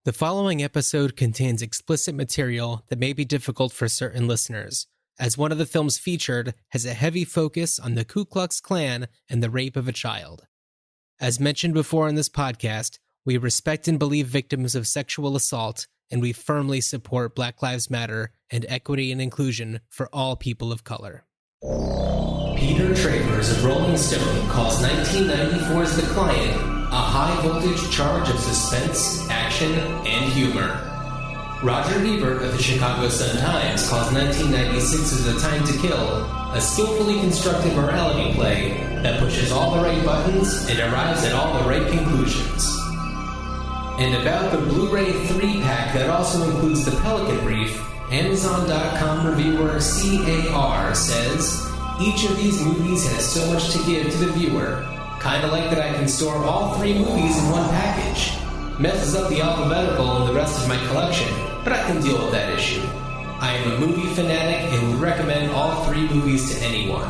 The following episode contains explicit material that may be difficult for certain listeners, as one of the films featured has a heavy focus on the Ku Klux Klan and the rape of a child. As mentioned before in this podcast, we respect and believe victims of sexual assault, and we firmly support Black Lives Matter and equity and inclusion for all people of color. Peter Travers of Rolling Stone calls 1994's The Client a high-voltage charge of suspense, action, and humor. Roger Ebert of the Chicago Sun-Times calls 1996's A Time to Kill a skillfully constructed morality play that pushes all the right buttons and arrives at all the right conclusions. And about the Blu-ray 3-pack that also includes the Pelican Brief, Amazon.com reviewer CAR says, each of these movies has so much to give to the viewer. Kinda like that I can store all 3 movies in one package. Messes up the alphabetical and the rest of my collection, but I can deal with that issue. I am a movie fanatic and would recommend all 3 movies to anyone.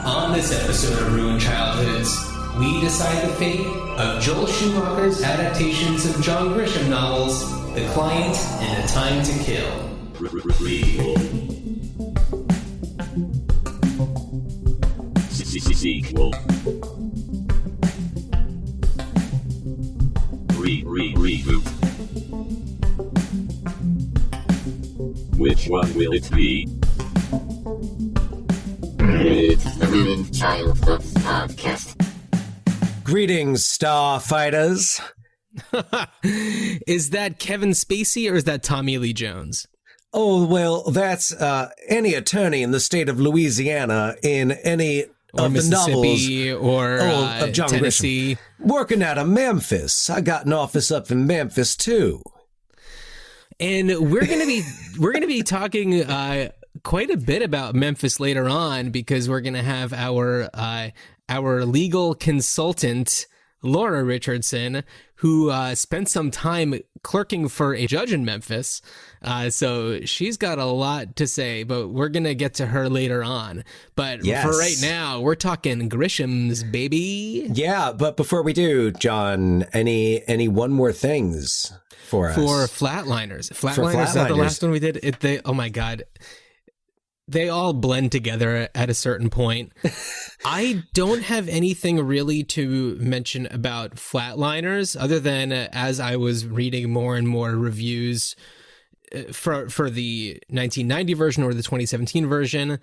On this episode of Ruined Childhoods, we decide the fate of Joel Schumacher's adaptations of John Grisham novels, The Client and A Time to Kill. Sequel. Reboot. Which one will it be? It's the Ruined Childhoods podcast. Greetings, Starfighters. Is that Kevin Spacey or is that Tommy Lee Jones? Oh, well, that's any attorney in the state of Louisiana in any or of the Mississippi novels or of John Tennessee. Grisham. Working out of Memphis. I got an office up in Memphis, too. And we're gonna be talking quite a bit about Memphis later on, because we're gonna have our legal consultant Laura Richardson, who spent some time clerking for a judge in Memphis. So she's got a lot to say, but we're going to get to her later on. But yes. For right now, we're talking Grisham's, baby. Yeah, but before we do, John, any one more things for us? For Flatliners. Flatliners, is that the last one we did? Oh my God. They all blend together at a certain point. I don't have anything really to mention about Flatliners, other than as I was reading more and more reviews for the 1990 version or the 2017 version,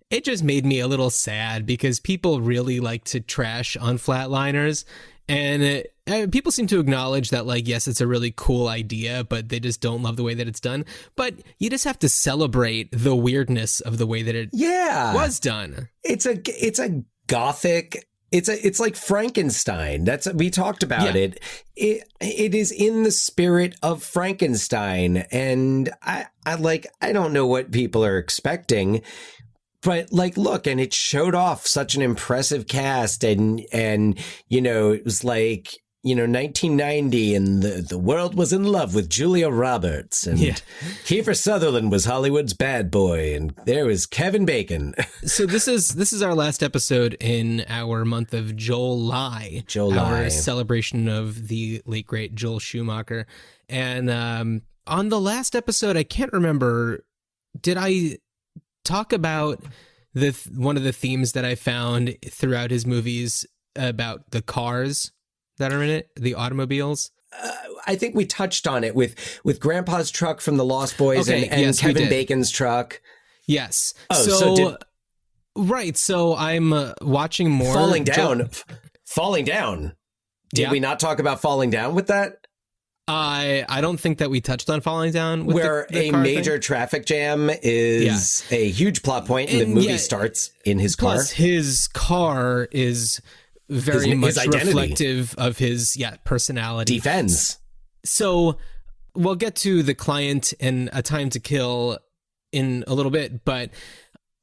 it just made me a little sad because people really like to trash on Flatliners. And people seem to acknowledge that, like, yes, it's a really cool idea, but they just don't love the way that it's done. But you just have to celebrate the weirdness of the way that it was done. It's a gothic. It's like Frankenstein. We talked about it. It is in the spirit of Frankenstein, and I don't know what people are expecting. But like, look, and it showed off such an impressive cast, and you know, it was like, you know, 1990, and the world was in love with Julia Roberts, and Kiefer Sutherland was Hollywood's bad boy, and there was Kevin Bacon. So this is our last episode in our month of July, our celebration of the late great Joel Schumacher. And on the last episode, I can't remember, did I talk about one of the themes that I found throughout his movies about the cars that are in it, the automobiles? I think we touched on it with Grandpa's truck from the Lost Boys, and yes, Kevin Bacon's truck. Yes. Oh, so I'm watching more. Falling Down. Did we not talk about Falling Down with that? I don't think that we touched on Falling Down. With where the a major traffic jam is a huge plot point, and the movie starts in his car. Plus, his car is very much reflective of his personality. Defense. So we'll get to The Client and A Time to Kill in a little bit, but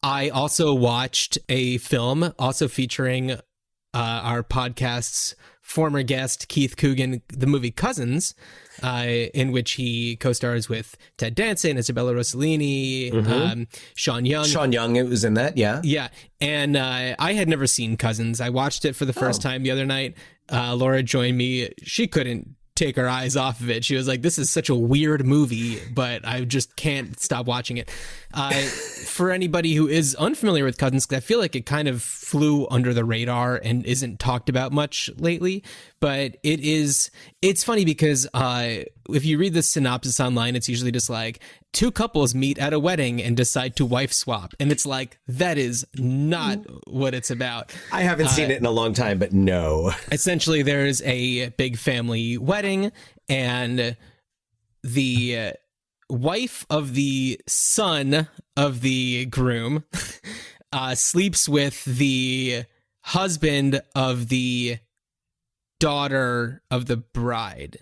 I also watched a film also featuring our podcast's former guest Keith Coogan, the movie Cousins, in which he co-stars with Ted Danson, Isabella Rossellini, Sean Young. Sean Young, it was in that, yeah. Yeah, and I had never seen Cousins. I watched it for the first time the other night. Laura joined me. She couldn't take her eyes off of it. She was like, this is such a weird movie, but I just can't stop watching it. For anybody who is unfamiliar with Cousins, 'cause I feel like it kind of flew under the radar and isn't talked about much lately, but it's funny because if you read the synopsis online, it's usually just like, two couples meet at a wedding and decide to wife swap. And it's like, that is not what it's about. I haven't seen it in a long time, but no. Essentially, there's a big family wedding, and the wife of the son of the groom sleeps with the husband of the daughter of the bride.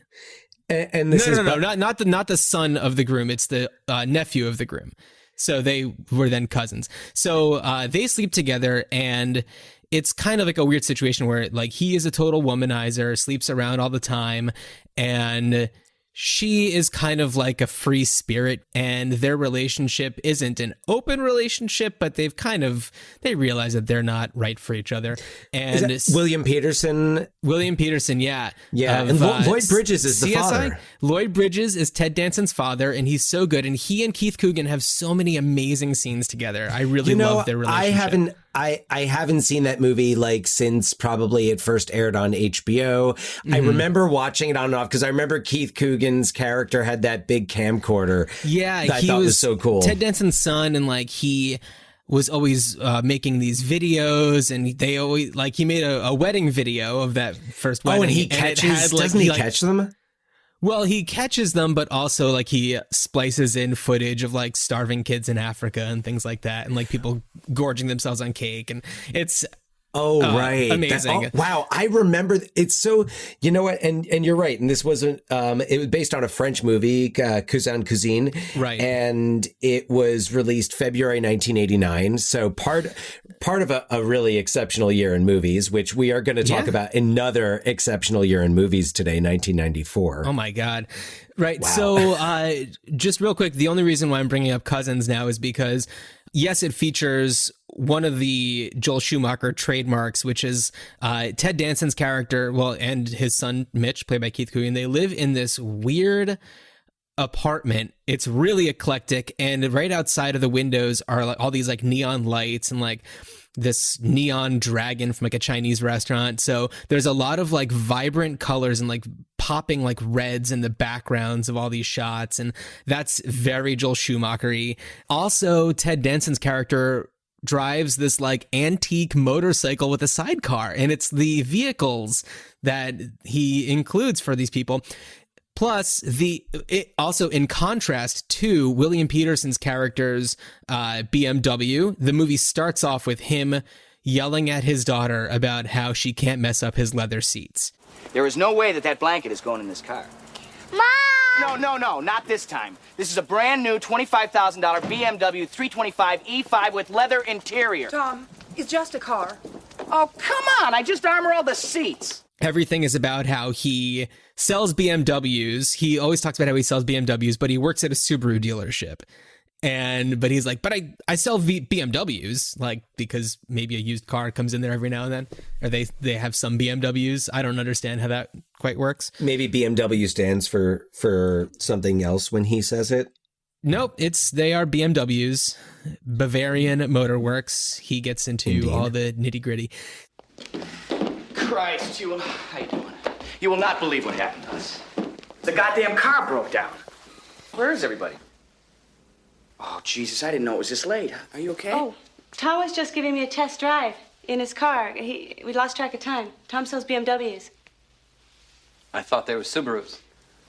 And this not the son of the groom. It's the nephew of the groom. So they were then cousins. So they sleep together, and it's kind of like a weird situation where like he is a total womanizer, sleeps around all the time, and she is kind of like a free spirit, and their relationship isn't an open relationship, but they realize that they're not right for each other. And is that William Peterson? William Peterson, yeah. Yeah, and Lloyd Bridges is the father. Lloyd Bridges is Ted Danson's father, and he's so good. And he and Keith Coogan have so many amazing scenes together. I really love their relationship. I haven't seen that movie like since probably it first aired on HBO. Mm-hmm. I remember watching it on and off because I remember Keith Coogan's character had that big camcorder. Yeah, that I thought was so cool. Ted Danson's son, and like he was always making these videos, and they always like he made a wedding video of that first wedding. Oh, and he catches? Doesn't he catch them? Well, he catches them, but also like he splices in footage of like starving kids in Africa and things like that, and like people gorging themselves on cake, and it's right, amazing. Wow, I remember. It's so, you know what, and you're right. And this wasn't. It was based on a French movie, Cousin Cousine, right? And it was released February 1989. So part of a really exceptional year in movies, which we are going to talk about another exceptional year in movies today, 1994. Oh my God. Right. Wow. So just real quick, the only reason why I'm bringing up Cousins now is because, yes, it features one of the Joel Schumacher trademarks, which is Ted Danson's character, and his son, Mitch, played by Keith Coogan. They live in this weird apartment. It's really eclectic, and right outside of the windows are like all these like neon lights and like this neon dragon from like a Chinese restaurant. So there's a lot of like vibrant colors and like popping like reds in the backgrounds of all these shots, and that's very Joel Schumacher-y. Also, Ted Danson's character drives this like antique motorcycle with a sidecar, and it's the vehicles that he includes for these people. Plus, it also, in contrast to William Peterson's character's BMW, the movie starts off with him yelling at his daughter about how she can't mess up his leather seats. There is no way that blanket is going in this car. Mom! No, not this time. This is a brand new $25,000 BMW 325 E5 with leather interior. Tom, it's just a car. Oh, come on, I just armor all the seats. Everything is about how he sells BMWs. He always talks about how he sells BMWs, but he works at a Subaru dealership. But he's like, but I sell BMWs, like, because maybe a used car comes in there every now and then, or they have some BMWs. I don't understand how that quite works. Maybe BMW stands for something else when he says it. Nope, they are BMWs, Bavarian Motor Works. He gets into all the nitty gritty. Christ, how you doing? You will not believe what happened to us. The goddamn car broke down. Where is everybody? Oh, Jesus, I didn't know it was this late. Are you okay? Oh, Tom was just giving me a test drive in his car. We lost track of time. Tom sells BMWs. I thought they were Subarus.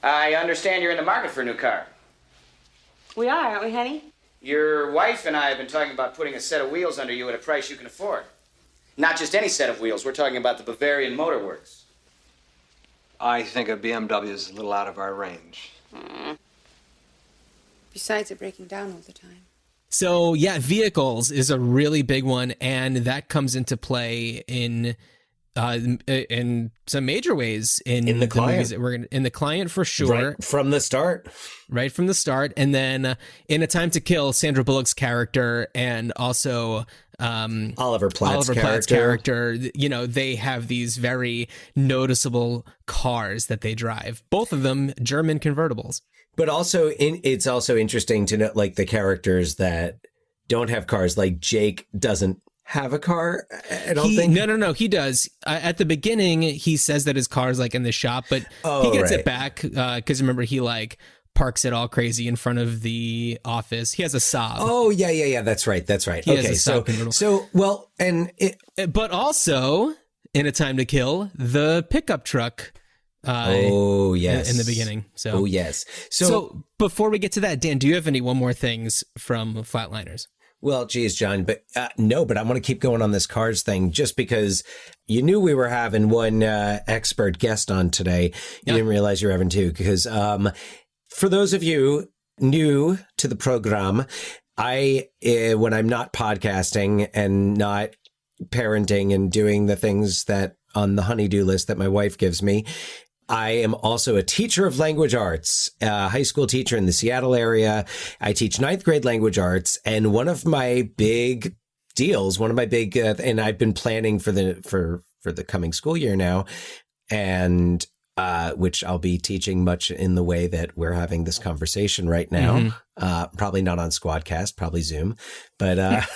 I understand you're in the market for a new car. We are, aren't we, honey? Your wife and I have been talking about putting a set of wheels under you at a price you can afford. Not just any set of wheels. We're talking about the Bavarian Motor Works. I think a BMW is a little out of our range. Besides, they're breaking down all the time. So, yeah, vehicles is a really big one, and that comes into play in some major ways in the Client. movies that we're in the Client for sure. Right from the start. Right from the start. And then in A Time to Kill, Sandra Bullock's character and also Oliver Platt's character, you know, they have these very noticeable cars that they drive. Both of them German convertibles. But also, it's also interesting to note, like, the characters that don't have cars, like Jake doesn't have a car, I don't think. No, he does. At the beginning, he says that his car's, like, in the shop, but he gets it back, because remember, he, like, parks it all crazy in front of the office. He has a Saab. Oh, yeah. That's right. Okay, but also, in A Time to Kill, the pickup truck. Yes. In the beginning. So, yes. So before we get to that, Dan, do you have any more things from Flatliners? Well, geez, John, but no, but I want to keep going on this cars thing just because you knew we were having one expert guest on today. You didn't realize you were having two because for those of you new to the program, when I'm not podcasting and not parenting and doing the things that on the honey-do list that my wife gives me, I am also a teacher of language arts, a high school teacher in the Seattle area. I teach 9th grade language arts. And one of my big deals, and I've been planning for the coming school year now, and which I'll be teaching much in the way that we're having this conversation right now. Probably not on Squadcast, probably Zoom, but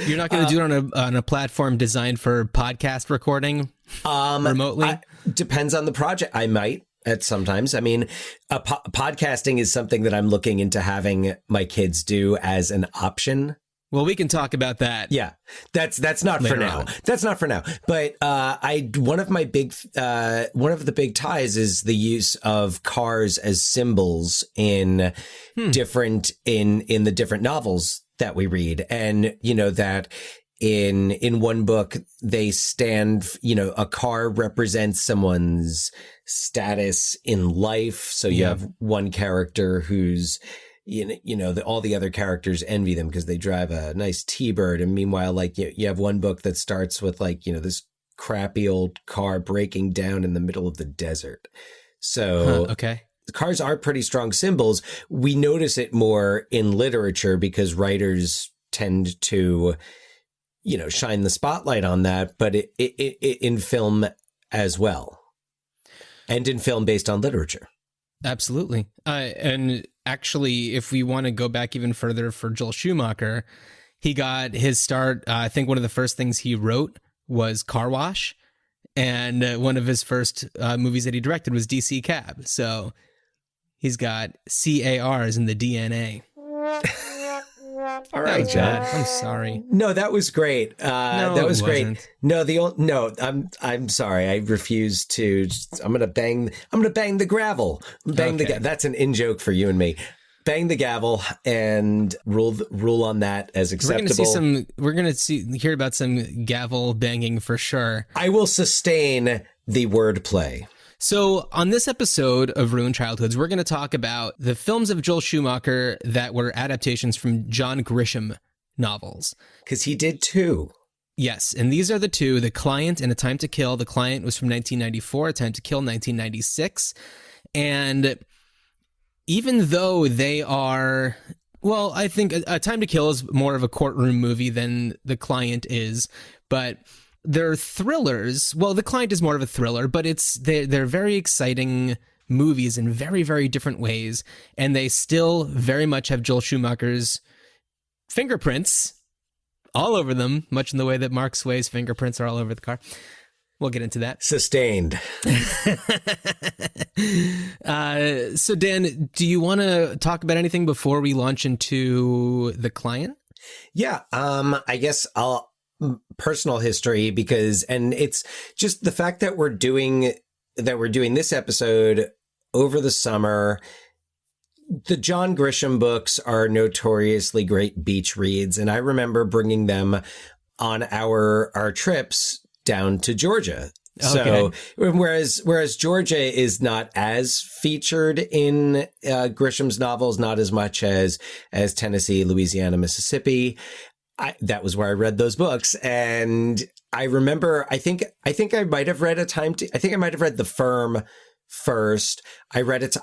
you're not going to do it on a platform designed for podcast recording remotely? Depends on the project. I might at sometimes. I mean, podcasting is something that I'm looking into having my kids do as an option. Well, we can talk about that. Yeah, that's not for now. On. That's not for now. But one of the big ties is the use of cars as symbols in the different novels that we read, and you know that in one book they stand, you know, a car represents someone's status in life. So you have one character who's, you know, all the other characters envy them because they drive a nice T-Bird, and meanwhile, like you have one book that starts with, like, you know, this crappy old car breaking down in the middle of the desert. So cars are pretty strong symbols. We notice it more in literature because writers tend to, you know, shine the spotlight on that, but it in film as well, and in film based on literature. Absolutely. And actually, if we want to go back even further for Joel Schumacher, he got his start. I think one of the first things he wrote was Car Wash, and one of his first movies that he directed was DC Cab. So he's got CARs in the DNA. All right, John. I'm sorry. No, that was great. That was great. No, I'm sorry. I refuse to. I'm gonna bang the gravel. That's an in joke for you and me. Bang the gavel and rule on that as acceptable. We're gonna hear about some gavel banging for sure. I will sustain the wordplay. So on this episode of Ruined Childhoods, we're going to talk about the films of Joel Schumacher that were adaptations from John Grisham novels. Because he did two. Yes, and these are the two, The Client and A Time to Kill. The Client was from 1994, A Time to Kill 1996. And even though they are, well, I think A Time to Kill is more of a courtroom movie than The Client is, but they're thrillers. Well, The Client is more of a thriller, but they're very exciting movies in very, very different ways, and they still very much have Joel Schumacher's fingerprints all over them, much in the way that Mark Sway's fingerprints are all over the car. We'll get into that. Sustained. So, Dan, do you want to talk about anything before we launch into The Client? Yeah, I guess I'll personal history and it's just the fact that we're doing this episode over the summer. The John Grisham books are notoriously great beach reads, and I remember bringing them on our trips down to Georgia. Okay. So whereas Georgia is not as featured in Grisham's novels, not as much as Tennessee, Louisiana, Mississippi. That was where I read those books, and I remember. I think I might have read The Firm first. I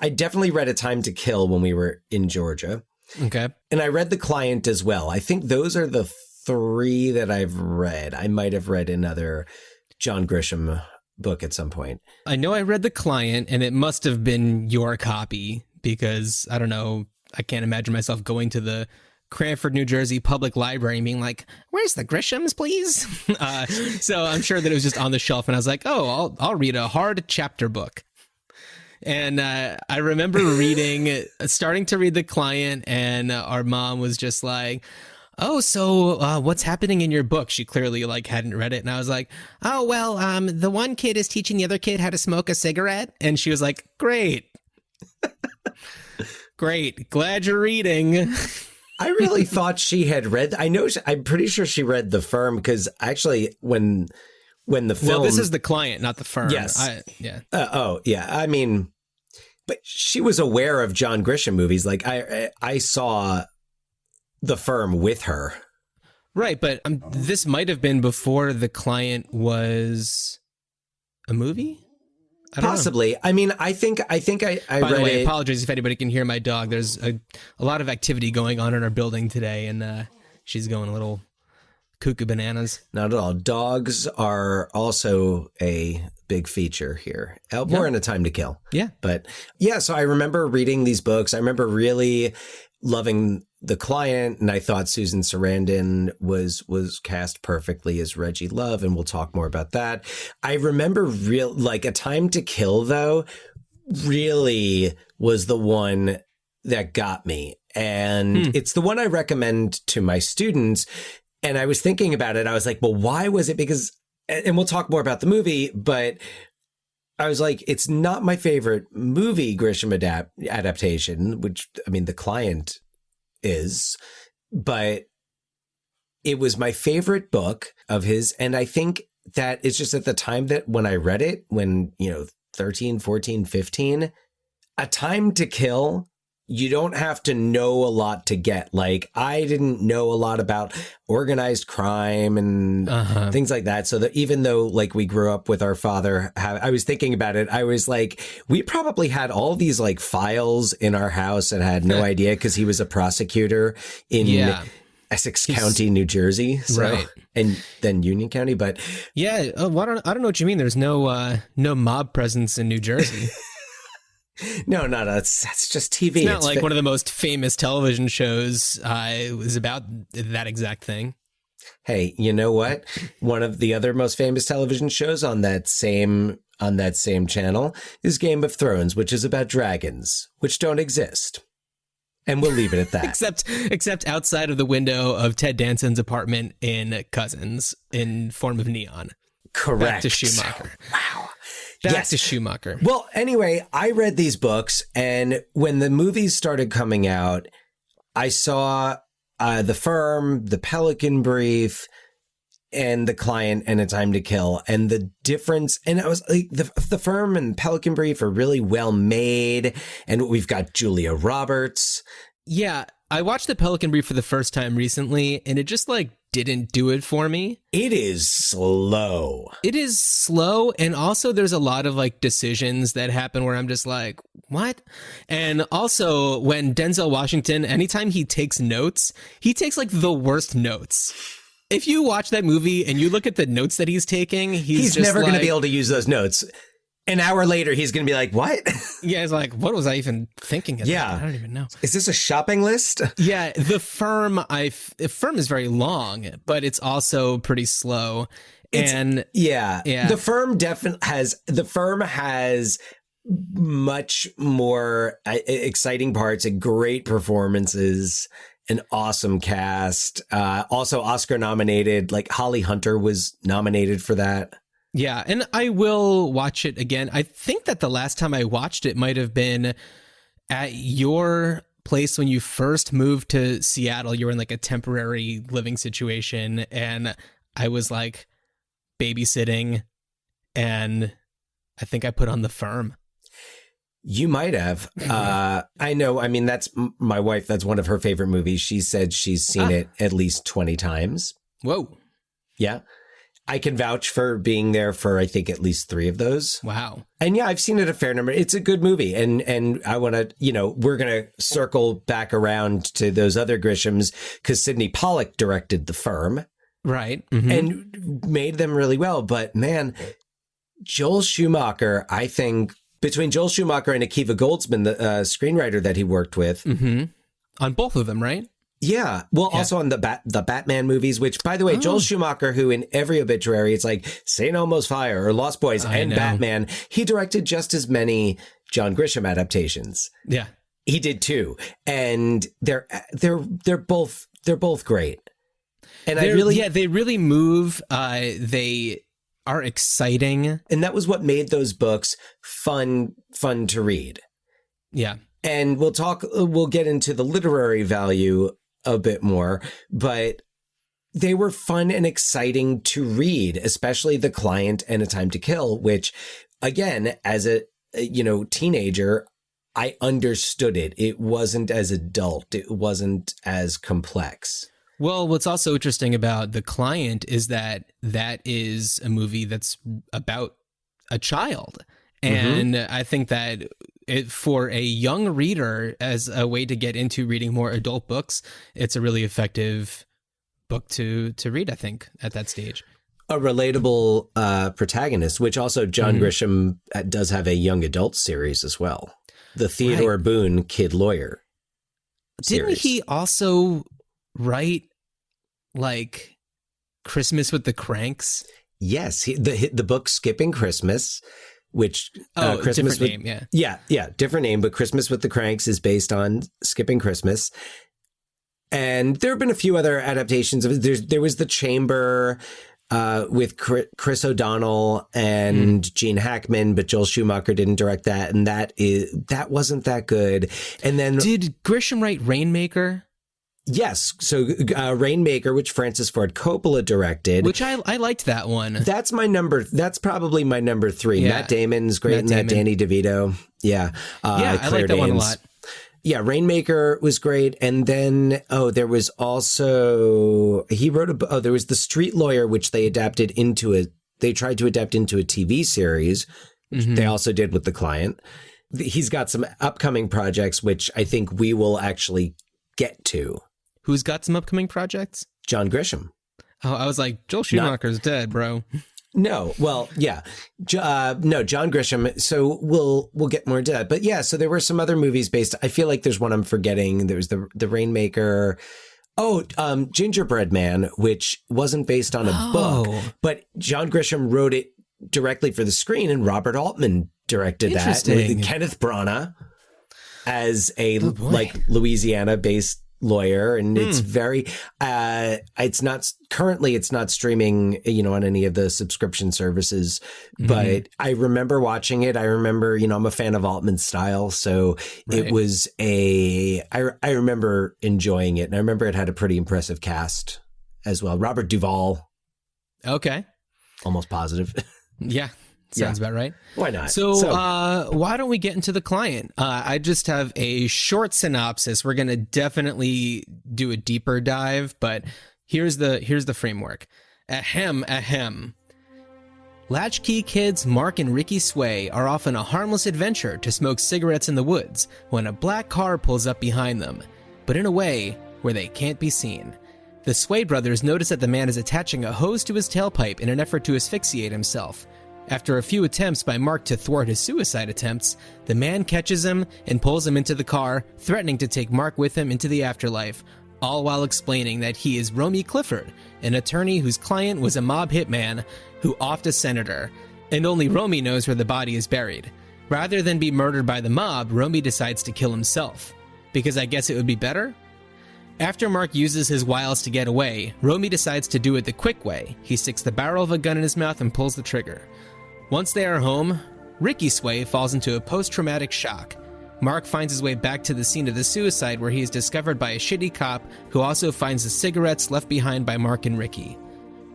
definitely read A Time to Kill when we were in Georgia. Okay, and I read The Client as well. I think those are the 3 that I've read. I might have read another John Grisham book at some point. I know I read The Client, and it must have been your copy because, I don't know, I can't imagine myself going to the Cranford, New Jersey Public Library and being like, where's the Grishams, please? So I'm sure that it was just on the shelf, and I was like, oh, I'll read a hard chapter book. And I remember starting to read The Client, and our mom was just like, oh, so what's happening in your book? She clearly hadn't read it. And I was like, oh, well, the one kid is teaching the other kid how to smoke a cigarette. And she was like, great. Great. Glad you're reading. I really thought she had read. I'm pretty sure she read The Firm, because actually when the film. Well, this is The Client, not The Firm. Yes. Yeah. Yeah. I mean, but she was aware of John Grisham movies. Like I saw The Firm with her. Right. But this might have been before The Client was a movie. Possibly. I mean, I think I By read the way, it. apologies if anybody can hear my dog. There's a lot of activity going on in our building today, and she's going a little cuckoo bananas. Not at all. Dogs are also a big feature here. More in A Time to Kill. Yeah. But yeah, so I remember reading these books. I remember really loving The Client, and I thought Susan Sarandon was cast perfectly as Reggie Love, and we'll talk more about that. I remember A Time to Kill, though, really was the one that got me. And it's the one I recommend to my students. And I was thinking about it. I was like, well, why was it? Because, and we'll talk more about the movie, but I was like, it's not my favorite movie Grisham adaptation, which, I mean, The Client is, but it was my favorite book of his. And I think that it's just at the time that when I read it, when, 13, 14, 15, A Time to Kill, you don't have to know a lot to get. Like, I didn't know a lot about organized crime and things like that. So that even though we grew up with our father, I was thinking about it. I was like, we probably had all these files in our house and had no idea, because he was a prosecutor in Essex County, New Jersey. So, right. And then Union County. But yeah, I don't know what you mean. There's no mob presence in New Jersey. No, that's just TV. It's not like one of the most famous television shows was about that exact thing. Hey, you know what? One of the other most famous television shows on that same channel is Game of Thrones, which is about dragons, which don't exist. And we'll leave it at that. except outside of the window of Ted Danson's apartment in Cousins in form of neon. Correct. Back to Schumacher. Wow. Back to Schumacher. Well, anyway, I read these books, and when the movies started coming out, I saw The Firm, The Pelican Brief, and The Client, and A Time to Kill. And the difference, and I was like, the Firm and Pelican Brief are really well made, and we've got Julia Roberts. Yeah, I watched The Pelican Brief for the first time recently, and it just didn't do it for me. It is slow. It is slow, and also there's a lot of decisions that happen where I'm just like, what? And also when Denzel Washington, anytime he takes notes, he takes the worst notes. If you watch that movie and you look at the notes that he's taking, he's just never going to be able to use those notes. An hour later, he's going to be like, what? Yeah, it's like, what was I even thinking of? Yeah. I don't even know. Is this a shopping list? Yeah, The Firm is very long, but it's also pretty slow. Yeah. The Firm has much more exciting parts and great performances, an awesome cast. Also Oscar nominated, Holly Hunter was nominated for that. Yeah, and I will watch it again. I think that the last time I watched it might have been at your place when you first moved to Seattle. You were in a temporary living situation, and I was babysitting, and I think I put on The Firm. You might have. I know. I mean, that's my wife. That's one of her favorite movies. She said she's seen it at least 20 times. Whoa. Yeah. I can vouch for being there for, I think, at least 3 of those. Wow. And yeah, I've seen it a fair number. It's a good movie. And I want to, we're going to circle back around to those other Grishams because Sidney Pollack directed The Firm. Right. And made them really well. But man, Joel Schumacher, I think, between Joel Schumacher and Akiva Goldsman, the screenwriter that he worked with. On both of them, right? Yeah. Well, also on the Batman movies, which, by the way, Joel Schumacher, who in every obituary, it's like St. Elmo's Fire or Lost Boys and Batman, he directed just as many John Grisham adaptations. Yeah. He did too. And they're both great. And they really move. They are exciting. And that was what made those books fun to read. Yeah. And we'll get into the literary value a bit more, but they were fun and exciting to read, especially The Client and A Time to Kill, which, again, as a teenager, I understood it. It wasn't as adult. It wasn't as complex. Well, what's also interesting about The Client is that is a movie that's about a child. And I think that for a young reader, as a way to get into reading more adult books, it's a really effective book to read, I think, at that stage. A relatable protagonist, which also John Grisham does have a young adult series as well. The Theodore Boone Kid Lawyer series. Didn't he also write, like, Christmas with the Cranks? Yes. The book Skipping Christmas, which Christmas different name, yeah, different name, but Christmas with the Cranks is based on Skipping Christmas. And there have been a few other adaptations of it. There was The Chamber with Chris O'Donnell and Gene Hackman, but Joel Schumacher didn't direct that, and that wasn't that good. And then did Grisham write Rainmaker? Yes. So Rainmaker, which Francis Ford Coppola directed. Which I liked that one. That's probably my number 3. Yeah. Matt Damon's great in that. Danny DeVito. Yeah. I like that one a lot. Yeah, Rainmaker was great. And then, there was also, he wrote there was The Street Lawyer, which they tried to adapt into a TV series, which they also did with The Client. He's got some upcoming projects, which I think we will actually get to. Who's got some upcoming projects? John Grisham. Oh, I was like, Joel Schumacher's dead, bro. No, well, yeah. No, John Grisham. So we'll get more into that. But yeah, so there were some other movies based. I feel like there's one I'm forgetting. There's the Rainmaker. Gingerbread Man, which wasn't based on a book, but John Grisham wrote it directly for the screen, and Robert Altman directed that with Kenneth Branagh as a Louisiana-based lawyer, and it's very it's not streaming on any of the subscription services, but I remember watching it. I remember I'm a fan of Altman's style, so it was I remember enjoying it, and I remember it had a pretty impressive cast as well. Robert Duvall, almost positive. Yeah. Sounds about right. Why not? So why don't we get into The Client? I just have a short synopsis. We're going to definitely do a deeper dive, but here's the framework. Ahem. Latchkey kids Mark and Ricky Sway are off on a harmless adventure to smoke cigarettes in the woods when a black car pulls up behind them, but in a way where they can't be seen. The Sway brothers notice that the man is attaching a hose to his tailpipe in an effort to asphyxiate himself. After a few attempts by Mark to thwart his suicide attempts, the man catches him and pulls him into the car, threatening to take Mark with him into the afterlife, all while explaining that he is Romy Clifford, an attorney whose client was a mob hitman who offed a senator, and only Romy knows where the body is buried. Rather than be murdered by the mob, Romy decides to kill himself. Because I guess it would be better? After Mark uses his wiles to get away, Romy decides to do it the quick way. He sticks the barrel of a gun in his mouth and pulls the trigger. Once they are home, Ricky Sway falls into a post-traumatic shock. Mark finds his way back to the scene of the suicide, where he is discovered by a shitty cop who also finds the cigarettes left behind by Mark and Ricky.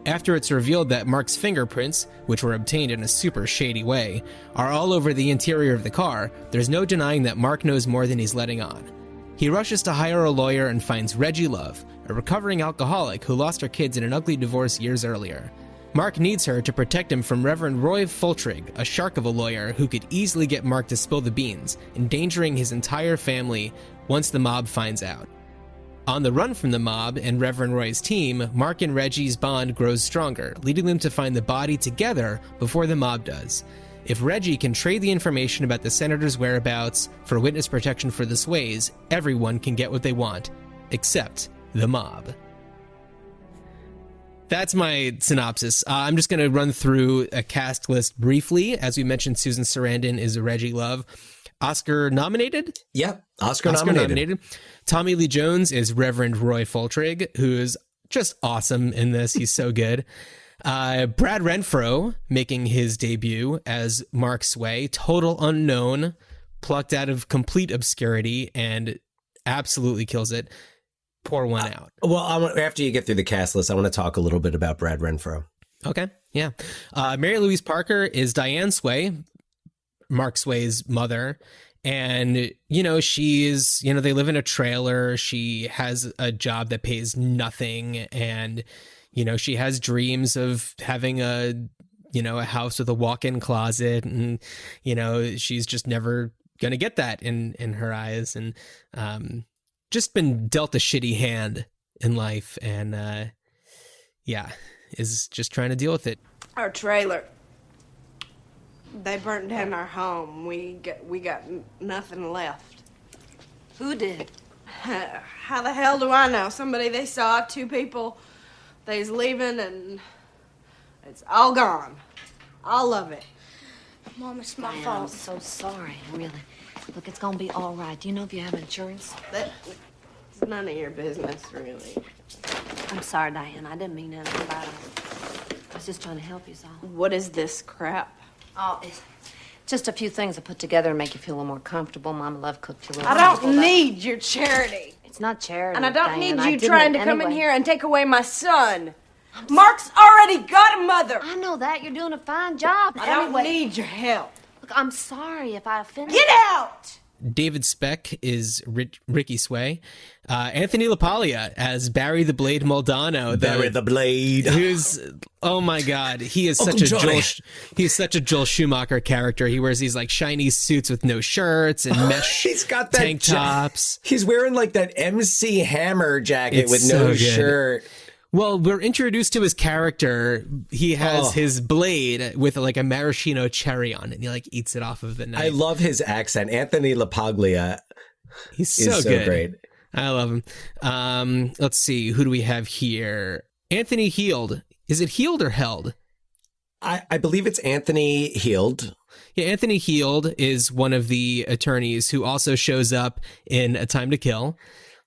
After it's revealed that Mark's fingerprints, which were obtained in a super shady way, are all over the interior of the car, there's no denying that Mark knows more than he's letting on. He rushes to hire a lawyer and finds Reggie Love, a recovering alcoholic who lost her kids in an ugly divorce years earlier. Mark needs her to protect him from Reverend Roy Fultrig, a shark of a lawyer who could easily get Mark to spill the beans, endangering his entire family once the mob finds out. On the run from the mob and Reverend Roy's team, Mark and Reggie's bond grows stronger, leading them to find the body together before the mob does. If Reggie can trade the information about the senator's whereabouts for witness protection for the Sways, everyone can get what they want, except the mob. That's my synopsis. I'm just going to run through a cast list briefly. As we mentioned, Susan Sarandon is Reggie Love. Oscar nominated? Yep, Oscar nominated. Tommy Lee Jones is Reverend Roy Fultrig, who is just awesome in this. He's so good. Brad Renfro making his debut as Mark Sway, total unknown, plucked out of complete obscurity, and absolutely kills it. Pour one out. Well, after you get through the cast list, I want to talk a little bit about Brad Renfro. Okay, yeah. Mary Louise Parker is Diane Sway, Mark Sway's mother. And, she's, they live in a trailer. She has a job that pays nothing. And, she has dreams of having a house with a walk-in closet. And, she's just never going to get that in her eyes. And just been dealt a shitty hand in life. And, is just trying to deal with it. Our trailer. They burnt down our home. We got nothing left. Who did? How the hell do I know? Somebody they saw, 2 people, they's leaving, and it's all gone. All of it. Mom, it's my fault. I'm so sorry, really. Look, it's gonna be all right. Do you know if you have insurance? That's none of your business, really. I'm sorry, Diane. I didn't mean anything bad. I was just trying to help you, so. What is this crap? Oh, it's just a few things I put together to make you feel a little more comfortable. Mama Love cooked you a little. I don't need your charity. It's not charity, and I don't Diane. need you trying to come in here and take away my son. Mark's already got a mother. I know that. You're doing a fine job. I don't need your help. Look, I'm sorry if I offended you. Get out! David Speck is Ricky Sway. Anthony LaPaglia as Barry the Blade Moldano. Barry the Blade. Who's, oh my God, he is such a Joel Schumacher character. He wears these like shiny suits with no shirts and mesh he's got that tank tops. He's wearing like that MC Hammer jacket with no shirt. Well, we're introduced to his character. He has his blade with like a maraschino cherry on it, and he like eats it off of the knife. I love his accent. Anthony LaPaglia. He's so good. Great. I love him. Let's see. Who do we have here? Anthony Heald. Is it Heald or Held? I believe it's Anthony Heald. Yeah, Anthony Heald is one of the attorneys who also shows up in A Time to Kill.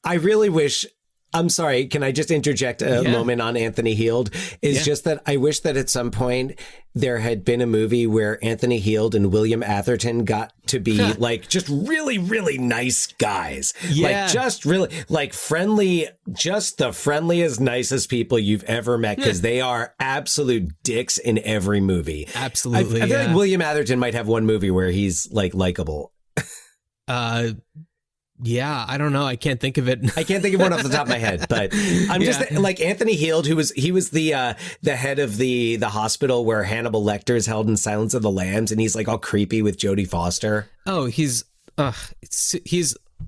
I really wish... I'm sorry, can I just interject a moment on Anthony Heald? Just that I wish that at some point there had been a movie where Anthony Heald and William Atherton got to be like just really, really nice guys. Yeah. Like just really like friendly, just the friendliest, nicest people you've ever met because they are absolute dicks in every movie. Absolutely. I feel like William Atherton might have one movie where he's like likable. Yeah, I don't know. I can't think of it. I can't think of one off the top of my head, but I'm just like Anthony Heald, he was the head of the hospital where Hannibal Lecter is held in Silence of the Lambs, and he's like all creepy with Jodie Foster. Oh, he's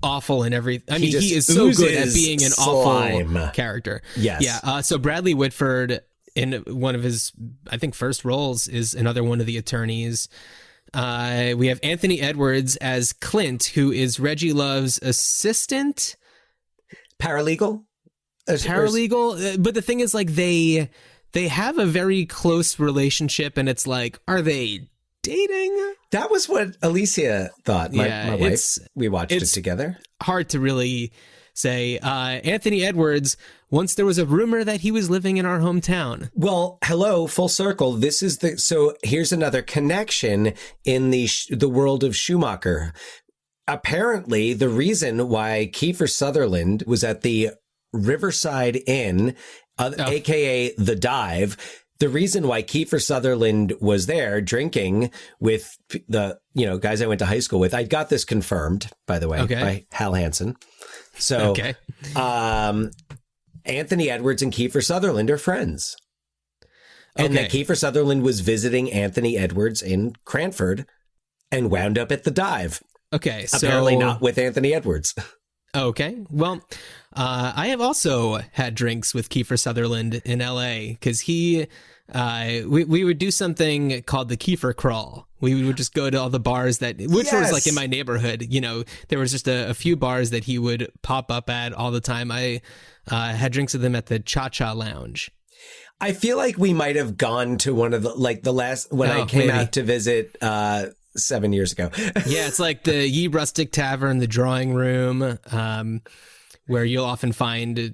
awful in every. I mean, he is so good at being an awful character. Yes. Yeah. So Bradley Whitford in one of his, I think, first roles is another one of the attorneys. We have Anthony Edwards as Clint, who is Reggie Love's assistant. Paralegal? But the thing is, like, they have a very close relationship, and it's like, are they dating? That was what Alicia thought, my wife. We watched it together. Hard to really say. Anthony Edwards, once there was a rumor that he was living in our hometown. Well, hello, full circle. So here's another connection in the world of Schumacher. Apparently, the reason why Kiefer Sutherland was at the Riverside Inn, aka The Dive, the reason why Kiefer Sutherland was there drinking with the guys I went to high school with, I got this confirmed, by the way, by Hal Hansen. So, Anthony Edwards and Kiefer Sutherland are friends. And that Kiefer Sutherland was visiting Anthony Edwards in Cranford and wound up at the dive. Okay, so... Apparently not with Anthony Edwards. Okay, well, I have also had drinks with Kiefer Sutherland in L.A. because we would do something called the Kiefer Crawl. We would just go to all the bars which was like in my neighborhood. You know, there was just a few bars that he would pop up at all the time. I had drinks with him at the Cha-Cha Lounge. I feel like we might have gone to one of the last, when I came out to visit 7 years ago. Yeah, it's like the Ye Rustic Tavern, the Drawing Room, where you'll often find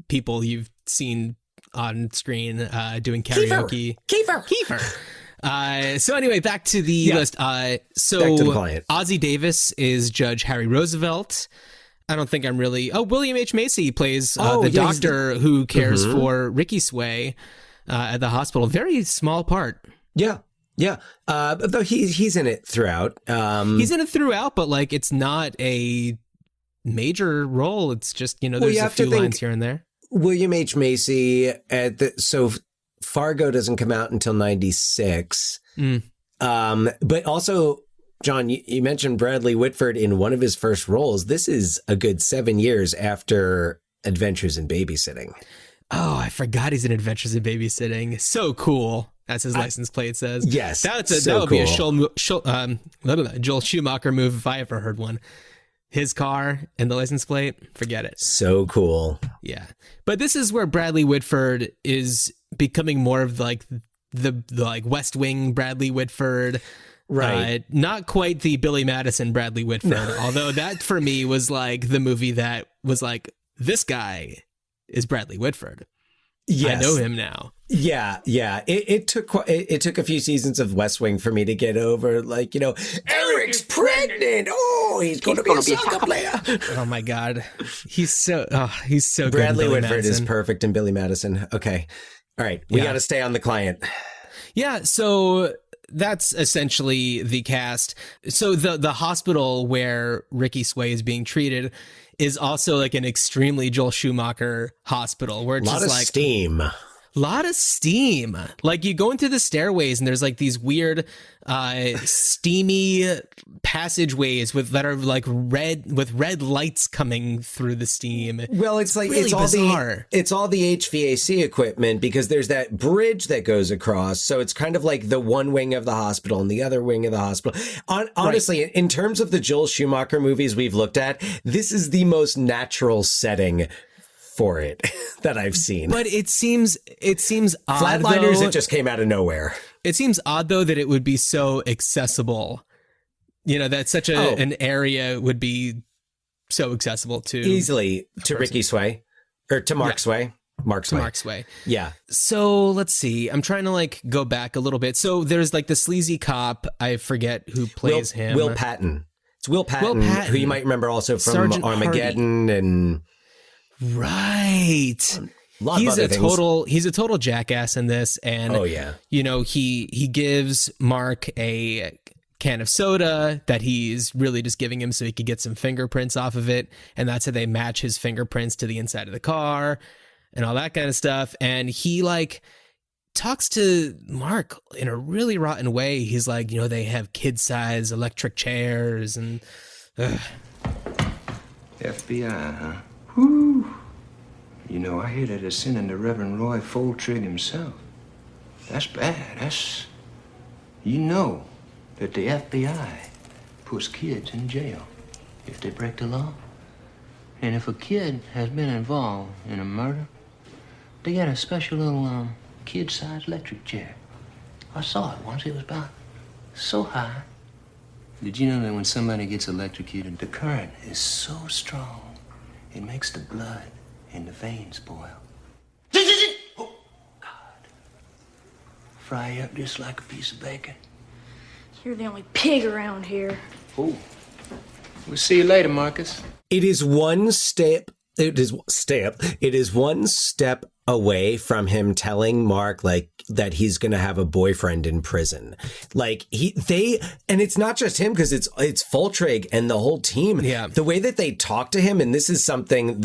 people you've seen on screen doing karaoke. Kiefer. So anyway, back to the list. So back to the client. Ozzie Davis is Judge Harry Roosevelt. I don't think I'm really... Oh, William H. Macy plays the doctor who cares for Ricky Sway at the hospital. Very small part. Yeah. Yeah. Though he's in it throughout. He's in it throughout, but like it's not a major role. It's just, you know, there's a few lines here and there. William H. Macy so Fargo doesn't come out until 96. But also, John, you mentioned Bradley Whitford in one of his first roles. This is a good 7 years after Adventures in Babysitting. Oh, I forgot he's in Adventures in Babysitting. So cool. As his license plate says. Yes. That would be a Joel Schumacher move if I ever heard one. His car and the license plate, forget it. So cool. Yeah. But this is where Bradley Whitford is becoming more of like the like West Wing Bradley Whitford. Right. Not quite the Billy Madison Bradley Whitford, although that for me was like the movie that was like, this guy is Bradley Whitford. Yes. I know him now. Yeah. It took a few seasons of West Wing for me to get over, like, you know, Eric's pregnant. Oh, he's going to be a soccer player. Oh my God, he's so good. Bradley Whitford is perfect in Billy Madison. Okay, all right, we got to stay on the client. Yeah, so that's essentially the cast. So the hospital where Ricky Sway is being treated is also like an extremely Joel Schumacher hospital where it's a lot of steam. Lot of steam. Like you go into the stairways and there's like these weird steamy passageways that are like red lights coming through the steam. Well, it's like really bizarre. It's all the HVAC equipment because there's that bridge that goes across. So it's kind of like the one wing of the hospital and the other wing of the hospital. Honestly, in terms of the Joel Schumacher movies we've looked at, this is the most natural setting for it that I've seen. But it seems odd, Flatliners, though. it just came out of nowhere. It seems odd, though, that it would be so accessible. You know, that such an area would be so accessible to... Easily to Ricky Sway. Or to Mark Sway. Mark Sway. Yeah. So let's see. I'm trying to like go back a little bit. So there's like the sleazy cop. I forget who plays him. Will Patton. It's Will Patton, who you might remember also from Sergeant Armageddon Hardy. and... Right. He's a total jackass in this, and you know, he gives Mark a can of soda that he's really just giving him so he could get some fingerprints off of it, and that's how they match his fingerprints to the inside of the car and all that kind of stuff. And he like talks to Mark in a really rotten way. He's like, you know, they have kid-size electric chairs and FBI, huh? Whew. You know, I hear that they're sending the Reverend Roy Foltrig himself. That's bad. You know that the FBI puts kids in jail if they break the law. And if a kid has been involved in a murder, they got a special little kid-sized electric chair. I saw it once. It was about so high. Did you know that when somebody gets electrocuted, the current is so strong, it makes the blood in the veins boil. Oh, God. Fry you up just like a piece of bacon. You're the only pig around here. Oh. We'll see you later, Marcus. It is one step away from him telling Mark like that he's going to have a boyfriend in prison. Like and it's not just him because it's Foltrig and the whole team. Yeah. The way that they talk to him, and this is something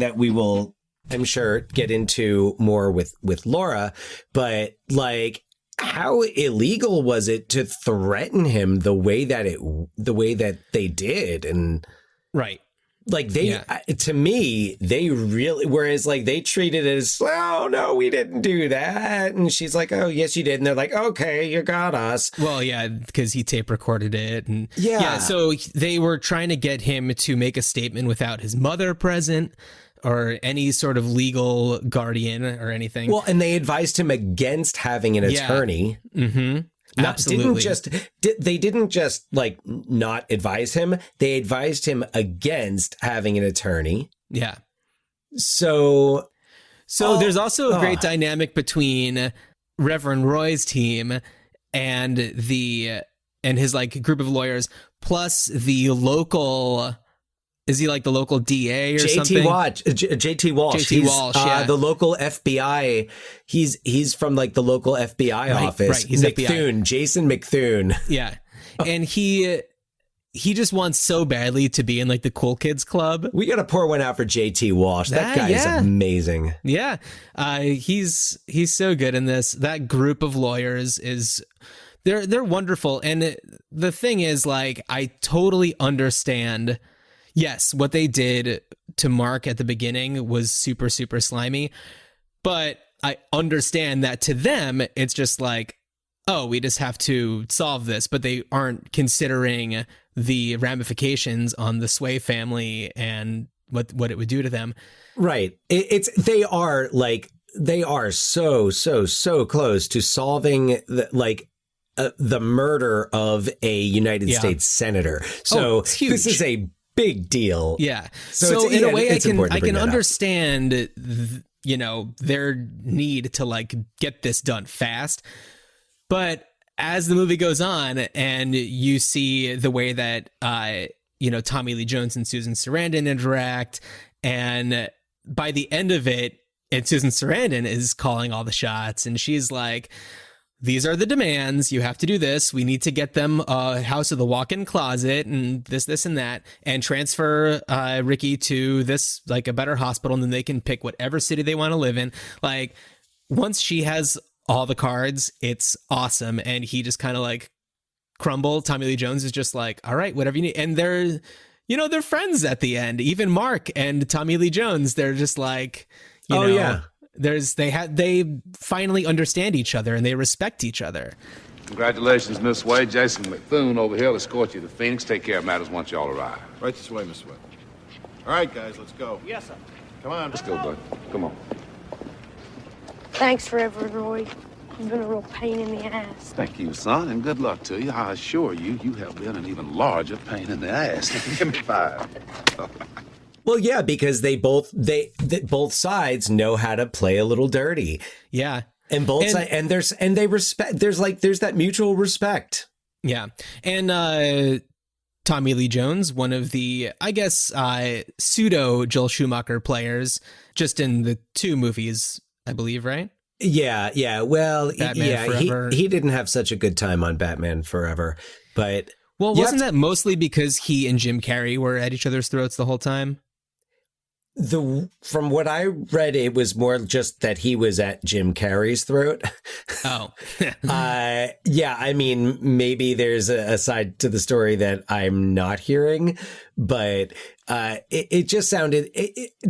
that we will I'm sure, get into more with Laura, but like, how illegal was it to threaten him the way that they did? And right. Like to me, they really, whereas like they treated it as, oh no, we didn't do that. And she's like, oh yes, you did. And they're like, okay, you got us. Well, yeah, because he tape recorded it. And yeah. So they were trying to get him to make a statement without his mother present or any sort of legal guardian or anything. Well, and they advised him against having an attorney. Mm-hmm. Absolutely. They didn't just like not advise him. They advised him against having an attorney. Yeah. So there's also a great dynamic between Reverend Roy's team and his like group of lawyers, plus the local. Is he like the local DA or something? JT Walsh. He's the local FBI. He's from like the local FBI office. Right. He's McThune, FBI. Jason McThune. Yeah. And he just wants so badly to be in like the cool kids club. We got to pour one out for JT Walsh. That guy is amazing. Yeah. He's so good in this. That group of lawyers they're wonderful. And the thing is, like, I totally understand. Yes, what they did to Mark at the beginning was super, super slimy. But I understand that to them, it's just like, oh, we just have to solve this. But they aren't considering the ramifications on the Sway family and what it would do to them. Right. They are so close to solving the murder of a United States senator. So this is a big deal. Yeah. So in a way, I can understand, their need to like get this done fast. But as the movie goes on and you see the way that, Tommy Lee Jones and Susan Sarandon interact, and by the end of it, and Susan Sarandon is calling all the shots, and she's like, these are the demands. You have to do this. We need to get them a house with a walk-in closet and this, and that, and transfer Ricky to this, like, a better hospital, and then they can pick whatever city they want to live in. Like, once she has all the cards, it's awesome. And he just kind of like crumble. Tommy Lee Jones is just like, all right, whatever you need. And they're friends at the end. Even Mark and Tommy Lee Jones, they're just like, they finally understand each other and they respect each other. Congratulations, Miss Wade. Jason McThune over here will escort you to Phoenix. Take care of matters once y'all arrive. Right this way, Miss Wade. All right, guys, let's go. Yes, sir. Come on. Let's go, bud. Come on. Thanks, Reverend Roy. You've been a real pain in the ass. Thank you, son, and good luck to you. I assure you, you have been an even larger pain in the ass. Give me 5. Well, yeah, because both sides know how to play a little dirty. Yeah. And both sides, and they respect, there's that mutual respect. Yeah. And Tommy Lee Jones, one of the, I guess, pseudo Joel Schumacher players, just in the 2 movies, I believe, right? Yeah. Well, Forever. He didn't have such a good time on Batman Forever, but wasn't that mostly because he and Jim Carrey were at each other's throats the whole time? From what I read, it was more just that he was at Jim Carrey's throat. Oh. Yeah, I mean, maybe there's a side to the story that I'm not hearing, but it just sounded,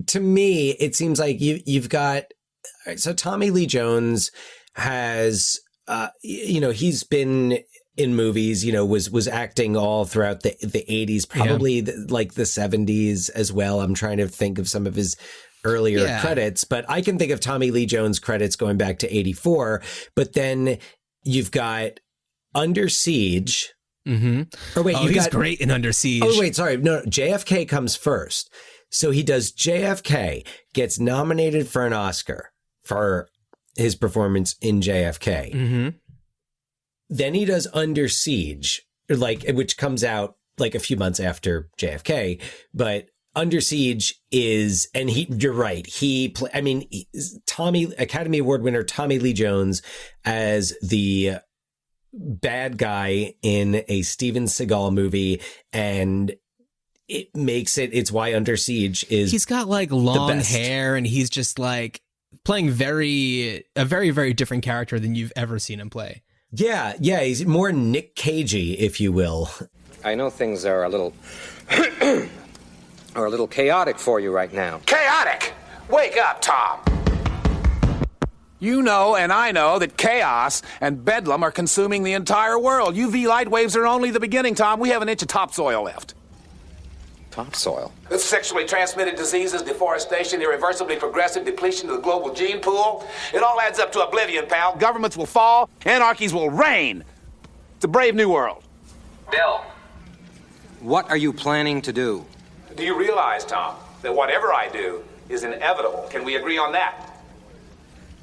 to me, it seems like you've got, so Tommy Lee Jones has, he's been in movies, was acting all throughout the 80s, probably like the 70s as well. I'm trying to think of some of his earlier credits, but I can think of Tommy Lee Jones credits going back to 84. But then you've got Under Siege. Mm-hmm. Or wait, he's great in Under Siege. Oh, wait, sorry. No, JFK comes first. So he does JFK, gets nominated for an Oscar for his performance in JFK. Mm-hmm. Then he does Under Siege, which comes out like a few months after JFK. But Under Siege is, and you're right. Academy Award winner Tommy Lee Jones as the bad guy in a Steven Seagal movie, and it makes it's why Under Siege is. He's got like long hair, and he's just like playing a very, very different character than you've ever seen him play. Yeah, he's more Nick Cagey, if you will. I know things are a little chaotic for you right now. Chaotic? Wake up, Tom. You know and I know that chaos and bedlam are consuming the entire world. UV light waves are only the beginning, Tom. We have an inch of topsoil left. Topsoil? With sexually transmitted diseases, deforestation, irreversibly progressive depletion of the global gene pool. It all adds up to oblivion, pal. Governments will fall, anarchies will reign. It's a brave new world. Bill. What are you planning to do? Do you realize, Tom, that whatever I do is inevitable? Can we agree on that?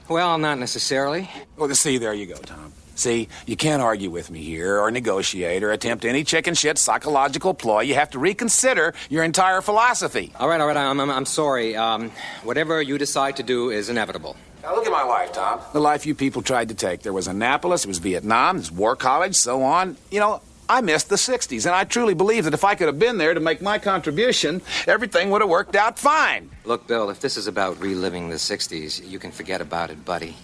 Well, not necessarily. Well, see, there you go, Tom. See, you can't argue with me here or negotiate or attempt any chicken shit psychological ploy. You have to reconsider your entire philosophy. All right. I'm sorry. Whatever you decide to do is inevitable. Now, look at my life, Tom. The life you people tried to take. There was Annapolis, there was Vietnam, there's War College, so on. You know, I missed the 60s, and I truly believe that if I could have been there to make my contribution, everything would have worked out fine. Look, Bill, if this is about reliving the 60s, you can forget about it, buddy.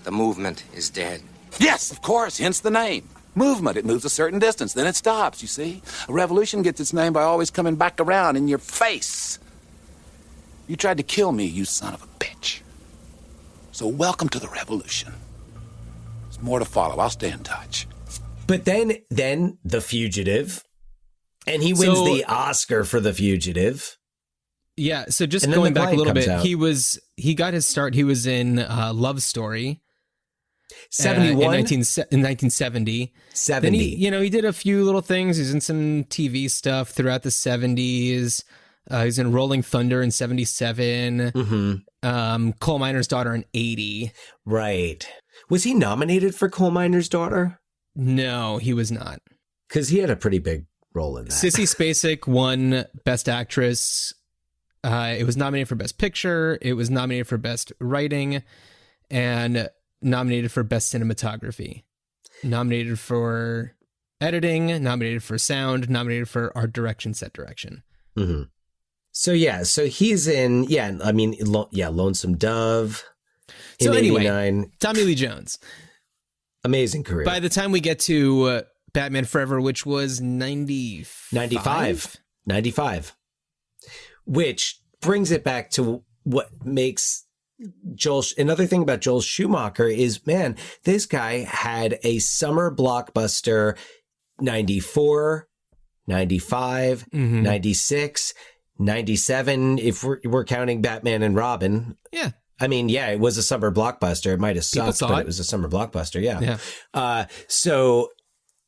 The movement is dead. Yes, of course, hence the name. Movement. It moves a certain distance, then it stops, you see. A revolution gets its name by always coming back around in your face. You tried to kill me, you son of a bitch. So welcome to the revolution. There's more to follow. I'll stay in touch. But then The Fugitive, and he wins the Oscar for The Fugitive. Yeah, so just going back a little bit, he got his start. He was in Love Story. 71? In 1970. 70. Then he did a few little things. He's in some TV stuff throughout the 70s. He's in Rolling Thunder in 77. Mm-hmm. Coal Miner's Daughter in 80. Right. Was he nominated for Coal Miner's Daughter? No, he was not. Because he had a pretty big role in that. Sissy Spacek won Best Actress. It was nominated for Best Picture. It was nominated for Best Writing. And nominated for Best Cinematography. Nominated for Editing. Nominated for Sound. Nominated for Art Direction, Set Direction. Mm-hmm. So he's in, Lonesome Dove. So anyway, 89. Tommy Lee Jones. Amazing career. By the time we get to Batman Forever, which was 95. Which brings it back to what makes another thing about Joel Schumacher is, man, this guy had a summer blockbuster 94, 95, 96, 97, if we're counting Batman and Robin. Yeah. I mean, yeah, it was a summer blockbuster. It might have sucked, but it was a summer blockbuster. Yeah. So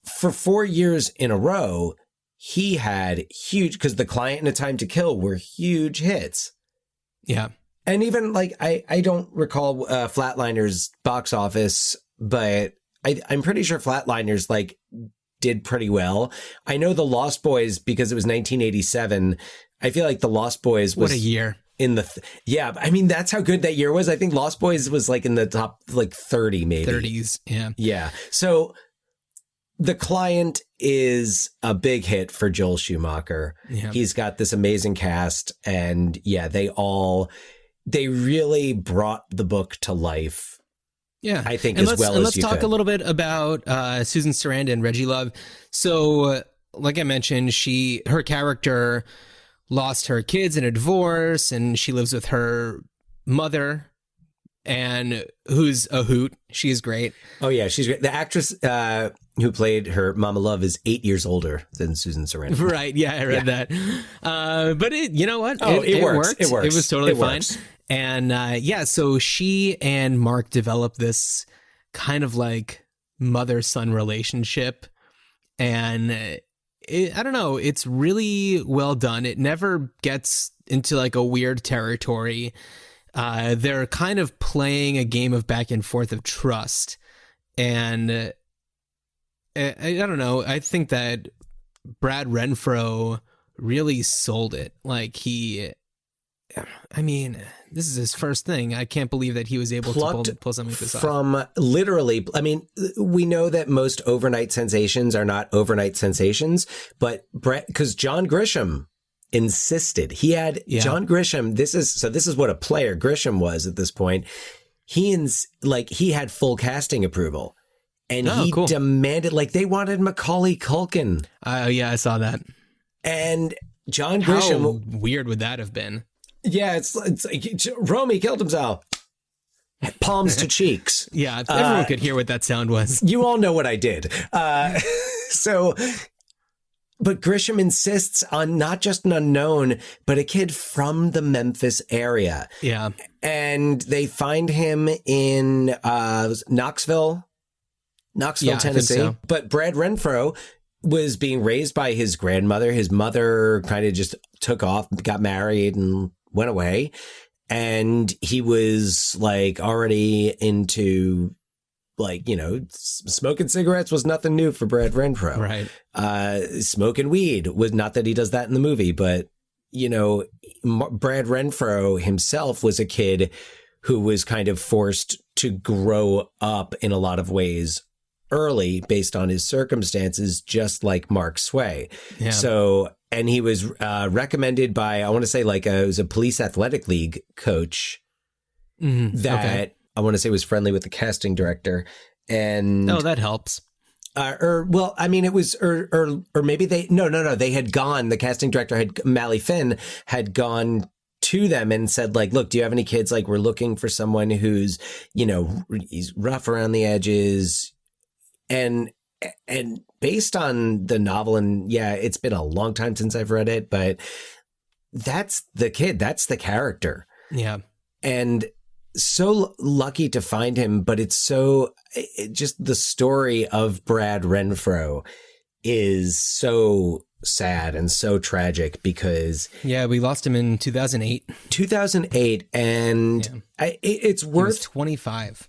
for 4 years in a row, he had huge, because The Client and A Time to Kill were huge hits. Yeah. And even I don't recall Flatliners box office, but I'm pretty sure Flatliners did pretty well. I know The Lost Boys, because it was 1987. I feel like The Lost Boys was... What a year. In the I mean, that's how good that year was. I think Lost Boys was in the top 30 maybe 30s. Yeah. So The Client is a big hit for Joel Schumacher. Yeah. He's got this amazing cast, and they really brought the book to life. Yeah, I think let's talk a little bit about Susan Sarandon and Reggie Love. So like I mentioned, her character lost her kids in a divorce, and she lives with her mother, and who's a hoot. She's great. Oh yeah, she's great. The actress who played her Mama Love is 8 years older than Susan Sarandon. Right? Yeah, I read that. But you know what? It works. It was totally fine. And so she and Mark developed this kind of mother-son relationship, and I don't know. It's really well done. It never gets into a weird territory. They're kind of playing a game of back and forth of trust. And I don't know. I think that Brad Renfro really sold it. This is his first thing. I can't believe that he was able to pull something like this off. From literally, we know that most overnight sensations are not overnight sensations, but because John Grisham insisted. He had John Grisham. This is what a player Grisham was at this point. He had full casting approval, and he demanded, like, they wanted Macaulay Culkin. Yeah, I saw that. And John Grisham. How weird would that have been? Yeah, it's like Romy killed himself. Palms to cheeks. Yeah, everyone could hear what that sound was. You all know what I did. But Grisham insists on not just an unknown, but a kid from the Memphis area. Yeah. And they find him in Knoxville, Tennessee. So. But Brad Renfro was being raised by his grandmother. His mother kind of just took off, got married, and went away. And he was like already into, like, you know, smoking cigarettes was nothing new for Brad Renfro. Right. Smoking weed was, not that he does that in the movie, but, you know, Brad Renfro himself was a kid who was kind of forced to grow up in a lot of ways early based on his circumstances, just like Mark Sway. Yeah. So, and he was recommended by, I want to say, like, it was a police athletic league coach that I want to say was friendly with the casting director. And that helps. Well, I mean, it was, or maybe they had gone, the casting director Mally Finn had gone to them and said, like, look, do you have any kids? Like, we're looking for someone who's, you know, he's rough around the edges. And based on the novel, and yeah, it's been a long time since I've read it, but that's the kid, that's the character. Yeah. And so lucky to find him, but just the story of Brad Renfro is so sad and so tragic because... Yeah, we lost him in 2008. 2008, and it's worth... He was 25.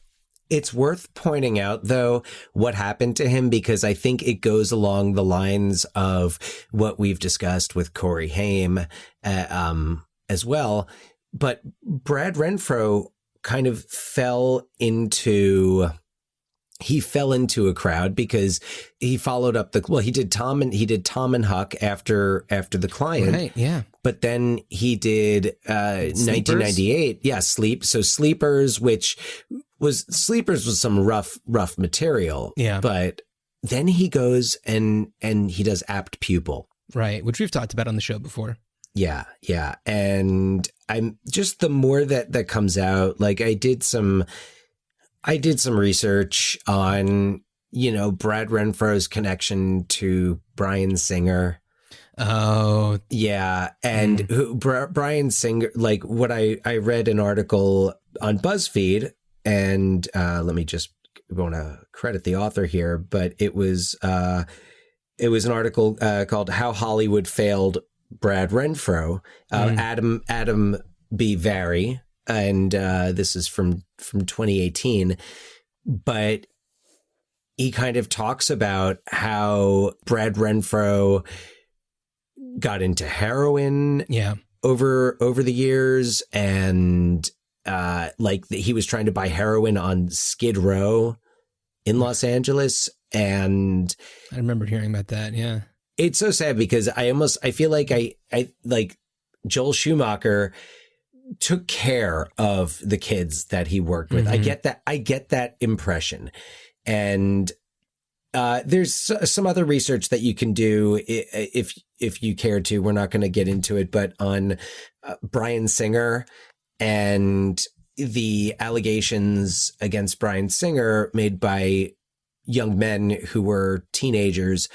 It's worth pointing out, though, what happened to him, because I think it goes along the lines of what we've discussed with Corey Haim as well. But Brad Renfro kind of fell into a crowd because he followed up he did Tom and Huck after The Client. Right, yeah. But then he did 1998. Yeah, Sleepers, which was some rough material. Yeah. But then he goes and he does Apt Pupil. Right, which we've talked about on the show before. Yeah. And I'm just, the more that comes out, like I did some research on, you know, Brad Renfro's connection to Bryan Singer. Oh, yeah. And Bryan Singer, like what I read an article on BuzzFeed, and let me just, want to credit the author here, but it was an article called How Hollywood Failed Brad Renfro, Adam B. Vary, and this is from 2018, but he kind of talks about how Brad Renfro got into heroin over the years, and he was trying to buy heroin on Skid Row in Los Angeles, and I remember hearing about that. Yeah. It's so sad because I feel like I like Joel Schumacher took care of the kids that he worked with. Mm-hmm. I get that impression. And there's some other research that you can do if you care to. We're not going to get into it, but on Bryan Singer and the allegations against Bryan Singer made by young men who were teenagers,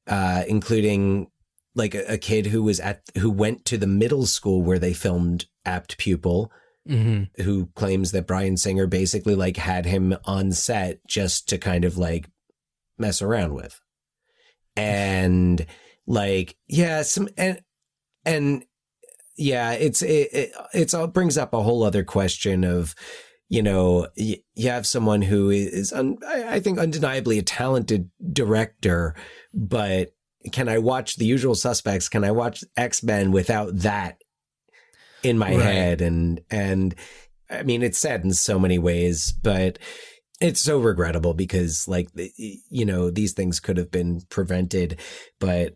including like a kid who went to the middle school where they filmed Apt Pupil, who claims that Bryan Singer basically like had him on set just to kind of like mess around with. And like, yeah, it all brings up a whole other question of, you know, you have someone who is, I think, undeniably a talented director, but can I watch The Usual Suspects? Can I watch X-Men without that in my head? And I mean, it's sad in so many ways, but it's so regrettable because, like, you know, these things could have been prevented, but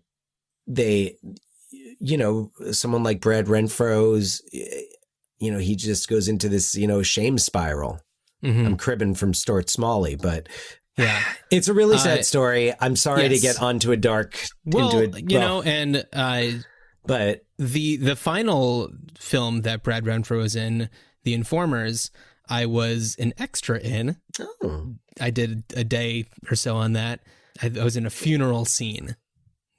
someone like Brad Renfro's, he just goes into this, shame spiral. Mm-hmm. I'm cribbing from Stuart Smalley, but yeah, it's a really sad story. I'm sorry to get onto a dark, but the final film that Brad Renfro was in, The Informers, I was an extra in. Oh. I did a day or so on that. I was in a funeral scene.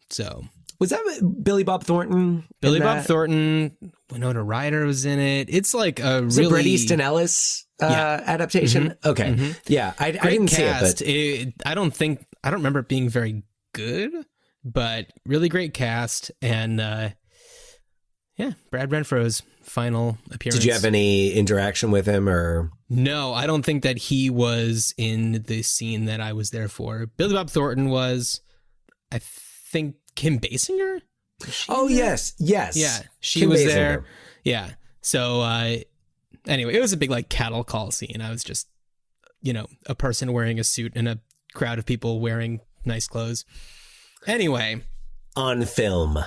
So was that Billy Bob Thornton? Bob Thornton, Winona Ryder was in it. It's like a really Bret Easton Ellis adaptation. Mm-hmm. Okay, mm-hmm. Yeah, I didn't cast. see it, but I don't remember it being very good, but really great cast. And Brad Renfro's final appearance. Did you have any interaction with him or? No, I don't think that he was in the scene that I was there for. Billy Bob Thornton was, I think, Kim Basinger? Oh, there? yes. Yeah, she Kim was Basinger. there. Yeah. So, anyway, it was a big, cattle call scene. I was just, a person wearing a suit and a crowd of people wearing nice clothes. Anyway. On film.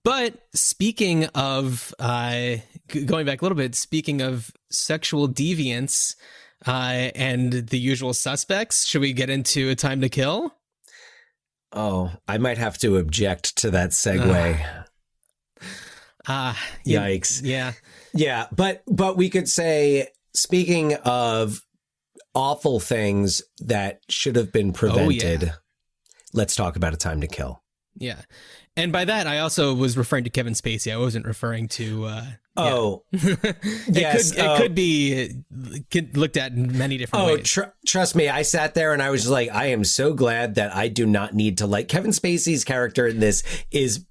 But speaking of, going back a little bit, speaking of sexual deviance and the usual suspects, should we get into A Time to Kill? Oh, I might have to object to that segue. Yikes. Yeah. Yeah, but we could say, speaking of awful things that should have been prevented, let's talk about A Time to Kill. Yeah. And by that, I also was referring to Kevin Spacey. I wasn't referring to... Yes. It could be looked at in many different ways. Trust me, I sat there and I was like, I am so glad that I do not need to like... Kevin Spacey's character in this is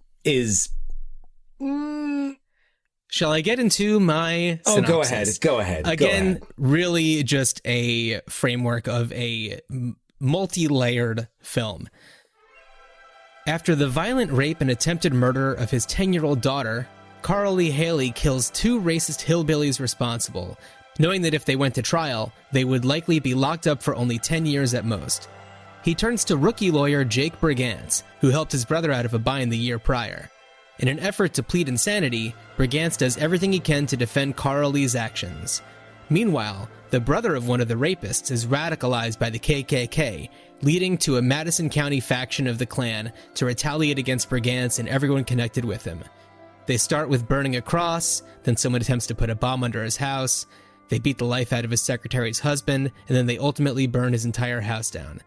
Shall I get into my synopsis? Go ahead. Again, really just a framework of a multi-layered film. After the violent rape and attempted murder of his 10-year-old daughter, Carl Lee Haley kills 2 racist hillbillies responsible, knowing that if they went to trial, they would likely be locked up for only 10 years at most. He turns to rookie lawyer Jake Brigance, who helped his brother out of a bind the year prior. In an effort to plead insanity, Brigance does everything he can to defend Carl Lee's actions. Meanwhile, the brother of one of the rapists is radicalized by the KKK, leading to a Madison County faction of the Klan to retaliate against Brigance and everyone connected with him. They start with burning a cross, then someone attempts to put a bomb under his house, they beat the life out of his secretary's husband, and then they ultimately burn his entire house down.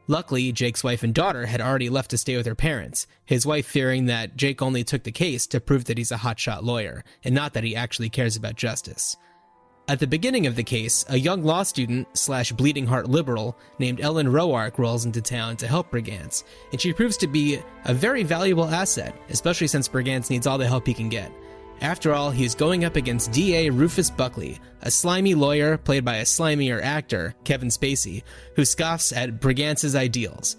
Luckily, Jake's wife and daughter had already left to stay with her parents, his wife fearing that Jake only took the case to prove that he's a hotshot lawyer, and not that he actually cares about justice. At the beginning of the case, a young law student / bleeding heart liberal named Ellen Roark rolls into town to help Brigance, and she proves to be a very valuable asset, especially since Brigance needs all the help he can get. After all, he's going up against DA Rufus Buckley, a slimy lawyer played by a slimier actor, Kevin Spacey, who scoffs at Brigance's ideals.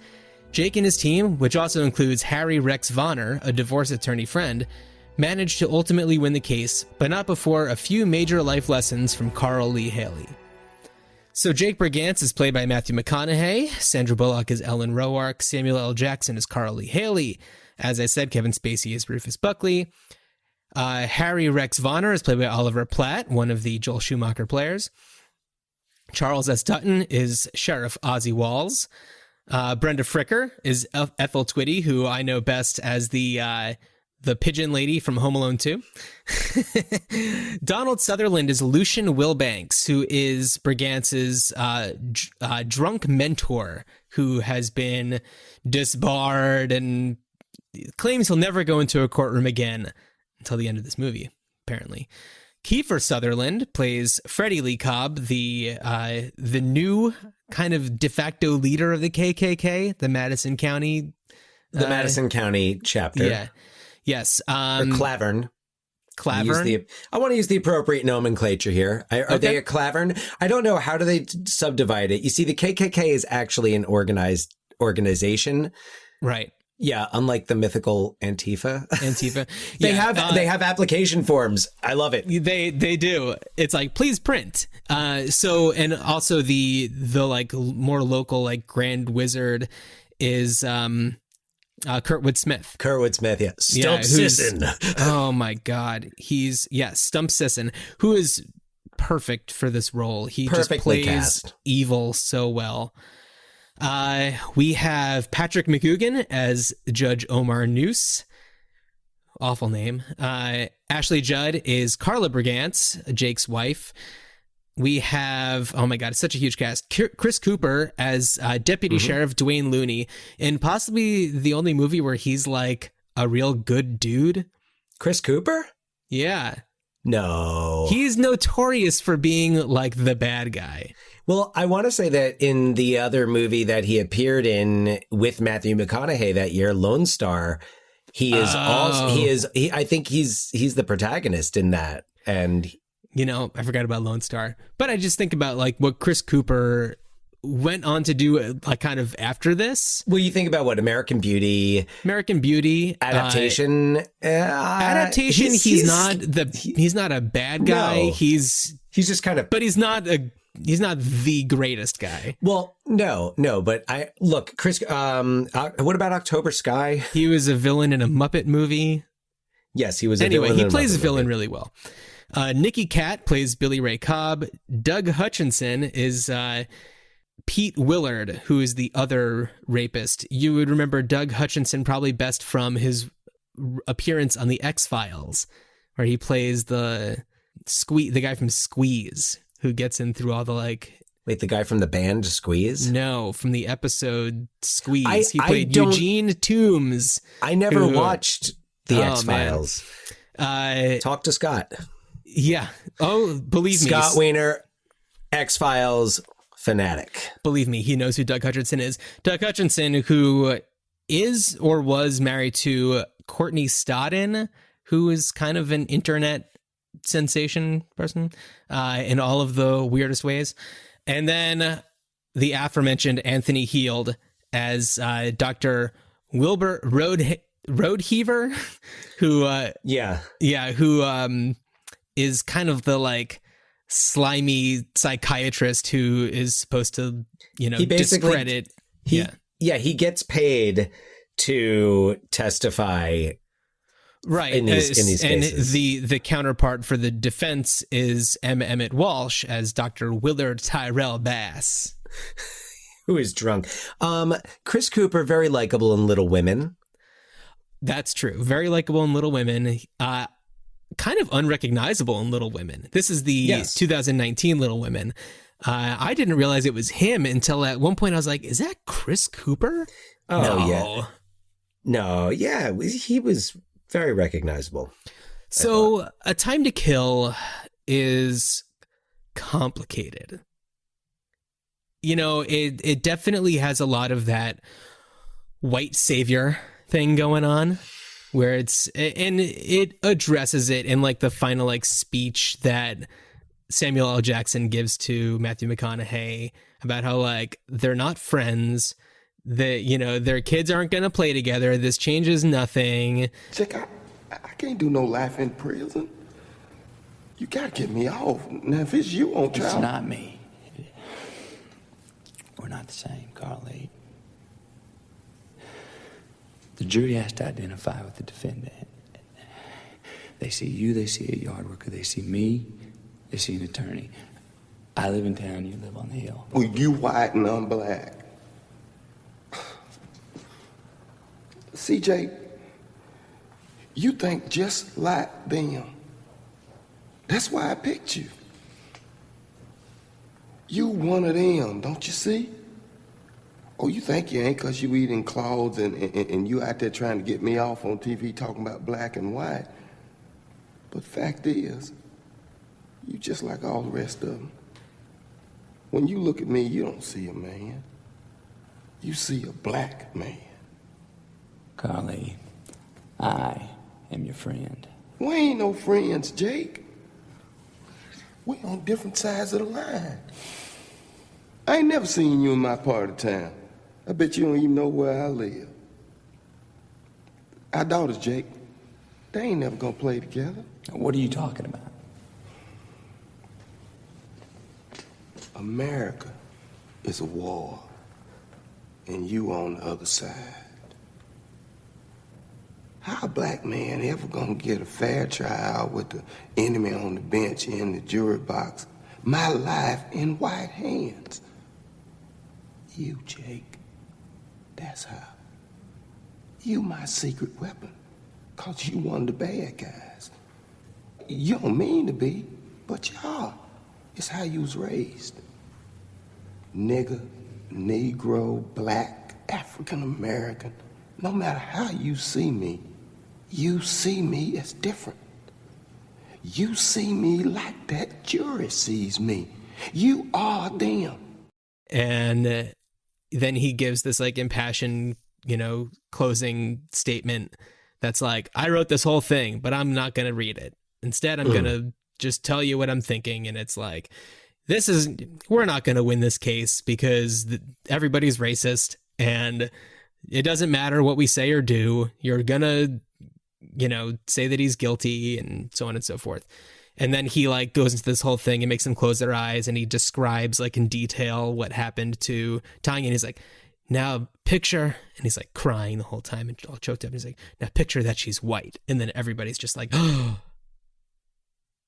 Jake and his team, which also includes Harry Rex Vonner, a divorce attorney friend, managed to ultimately win the case, but not before a few major life lessons from Carl Lee Haley. So Jake Brigance is played by Matthew McConaughey, Sandra Bullock is Ellen Roark, Samuel L. Jackson is Carl Lee Haley. As I said, Kevin Spacey is Rufus Buckley. Harry Rex Vonner is played by Oliver Platt, one of the Joel Schumacher players. Charles S. Dutton is Sheriff Ozzie Walls. Brenda Fricker is Ethel Twitty, who I know best as the pigeon lady from Home Alone 2. Donald Sutherland is Lucian Wilbanks, who is Brigance's drunk mentor, who has been disbarred and claims he'll never go into a courtroom again until the end of this movie, apparently. Kiefer Sutherland plays Freddie Lee Cobb, the new kind of de facto leader of the KKK, the Madison County. The Madison County chapter. Yeah. Yes. Or Clavern. Clavern. I want to use the appropriate nomenclature here. Are they a Clavern? I don't know. How do they subdivide it? You see, the KKK is actually an organized organization. Right. Yeah, unlike the mythical Antifa. They have application forms. I love it. They do. It's like, please print. And also the like more local like Grand Wizard is Kurtwood Smith. Kurtwood Smith, yeah. Stump Sisson. Oh my God. Stump Sisson, who is perfect for this role. He Perfectly just plays cast. evil so well. We have Patrick McGugan as Judge Omar Noose. Awful name. Ashley Judd is Carla Brigance, Jake's wife. We have, oh my God, it's such a huge cast. Chris Cooper as Deputy Sheriff Dwayne Looney, in possibly the only movie where he's like a real good dude. Chris Cooper? Yeah. No. He's notorious for being like the bad guy. Well, I want to say that in the other movie that he appeared in with Matthew McConaughey that year, Lone Star, I think he's the protagonist in that. And I forgot about Lone Star, but I just think about like what Chris Cooper went on to do like kind of after this. Well, you think about what Adaptation, he's not a bad guy. No. He's just kind of, but he's not the greatest guy. Well, no, but Chris, what about October Sky? He was a villain in a Muppet movie. Yes, he was a villain. Anyway, he plays a villain really well. Nikki Katt plays Billy Ray Cobb. Doug Hutchinson is Pete Willard, who is the other rapist. You would remember Doug Hutchinson probably best from his appearance on the X-Files, where he plays the guy from Squeeze, who gets in through all the like... Wait, the guy from the band Squeeze? No, from the episode Squeeze. He played Eugene Toombs. I never watched the X-Files. Talk to Scott. Yeah. Oh, believe me. Scott Wiener, X-Files fanatic. Believe me, he knows who Doug Hutchinson is. Doug Hutchinson, who is or was married to Courtney Stodden, who is kind of an internet sensation person in all of the weirdest ways. And then the aforementioned Anthony Heald as Dr. Wilbur Roadheaver, who is kind of the like slimy psychiatrist who is supposed to, he discredit. He gets paid to testify. Right. In these cases. And the counterpart for the defense is M. Emmett Walsh as Dr. Willard Tyrell Bass. Who is drunk. Chris Cooper, very likable in Little Women. That's true. Very likable in Little Women. Kind of unrecognizable in Little Women. This is the 2019 Little Women. I didn't realize it was him until at one point I was like, is that Chris Cooper? Oh, no. Yeah. No, yeah. He was very recognizable. So A Time to Kill is complicated. It definitely has a lot of that white savior thing going on, where it addresses it in like the final like speech that Samuel L. Jackson gives to Matthew McConaughey about how like they're not friends, that their kids aren't going to play together, this changes nothing. Chick, I can't do no life in prison. You gotta get me off. Now if it's you on trial. It's not me. We're not the same, Carly. The jury has to identify with the defendant. They see you, they see a yard worker. They see me, they see an attorney. I live in town, you live on the hill. Well, you white and I'm black. CJ, you think just like them. That's why I picked you. You one of them, don't you see? Oh, you think you ain't because you eating clouds and you out there trying to get me off on TV talking about black and white. But fact is, you just like all the rest of them. When you look at me, you don't see a man. You see a black man. Carly, I am your friend. We ain't no friends, Jake. We on different sides of the line. I ain't never seen you in my part of town. I bet you don't even know where I live. Our daughters, Jake, they ain't never gonna play together. What are you talking about? America is a war, and you on the other side. How a black man ever gonna get a fair trial with the enemy on the bench in the jury box? My life in white hands. You, Jake. That's how. You my secret weapon. 'Cause you one of the bad guys. You don't mean to be, but you are. It's how you was raised. Nigger, Negro, black, African American. No matter how you see me as different. You see me like that jury sees me. You are them. And then he gives this like impassioned, closing statement that's like, I wrote this whole thing, but I'm not going to read it. Instead, I'm going to just tell you what I'm thinking. And it's like, we're not going to win this case because everybody's racist and it doesn't matter what we say or do. You're going to, say that he's guilty and so on and so forth. And then he like goes into this whole thing and makes them close their eyes. And he describes like in detail what happened to Tanya. And he's like, now picture, and he's like crying the whole time and all choked up. And he's like, now picture that she's white. And then everybody's just like, oh,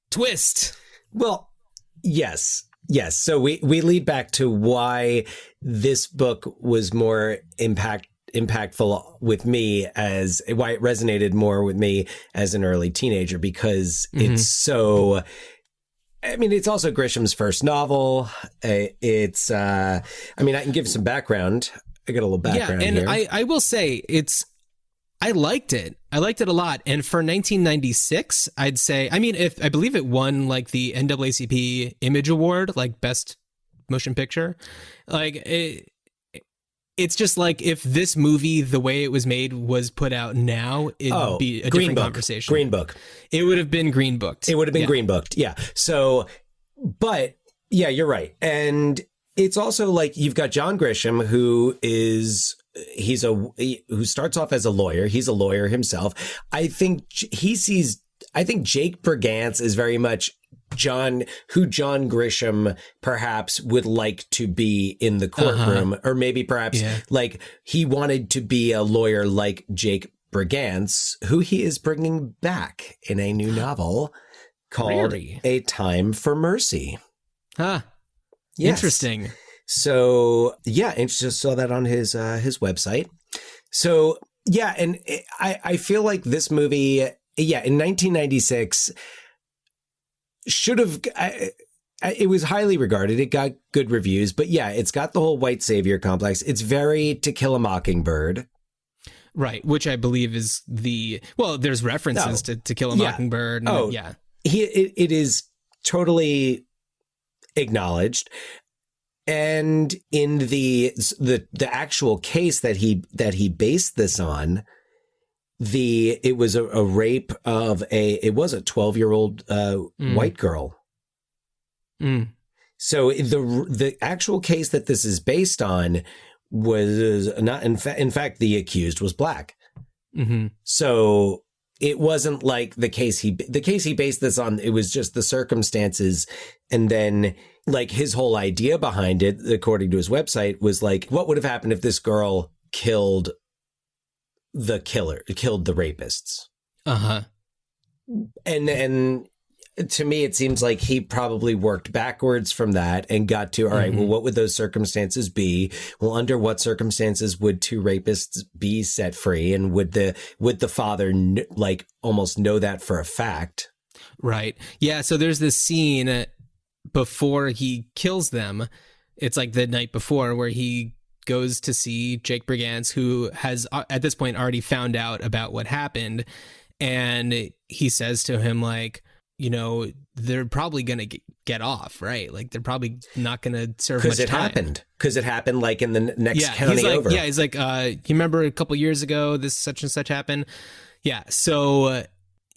twist. Well, yes. So we lead back to why this book was more impactful with me, as why it resonated more with me as an early teenager, because it's so, I mean, it's also Grisham's first novel. I can give some background. I got a little background here. I will say I liked it. I liked it a lot. And for 1996, I'd say, I believe it won like the NAACP Image Award, like best motion picture. Like it's just like if this movie, the way it was made, was put out now, it'd be a different conversation. Green Book. It would have been Green Booked. It would have been Green Booked. Yeah. So, but yeah, you're right. And it's also like you've got John Grisham, who starts off as a lawyer. He's a lawyer himself. I think Jake Brigance is very much John Grisham perhaps would like to be in the courtroom, or maybe perhaps like he wanted to be a lawyer like Jake Brigance, who he is bringing back in a new novel called A Time for Mercy. Huh. Yes. Interesting. So yeah, and just saw that on his website. So yeah, and I feel like this movie, in 1996, should have. It was highly regarded. It got good reviews, but yeah, it's got the whole white savior complex. It's very To Kill a Mockingbird. Right, which I believe is there's references to Kill a Mockingbird. And, it is totally acknowledged. And in the actual case that he based this on, it was a rape of a 12-year-old white girl. Mm. So the actual case that this is based on was not, in fact, the accused was black. Mm-hmm. So it wasn't like the case he based this on. It was just the circumstances. And then like his whole idea behind it, according to his website, was like, what would have happened if this girl killed the rapists? Uh-huh. And to me, it seems like he probably worked backwards from that and got to, all right, well, what would those circumstances be? Well, under what circumstances would two rapists be set free? And would the father like almost know that for a fact? Right. Yeah. So there's this scene before he kills them. It's like the night before, where he goes to see Jake Brigance, who has at this point already found out about what happened. And he says to him, like, they're probably going to get off, right? Like, they're probably not going to serve much time. Because it happened like in the next county over. Yeah, he's like, you remember a couple years ago, this such and such happened? Yeah, so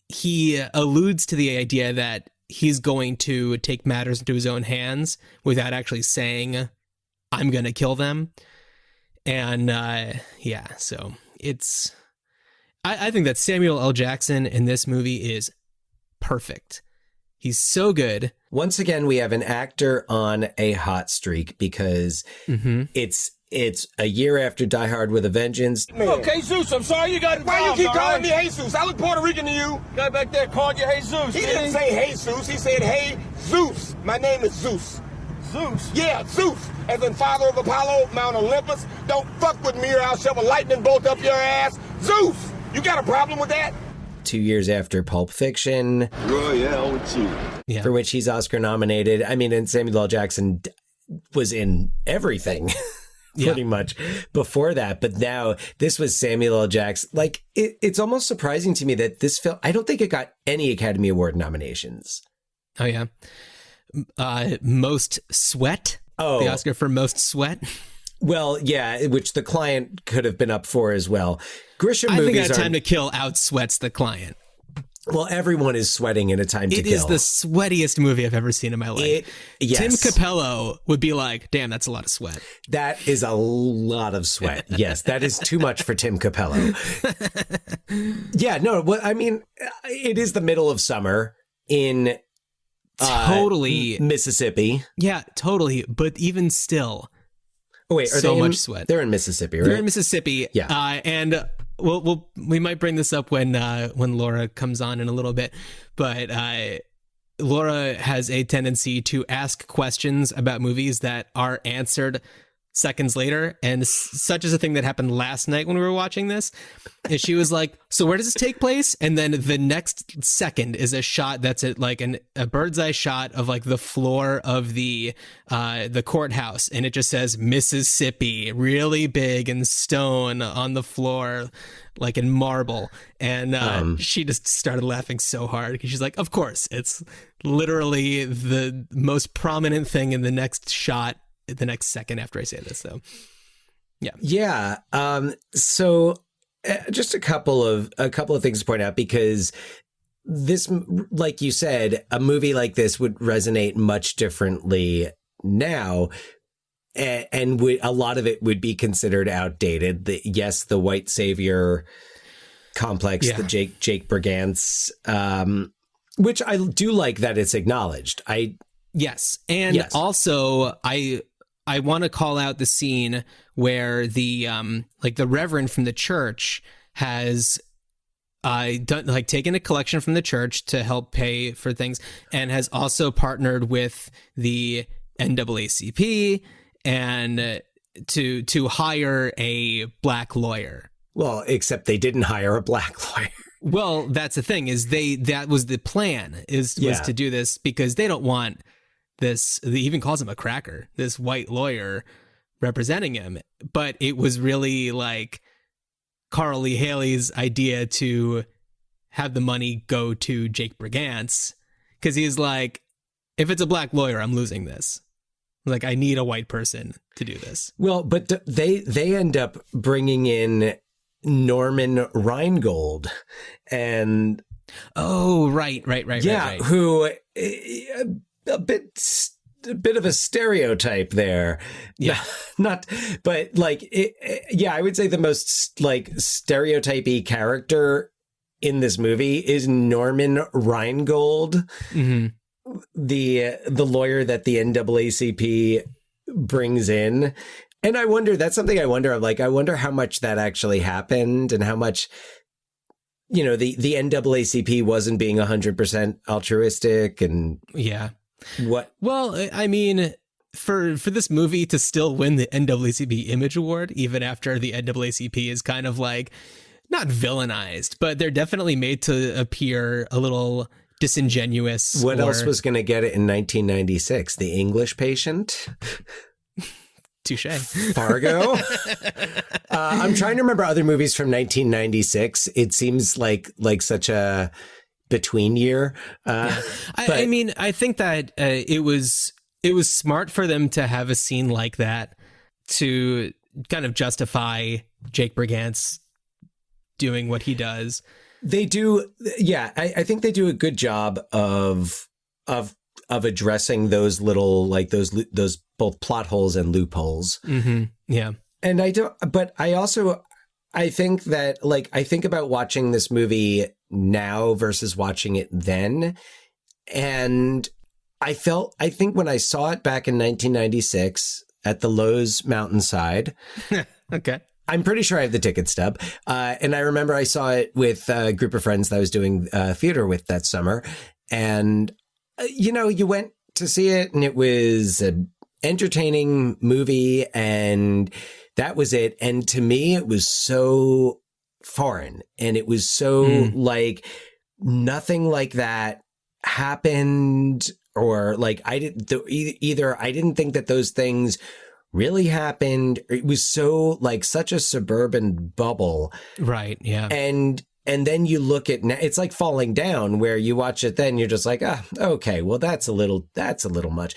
he alludes to the idea that he's going to take matters into his own hands without actually saying, I'm going to kill them. And so it's... I think that Samuel L. Jackson in this movie is perfect. He's so good. Once again, we have an actor on a hot streak, because it's It's a year after Die Hard with a Vengeance. Okay, Zeus, I'm sorry you got involved. Why you keep calling me Jesus? I look Puerto Rican to you. Guy back there called you Jesus. He didn't say Jesus. He said, hey, Zeus. My name is Zeus. Zeus? Yeah, Zeus. As in father of Apollo, Mount Olympus. Don't fuck with me or I'll shove a lightning bolt up your ass. Zeus! You got a problem with that? 2 years after Pulp Fiction. Royale with you. Yeah. For which he's Oscar nominated. I mean, and Samuel L. Jackson was in everything. Pretty much before that. But now this was Samuel L. Jackson. Like, it's almost surprising to me that this film, I don't think it got any Academy Award nominations. Oh, yeah. Most Sweat. Oh. The Oscar for Most Sweat. Well, yeah, which The Client could have been up for as well. Grisham I movies think Time to Kill outsweats The Client. Well, everyone is sweating in A Time to Kill. It is the sweatiest movie I've ever seen in my life. Yes. Tim Capello would be like, damn, that's a lot of sweat. That is a lot of sweat. Yes, that is too much for Tim Capello. Yeah, no, well, I mean, it is the middle of summer in totally Mississippi. Yeah, totally. But even still, wait, are so they much sweat. They're in Mississippi, right? They're in Mississippi. Yeah. And we might bring this up when Laura comes on in a little bit, but Laura has a tendency to ask questions about movies that are answered seconds later, and such is a thing that happened last night when we were watching this. And she was like, so where does this take place? And then the next second is a shot that's like a bird's eye shot of like the floor of the courthouse, and it just says Mississippi really big in stone on the floor, like in marble. And she just started laughing so hard because she's like, of course, it's literally the most prominent thing in the next shot the next second after I say this. So yeah. So just a couple of things to point out, because this, like you said, a movie like this would resonate much differently now, and a lot of it would be considered outdated. The white savior complex, the Jake Brigance, which I do like that it's acknowledged. Also I want to call out the scene where the reverend from the church has taken a collection from the church to help pay for things, and has also partnered with the NAACP and to hire a black lawyer. Well, except they didn't hire a black lawyer. Well, that's the thing, is that was the plan was to do this, because they don't want this, he even calls him a cracker, this white lawyer representing him. But it was really like Carl Lee Haley's idea to have the money go to Jake Brigance, because he's like, if it's a black lawyer, I'm losing this. Like, I need a white person to do this. Well, but they end up bringing in Norman Reingold, and right. Who a bit of a stereotype there. Yeah. But like, I would say the most like stereotypy character in this movie is Norman Reingold, the lawyer that the NAACP brings in. And I wonder, that's something I wonder of, like, I wonder how much that actually happened, and how much, the NAACP wasn't being 100% altruistic, and what? Well, I mean, for this movie to still win the NAACP Image Award, even after the NAACP is kind of like, not villainized, but they're definitely made to appear a little disingenuous. What else was going to get it in 1996? The English Patient? Touche. Fargo? I'm trying to remember other movies from 1996. It seems like such a between year. I mean, I think that it was smart for them to have a scene like that to kind of justify Jake Brigance doing what he does. They do. Yeah. I think they do a good job of addressing those little, like those both plot holes and loopholes. Mm-hmm. Yeah. And I think that, like, I think about watching this movie now versus watching it then. And I think when I saw it back in 1996, at the Lowe's Mountainside. Okay. I'm pretty sure I have the ticket stub. And I remember I saw it with a group of friends that I was doing theater with that summer. And, you went to see it and it was an entertaining movie and that was it. And to me, it was so foreign and it was so like nothing like that happened, or like I didn't think that those things really happened. It was so like such a suburban bubble. Right. Yeah. And then you look at, it's like Falling Down, where you watch it, then you're just like, okay, well, that's a little much.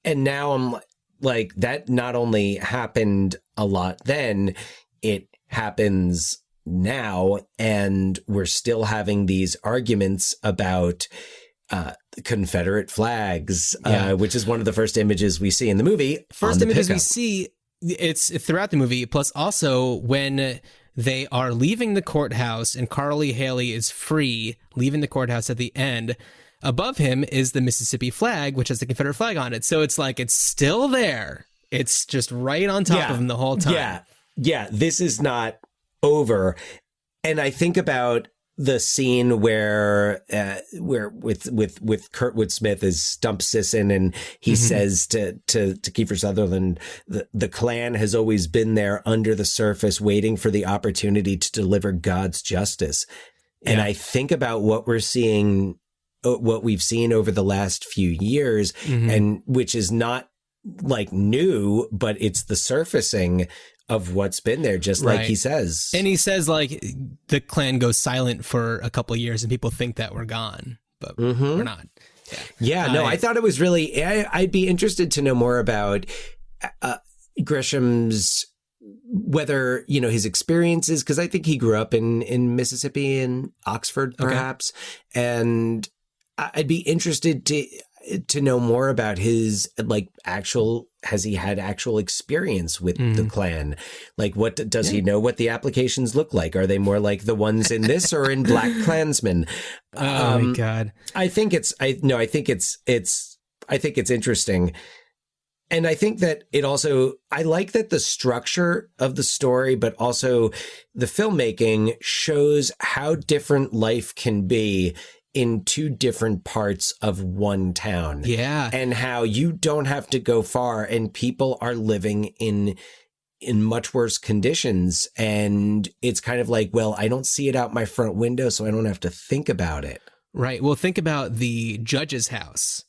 And now I'm like, that not only happened a lot then, it happens now. And we're still having these arguments about Confederate flags, which is one of the first images we see in the movie. First images we see, it's throughout the movie, plus also when they are leaving the courthouse and Carly Haley is free, leaving the courthouse at the end. Above him is the Mississippi flag, which has the Confederate flag on it. So it's like, it's still there. It's just right on top of him the whole time. Yeah. This is not over. And I think about the scene where with Kurtwood Smith is Stump Sisson, and he says to Kiefer Sutherland, the Klan has always been there under the surface, waiting for the opportunity to deliver God's justice. And I think about what we've seen over the last few years, and which is not like new, but it's the surfacing of what's been there, just like he says. And he says like the Klan goes silent for a couple of years and people think that we're gone, but we're not. I thought it was really, I'd be interested to know more about Grisham's, whether, his experiences, because I think he grew up in Mississippi, in Oxford, perhaps. Okay. And I'd be interested to know more about his has he had actual experience with the Klan? Like, what does he know what the applications look like? Are they more like the ones in this or in Black Klansman? Oh my God. I think it's interesting. And I think that it also, I like that the structure of the story, but also the filmmaking shows how different life can be in two different parts of one town. Yeah. And how you don't have to go far and people are living in much worse conditions. And it's kind of like, well, I don't see it out my front window, so I don't have to think about it. Right. Well, think about the judge's house.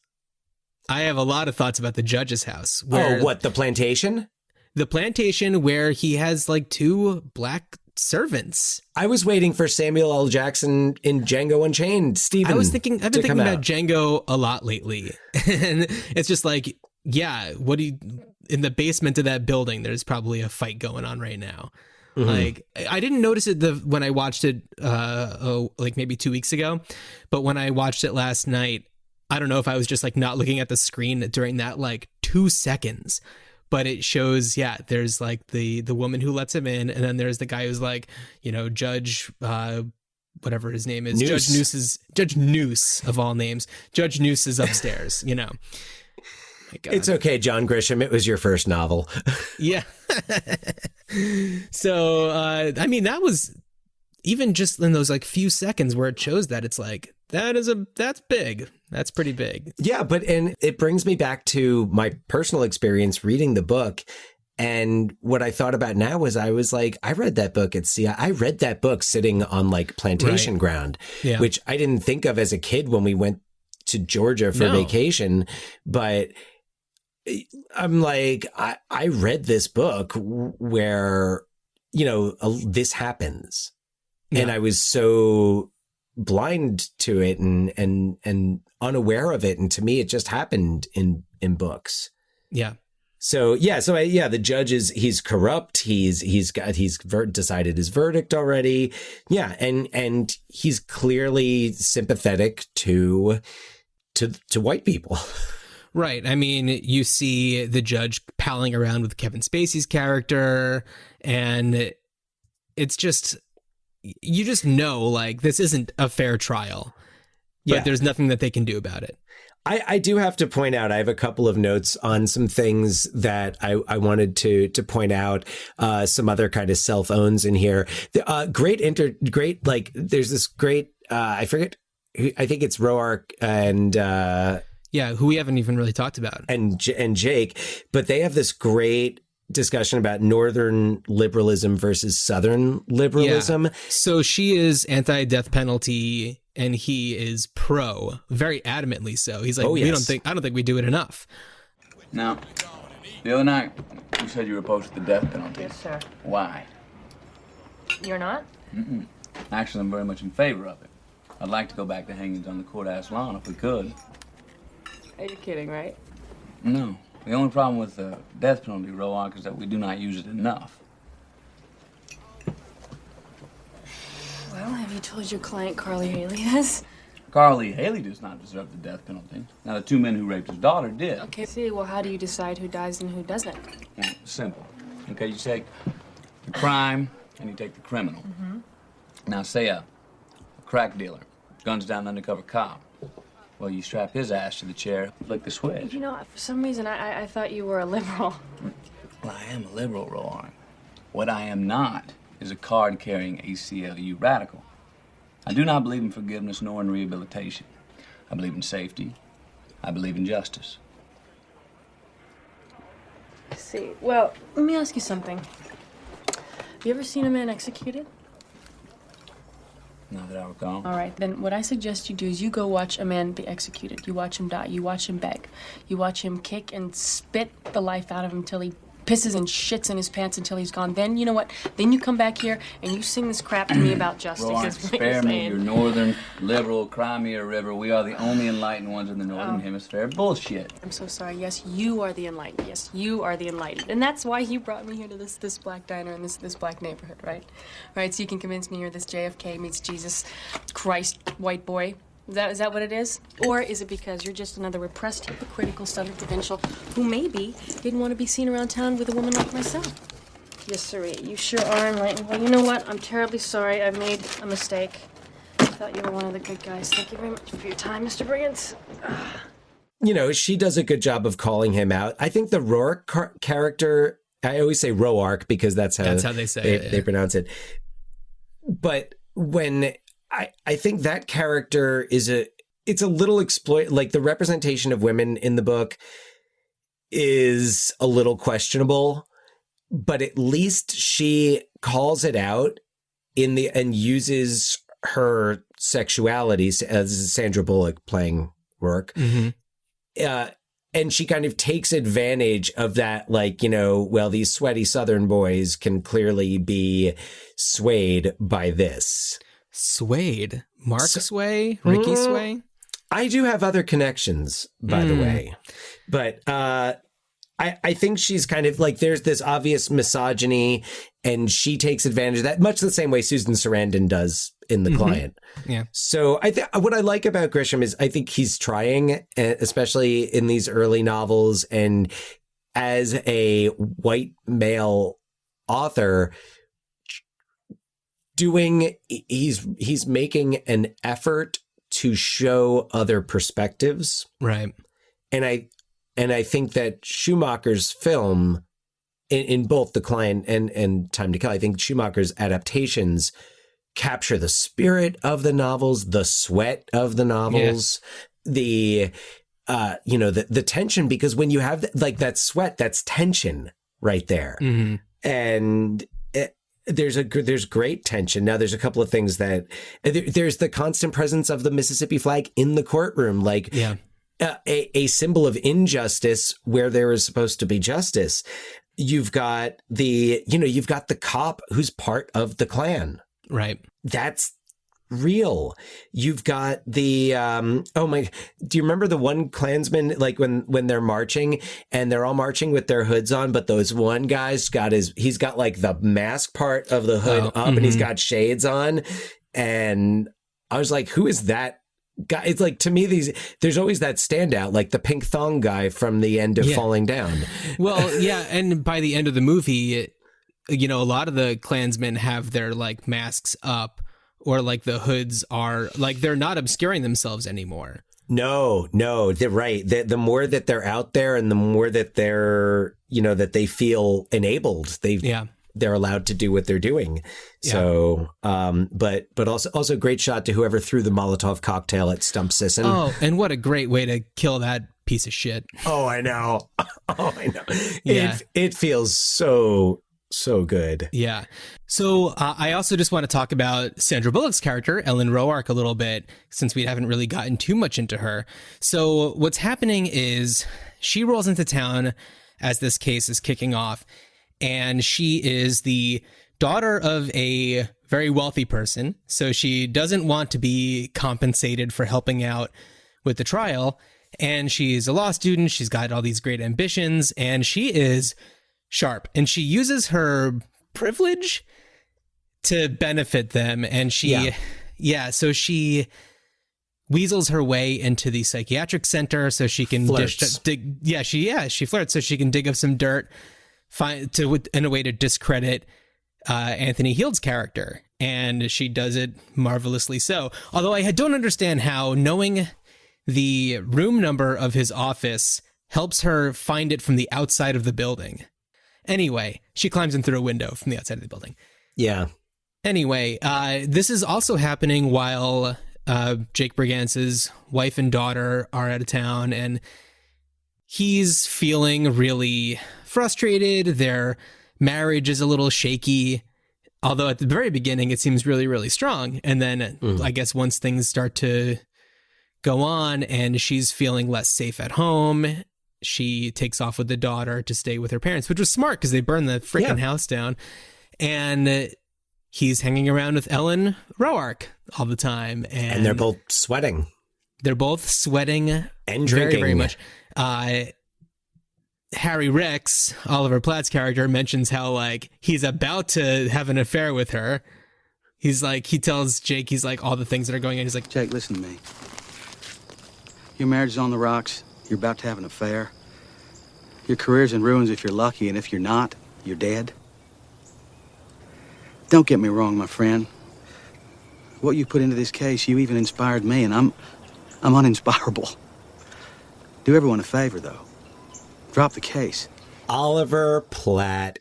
I have a lot of thoughts about the judge's house. The plantation? The plantation where he has like two black servants. I was waiting for Samuel L. Jackson in Django Unchained. I've been thinking about Django a lot lately. And it's just like, in the basement of that building, there's probably a fight going on right now. Like, I didn't notice it when I watched it, like maybe 2 weeks ago, but when I watched it last night, I don't know if I was just like not looking at the screen during that like 2 seconds. But it shows, there's like the woman who lets him in, and then there's the guy who's like, Judge, whatever his name is, Noose. Judge Noose of all names. Judge Noose is upstairs, My God. It's okay, John Grisham. It was your first novel. Yeah. So, I mean, that was even just in those like few seconds where it shows that, it's like, that's big. That's pretty big. Yeah, and it brings me back to my personal experience reading the book. And what I thought about now was I was like, I read that book at CI. I read that book sitting on like plantation ground, which I didn't think of as a kid when we went to Georgia for vacation. But I'm like, I read this book where, this happens. Yeah. And I was so blind to it and unaware of it, and to me it just happened in books. The judge he's corrupt, he's decided his verdict already, and he's clearly sympathetic to white people. Right. I mean, you see the judge palling around with Kevin Spacey's character, and it's just, you just know, like, this isn't a fair trial. but there's nothing that they can do about it. I do have to point out, I have a couple of notes on some things that I wanted to point out, some other kind of self-owns in here. Great, like, there's this great, I forget, I think it's Roark and... who we haven't even really talked about. And Jake, but they have this great discussion about Northern liberalism versus Southern liberalism. Yeah. So she is anti-death penalty and he is pro, very adamantly so. He's like, I don't think we do it enough. Now, the other night, you said you were opposed to the death penalty. Yes, sir. Why? You're not? Mm-mm. Actually, I'm very much in favor of it. I'd like to go back to hangings on the courthouse lawn if we could. Are you kidding, right? No. The only problem with the death penalty, Roark, is that we do not use it enough. Well, have you told your client Carly Haley this? Carly Haley does not deserve the death penalty. Now, the two men who raped his daughter did. Okay, see, well, how do you decide who dies and who doesn't? Well, simple. Okay, you take the crime and you take the criminal. Mm-hmm. Now, say a crack dealer guns down an undercover cop. Well, you strap his ass to the chair, flick the switch. You know, for some reason, I thought you were a liberal. Well, I am a liberal, Roark. What I am not is a card-carrying ACLU radical. I do not believe in forgiveness nor in rehabilitation. I believe in safety. I believe in justice. I see. Well, let me ask you something. Have you ever seen a man executed? Not that I recall. All right, then what I suggest you do is you go watch a man be executed. You watch him die. You watch him beg. You watch him kick and spit the life out of him until he pisses and shits in his pants until he's gone. Then, you know what? Then you come back here and you sing this crap to me about justice. Roark, spare me your northern, liberal, cry me a river. We are the only enlightened ones in the northern hemisphere. Bullshit. I'm so sorry. Yes, you are the enlightened. Yes, you are the enlightened. And that's why you brought me here to this black diner in this black neighborhood, right? Right, so you can convince me you're this JFK meets Jesus Christ white boy. Is that what it is? Or is it because you're just another repressed, hypocritical Southern provincial who maybe didn't want to be seen around town with a woman like myself? Yes, sirree, you sure are enlightened. Well, you know what? I'm terribly sorry. I've made a mistake. I thought you were one of the good guys. Thank you very much for your time, Mr. Briggins. You know, she does a good job of calling him out. I think the Roark character, I always say Roark because that's how they say it. They pronounce it. But when... I think that character it's a little like the representation of women in the book is a little questionable, but at least she calls it out and uses her sexuality as Sandra Bullock playing Roark. Mm-hmm. And she kind of takes advantage of that, like, you know, well, these sweaty Southern boys can clearly be swayed by this. Swayed? Mark Sway? Ricky Sway? I do have other connections, by the way. But I think she's kind of like, there's this obvious misogyny, and she takes advantage of that, much the same way Susan Sarandon does in The Client. Yeah. So what I like about Grisham is I think he's trying, especially in these early novels, and as a white male author, he's making an effort to show other perspectives. Right. And I think that Schumacher's film in both The Client and Time to Kill, I think Schumacher's adaptations capture the spirit of the novels, the sweat of the novels, the tension, because when you have like that sweat, that's tension right there. Mm-hmm. And there's great tension. Now, there's a couple of things that there's the constant presence of the Mississippi flag in the courtroom, like a symbol of injustice where there is supposed to be justice. You've got the cop who's part of the Klan. Right. That's real. You've got the do you remember the one Klansman, like when they're marching and they're all marching with their hoods on, but those one guy's he's got like the mask part of the hood up and he's got shades on, and I was like, who is that guy? It's like, to me, there's always that standout, like the pink thong guy from the end of Falling Down. Well, yeah, and by the end of the movie, a lot of the Klansmen have their like masks up, or like the hoods are like they're not obscuring themselves anymore. No, they're right. The more that they're out there and the more that they're, that they feel enabled, they're allowed to do what they're doing. So, but also great shot to whoever threw the Molotov cocktail at Stump Sisson. Oh, and what a great way to kill that piece of shit. Oh, I know. Yeah. It feels so good. Yeah. So I also just want to talk about Sandra Bullock's character, Ellen Roark, a little bit, since we haven't really gotten too much into her. So what's happening is she rolls into town as this case is kicking off, and she is the daughter of a very wealthy person. So she doesn't want to be compensated for helping out with the trial. And she's a law student. She's got all these great ambitions, and she is sharp, and she uses her privilege to benefit them. And so she weasels her way into the psychiatric center so she can she flirts so she can dig up some dirt in a way to discredit Anthony Heald's character, and she does it marvelously so. Although I don't understand how knowing the room number of his office helps her find it from the outside of the building. Anyway, she climbs in through a window from the outside of the building. Yeah. Anyway, this is also happening while Jake Bergance's wife and daughter are out of town, and he's feeling really frustrated. Their marriage is a little shaky, although at the very beginning it seems really, really strong. And then I guess once things start to go on and she's feeling less safe at home, she takes off with the daughter to stay with her parents, which was smart because they burned the freaking house down. And he's hanging around with Ellen Roark all the time. And they're both sweating. They're both sweating and very, drinking. very much. Harry Ricks, Oliver Platt's character, mentions how like he's about to have an affair with her. He's like, he tells Jake, he's like, all the things that are going on. He's like, Jake, listen to me. Your marriage is on the rocks. You're about to have an affair. Your career's in ruins if you're lucky, and if you're not, you're dead. Don't get me wrong, my friend. What you put into this case, you even inspired me, and I'm uninspirable. Do everyone a favor, though. Drop the case. Oliver Platt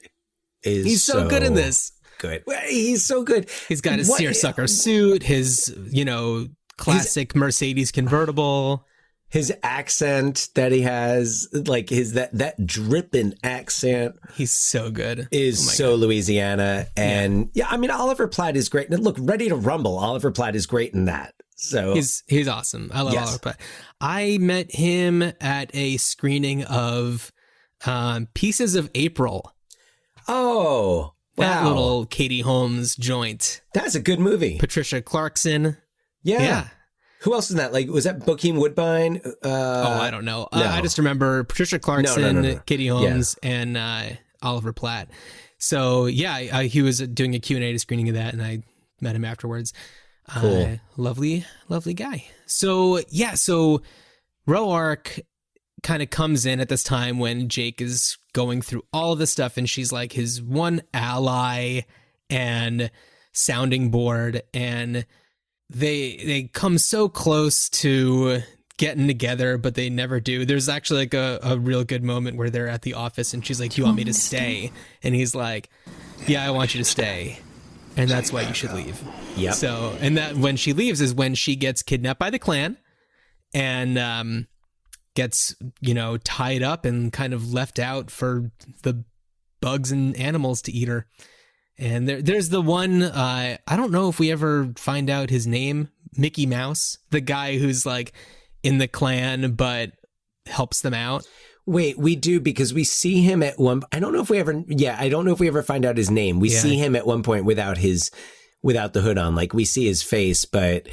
is he's so good in this. Good. He's so good. He's got his seersucker suit, his, classic Mercedes convertible. His accent that he has, like that dripping accent. He's so good. Is so God. Louisiana. And Oliver Platt is great. And look, Ready to Rumble, Oliver Platt is great in that. So he's awesome. I love Oliver Platt. I met him at a screening of Pieces of April. Oh, that little Katie Holmes joint. That's a good movie. Patricia Clarkson. Yeah. Who else is in that? Like, was that Bokeem Woodbine? I don't know. No. I just remember Patricia Clarkson, No. Katie Holmes, and Oliver Platt. So, he was doing a Q&A to screening of that, and I met him afterwards. Cool. Lovely guy. So Roark kind of comes in at this time when Jake is going through all of this stuff, and she's like his one ally and sounding board, and they come so close to getting together, but they never do. There's actually like a real good moment where they're at the office and she's like, "Do you want me to stay?" And he's like, "Yeah, I want you to stay. And that's why you should leave." Yep. So, and that when she leaves is when she gets kidnapped by the Klan and gets, tied up and kind of left out for the bugs and animals to eat her. And there's the one, I don't know if we ever find out his name, Mickey Mouse, the guy who's like in the Klan but helps them out. Wait, we do, because we see him at one. I don't know if we ever find out his name. We see him at one point without the hood on. Like, we see his face, but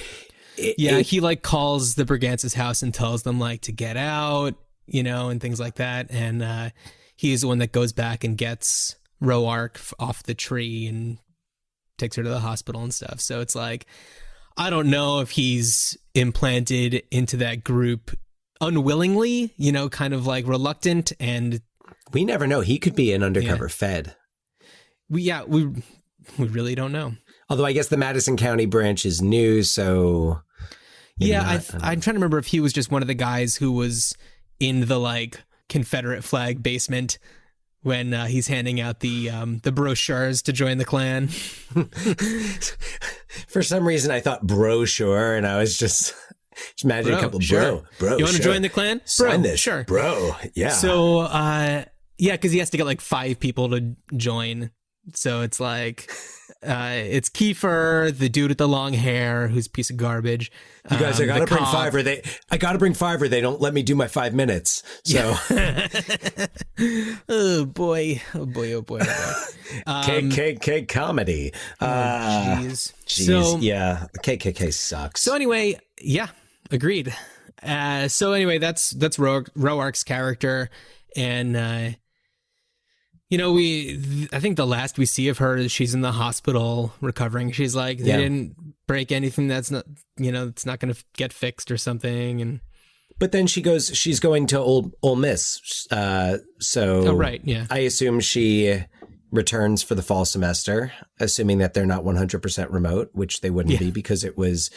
he like calls the Bergance's house and tells them like to get out, and things like that. And he is the one that goes back and gets Roark off the tree and takes her to the hospital and stuff. So it's like, I don't know if he's implanted into that group unwillingly, kind of like reluctant, and we never know. He could be an undercover Fed. We really don't know. Although I guess the Madison County branch is new, so... Yeah, I'm trying to remember if he was just one of the guys who was in the, like, Confederate flag basement when he's handing out the brochures to join the Klan. For some reason, I thought brochure, and I was just imagine a couple bro. You want to join the Klan? Sign this, sure, bro. Yeah. So, yeah, because he has to get like 5 people to join. So it's like, it's Kiefer, the dude with the long hair, who's a piece of garbage. You guys, I gotta bring 5, or they don't let me do my 5 minutes. So, oh boy. KKK comedy. Jeez. So yeah, KKK sucks. So anyway, yeah, agreed. So anyway, that's Roark's character, and. I think the last we see of her is she's in the hospital recovering. She's like, they didn't break anything that's not, it's not going to get fixed or something. But then she's going to Ole Miss. So right, yeah. I assume she returns for the fall semester, assuming that they're not 100% remote, which they wouldn't be because it was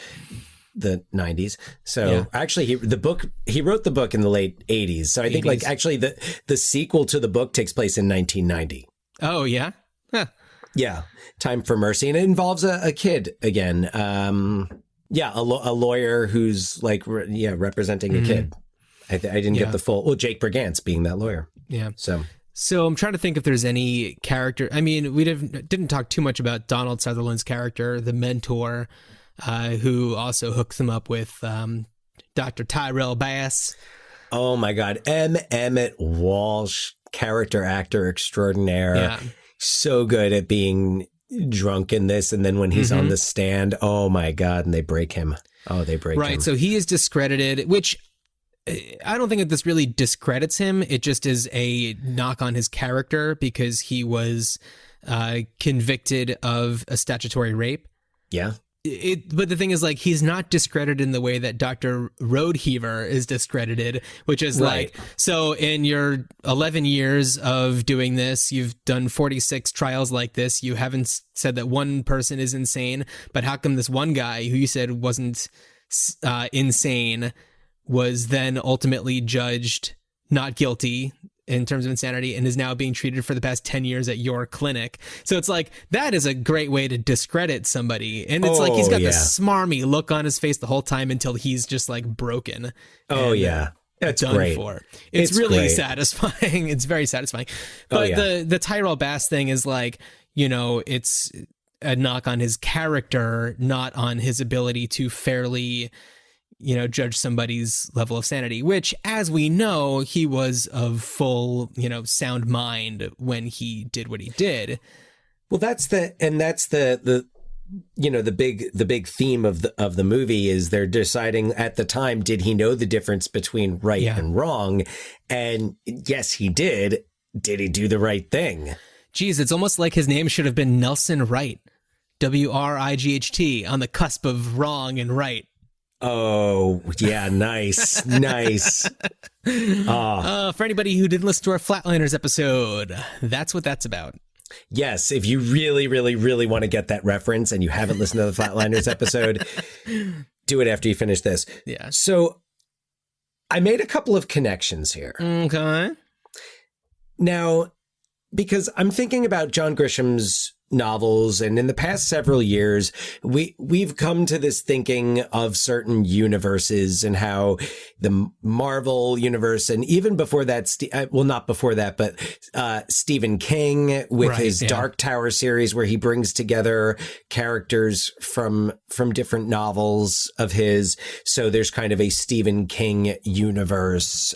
the 90s. So actually he wrote the book in the late 80s. So I think 80s. Like actually the sequel to the book takes place in 1990. Oh yeah. Huh. Yeah. Time for Mercy. And it involves a kid again. A lawyer who's like, representing a kid. I didn't get the full, Jake Brigance being that lawyer. Yeah. So I'm trying to think if there's any character. I mean, we didn't talk too much about Donald Sutherland's character, the mentor, who also hooks him up with Dr. Tyrell Bass. Oh my God. Emmett Walsh, character actor extraordinaire. Yeah. So good at being drunk in this. And then when he's on the stand, oh my God. And they break him. Oh, they break him. Right. So he is discredited, which I don't think that this really discredits him. It just is a knock on his character because he was convicted of a statutory rape. Yeah. But the thing is, like, he's not discredited in the way that Dr. Roadheaver is discredited, which is like, so in your 11 years of doing this, you've done 46 trials like this. You haven't said that one person is insane, but how come this one guy who you said wasn't insane was then ultimately judged not guilty in terms of insanity and is now being treated for the past 10 years at your clinic? So it's like, that is a great way to discredit somebody. And it's like, he's got this smarmy look on his face the whole time until he's just like broken. Oh yeah. That's done great. For. It's really great. Satisfying. It's very satisfying. But the Tyrell Bass thing is like, it's a knock on his character, not on his ability to fairly judge somebody's level of sanity, which, as we know, he was of full, sound mind when he did what he did. Well, that's the big theme of the movie is they're deciding at the time, did he know the difference between right and wrong? And yes, he did. Did he do the right thing? Geez, it's almost like his name should have been Nelson Wright, Wright, on the cusp of wrong and right. Oh, yeah, nice, nice. For anybody who didn't listen to our Flatliners episode, that's what that's about. Yes, if you really, really, really want to get that reference and you haven't listened to the Flatliners episode, do it after you finish this. Yeah. So I made a couple of connections here. Okay. Now, because I'm thinking about John Grisham's novels, and in the past several years, we've come to this thinking of certain universes and how the Marvel universe, and even before that, not before that, but Stephen King with his Dark Tower series, where he brings together characters from different novels of his. So there's kind of a Stephen King universe.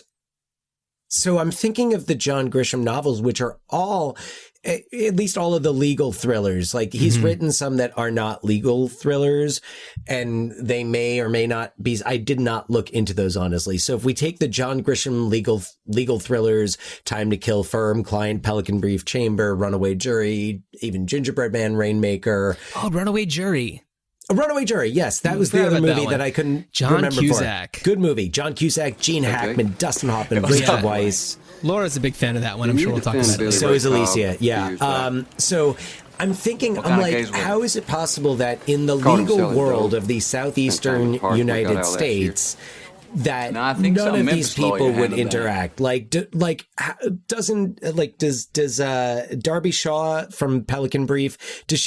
So I'm thinking of the John Grisham novels, which are all, at least all of the legal thrillers. Like he's written some that are not legal thrillers, and they may or may not be. I did not look into those, honestly. So if we take the John Grisham legal thrillers, Time to Kill, Firm, Client, Pelican Brief, Chamber, Runaway Jury, even Gingerbread Man, Rainmaker. Oh, Runaway Jury. A Runaway Jury, yes. That was the other movie that I couldn't remember Cusack. for. Good movie. John Cusack, Gene Hackman, Dustin Hoffman, Rachel Weisz. Laura's a big fan of that one. I'm sure we'll talk about it. So is Alicia, yeah. So I'm thinking, I'm like, how is it possible that in the legal world of the southestern United States that none of these people would interact? Does Darby Shaw from Pelican Brief, is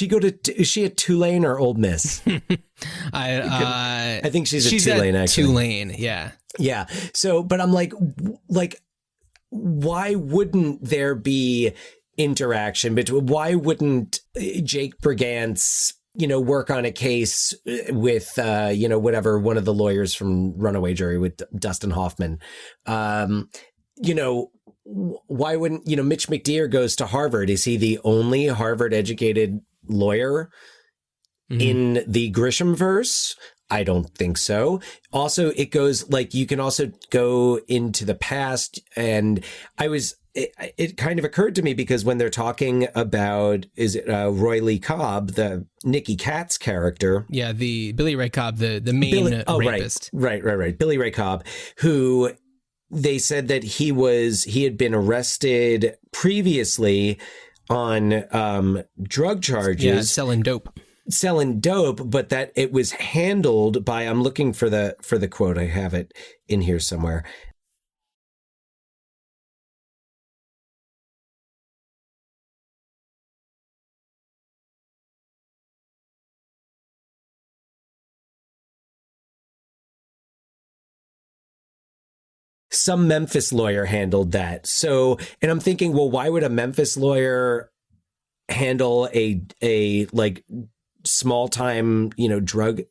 she a Tulane or Ole Miss? I think she's a Tulane, actually. Tulane, yeah. Yeah. So, but I'm like, why wouldn't there be interaction between? Why wouldn't Jake Brigance, work on a case with, whatever, one of the lawyers from Runaway Jury with Dustin Hoffman? Why wouldn't, Mitch McDeere goes to Harvard? Is he the only Harvard educated lawyer in the Grishamverse? I don't think so. Also, it goes you can also go into the past, and it kind of occurred to me because when they're talking about, Roy Lee Cobb, the Nicky Katt's character? Yeah, the Billy Ray Cobb, the main rapist. Right. Billy Ray Cobb, who they said that he had been arrested previously on drug charges. Yeah, selling dope, but that it was handled by, I'm looking for the quote, I have it in here somewhere. Some Memphis lawyer handled that. So, and I'm thinking, well, why would a Memphis lawyer handle a small time, drug,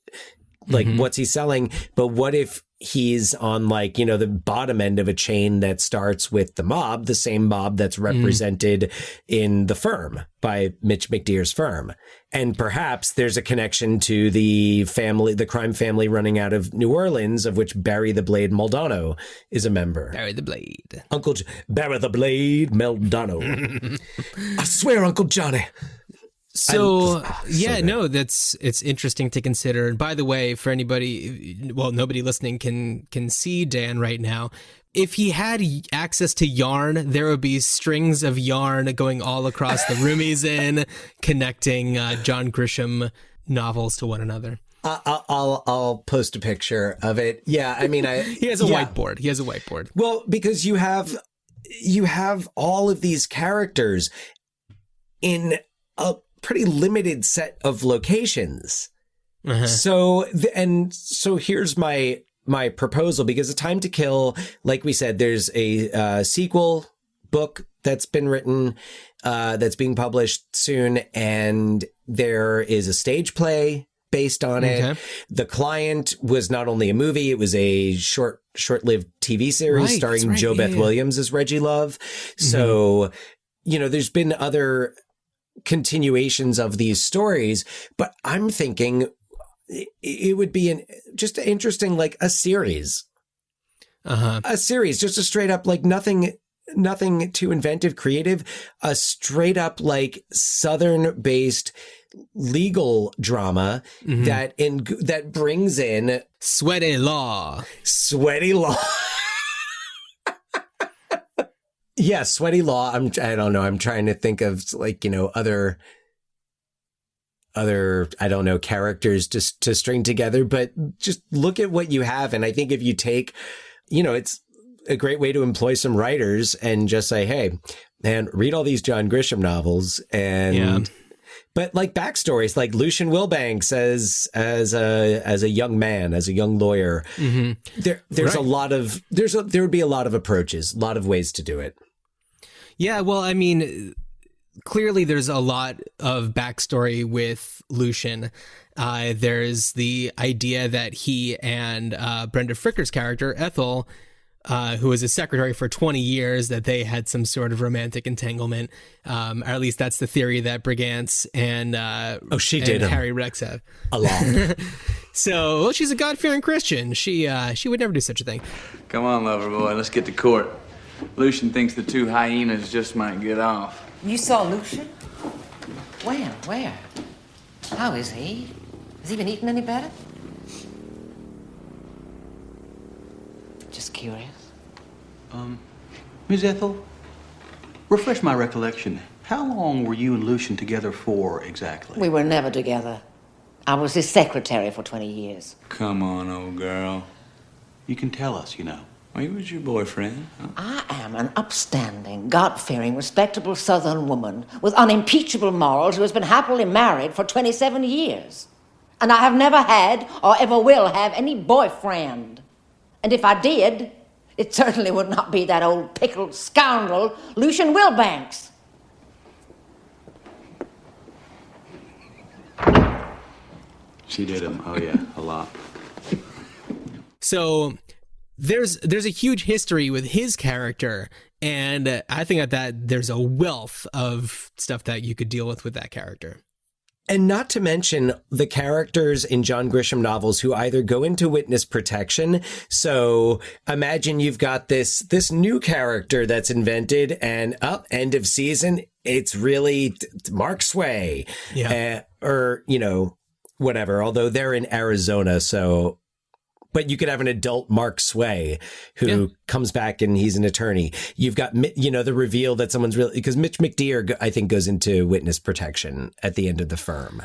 what's he selling? But what if he's on the bottom end of a chain that starts with the mob, the same mob that's represented in The Firm by Mitch McDeere's firm? And perhaps there's a connection to the crime family running out of New Orleans, of which Barry the Blade Maldonado is a member. Barry the Blade. Barry the Blade Maldonado. I swear, Uncle Johnny. So it's interesting to consider. And by the way, for anybody, nobody listening can see Dan right now. If he had access to yarn, there would be strings of yarn going all across the room he's in, connecting John Grisham novels to one another. I'll post a picture of it. Yeah, I mean, he has a whiteboard. He has a whiteboard. Well, because you have all of these characters in a pretty limited set of locations. So here's my proposal, because A Time to Kill, like we said, there's a sequel book that's been written, that's being published soon, and there is a stage play based on it. The Client was not only a movie, it was a short-lived TV series starring Jo Beth Williams as Reggie Love. So, there's been other continuations of these stories, but I'm thinking it would be just interesting, a series. A series, just a straight up, nothing too inventive, creative, a straight up Southern based legal drama that brings in sweaty law. Yeah, sweaty law. I don't know. I'm trying to think of other I don't know, characters just to string together, but just look at what you have. And I think if you take, it's a great way to employ some writers and just say, hey, man, read all these John Grisham novels. And but backstories, like Lucian Wilbanks as a young man, as a young lawyer, there's a lot of there would be a lot of approaches, a lot of ways to do it. Yeah, well, I mean, clearly there's a lot of backstory with Lucian. There's the idea that he and Brenda Fricker's character, Ethel, who was his secretary for 20 years, that they had some sort of romantic entanglement. Or at least that's the theory that Brigance and Harry Rex have. A lot. So, she's a God-fearing Christian. She would never do such a thing. Come on, lover boy, let's get to court. Lucian thinks the two hyenas just might get off. You saw Lucian? When? Where? How is he? Has he been eating any better? Just curious. Miss Ethel, refresh my recollection. How long were you and Lucian together for exactly? We were never together. I was his secretary for 20 years. Come on, old girl. You can tell us, you know. He was your boyfriend. Huh? I am an upstanding, God-fearing, respectable Southern woman with unimpeachable morals who has been happily married for 27 years. And I have never had or ever will have any boyfriend. And if I did, it certainly would not be that old pickled scoundrel, Lucian Wilbanks. She did him. Oh, yeah, a lot. So there's a huge history with his character, and I think that there's a wealth of stuff that you could deal with that character. And not to mention the characters in John Grisham novels who either go into witness protection. So imagine you've got this new character that's invented, and end of season, it's really Mark Sway. Yeah. Or, you know, whatever, although they're in Arizona. So, but you could have an adult Mark Sway who comes back and he's an attorney. You've got, you know, the reveal that someone's really, because Mitch McDear, I think, goes into witness protection at the end of The Firm.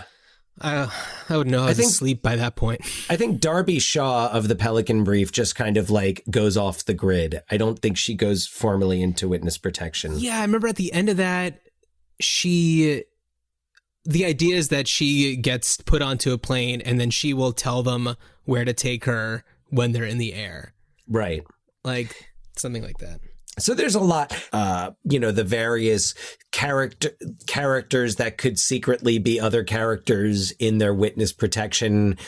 I would know. I was asleep by that point. I think Darby Shaw of the Pelican Brief just kind of like goes off the grid. I don't think she goes formally into witness protection. Yeah, I remember at the end of that, the idea is that she gets put onto a plane and then she will tell them where to take her when they're in the air. Right. Like something like that. So there's a lot, you know, the various characters that could secretly be other characters in their witness protection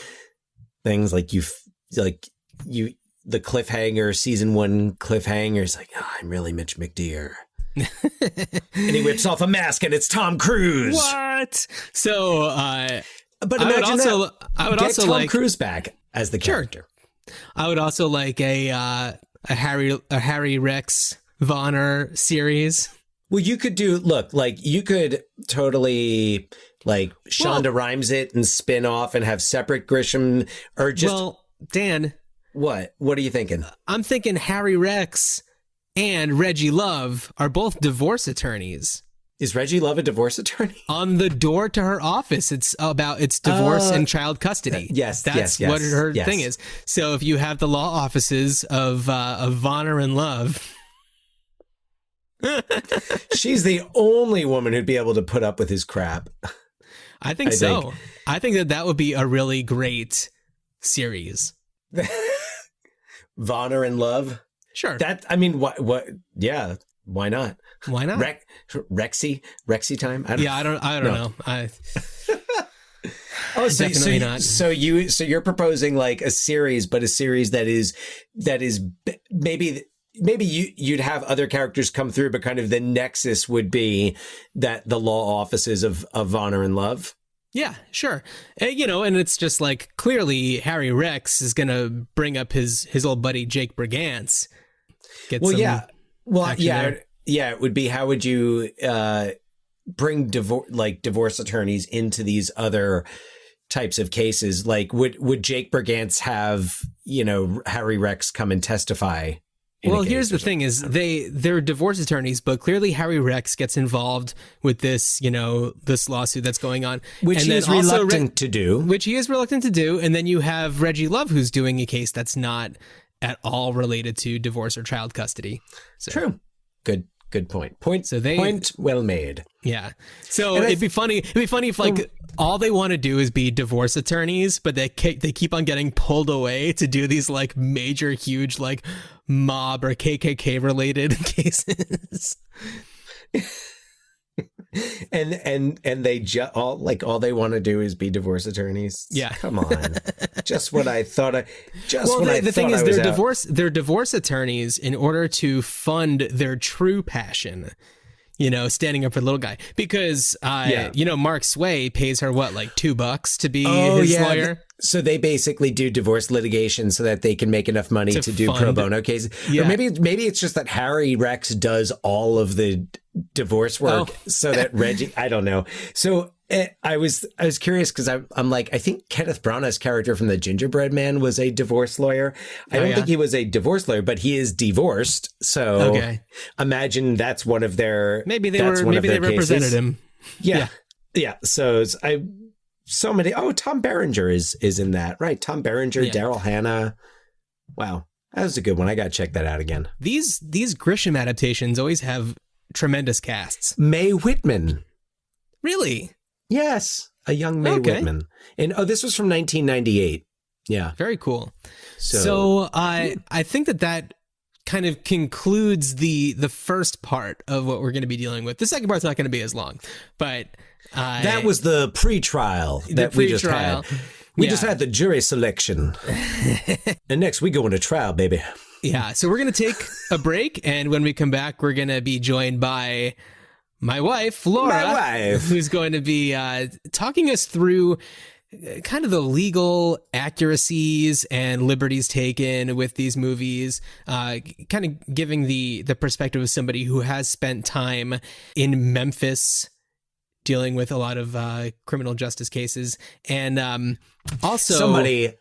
things, like the cliffhanger, season 1 cliffhanger is like, oh, I'm really Mitch McDear. And he whips off a mask and it's Tom Cruise. What? So, but I would also get Tom like Cruise back as the character. I would also like a Harry Rex Vonner series. Well, you could you could totally like Shonda Rhimes it and spin off and have separate Grisham or just. Well, Dan, what are you thinking? I'm thinking Harry Rex and Reggie Love are both divorce attorneys. Is Reggie Love a divorce attorney? On the door to her office, it's divorce and child custody. Yes, that's what her thing is. So if you have the law offices of Vonner and Love, she's the only woman who'd be able to put up with his crap. I think so. I think that would be a really great series. Vonner and Love. Sure. What? Yeah. Why not? Why not? Rexy time. I don't know. Definitely not. So you're proposing like a series, but a series that is maybe you'd have other characters come through, but kind of the nexus would be that the law offices of Vonner and Love. Yeah, sure. And it's just like clearly Harry Rex is going to bring up his old buddy Jake Brigance. It would be, how would you bring divorce attorneys into these other types of cases? Like, would Jake Brigance have, Harry Rex come and testify? Well, here's the thing is they're divorce attorneys, but clearly Harry Rex gets involved with this, this lawsuit that's going on. Which he is reluctant to do. Which he is reluctant to do. And then you have Reggie Love, who's doing a case that's not at all related to divorce or child custody. So. True. Good point. Point well made. Yeah. So it'd be funny if like all they want to do is be divorce attorneys, but they keep on getting pulled away to do these like major, huge like mob or KKK related cases. and they all they want to do is be divorce attorneys. Yeah. Come on. Just what I thought. The thing is, they're divorce attorneys in order to fund their true passion. Standing up for the little guy, because Mark Sway pays her what, like $2 to be his lawyer. So they basically do divorce litigation so that they can make enough money to do pro bono cases. Yeah. Or maybe it's just that Harry Rex does all of the divorce work so that Reggie, I don't know. So I was curious because I'm like, I think Kenneth Branagh's character from The Gingerbread Man was a divorce lawyer. I don't think he was a divorce lawyer, but he is divorced. So imagine that's one of their maybe they represented him. Yeah. So so many. Oh, Tom Berenger is in that, right? Tom Berenger, Daryl Hannah. Wow, that was a good one. I got to check that out again. These Grisham adaptations always have tremendous casts. Mae Whitman. Really? Yes, a young Mae Whitman. And this was from 1998. Yeah. Very cool. So I think that kind of concludes the first part of what we're going to be dealing with. The second part's not going to be as long, but that was the pre-trial that we just had. We just had the jury selection. And next we go into trial, baby. Yeah. So we're going to take a break, and when we come back, we're going to be joined by my wife, Laura, who's going to be talking us through kind of the legal accuracies and liberties taken with these movies, kind of giving the perspective of somebody who has spent time in Memphis dealing with a lot of criminal justice cases, and also somebody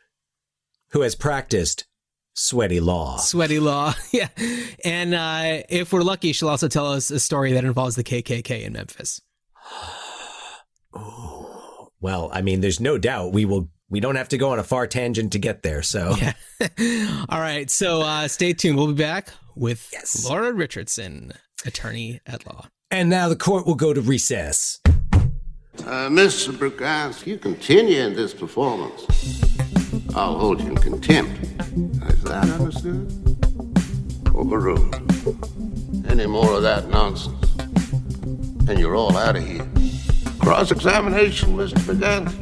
who has practiced sweaty law. Yeah. And if we're lucky, she'll also tell us a story that involves the KKK in Memphis. Oh, well, I mean, there's no doubt we don't have to go on a far tangent to get there. So, All right. So stay tuned. We'll be back with Laura Richardson, attorney at law. And now the court will go to recess. Mr. Brugans, you continue in this performance, I'll hold you in contempt. Is that understood? Overruled. Any more of that nonsense, and you're all out of here. Cross-examination, Mr. Brugans.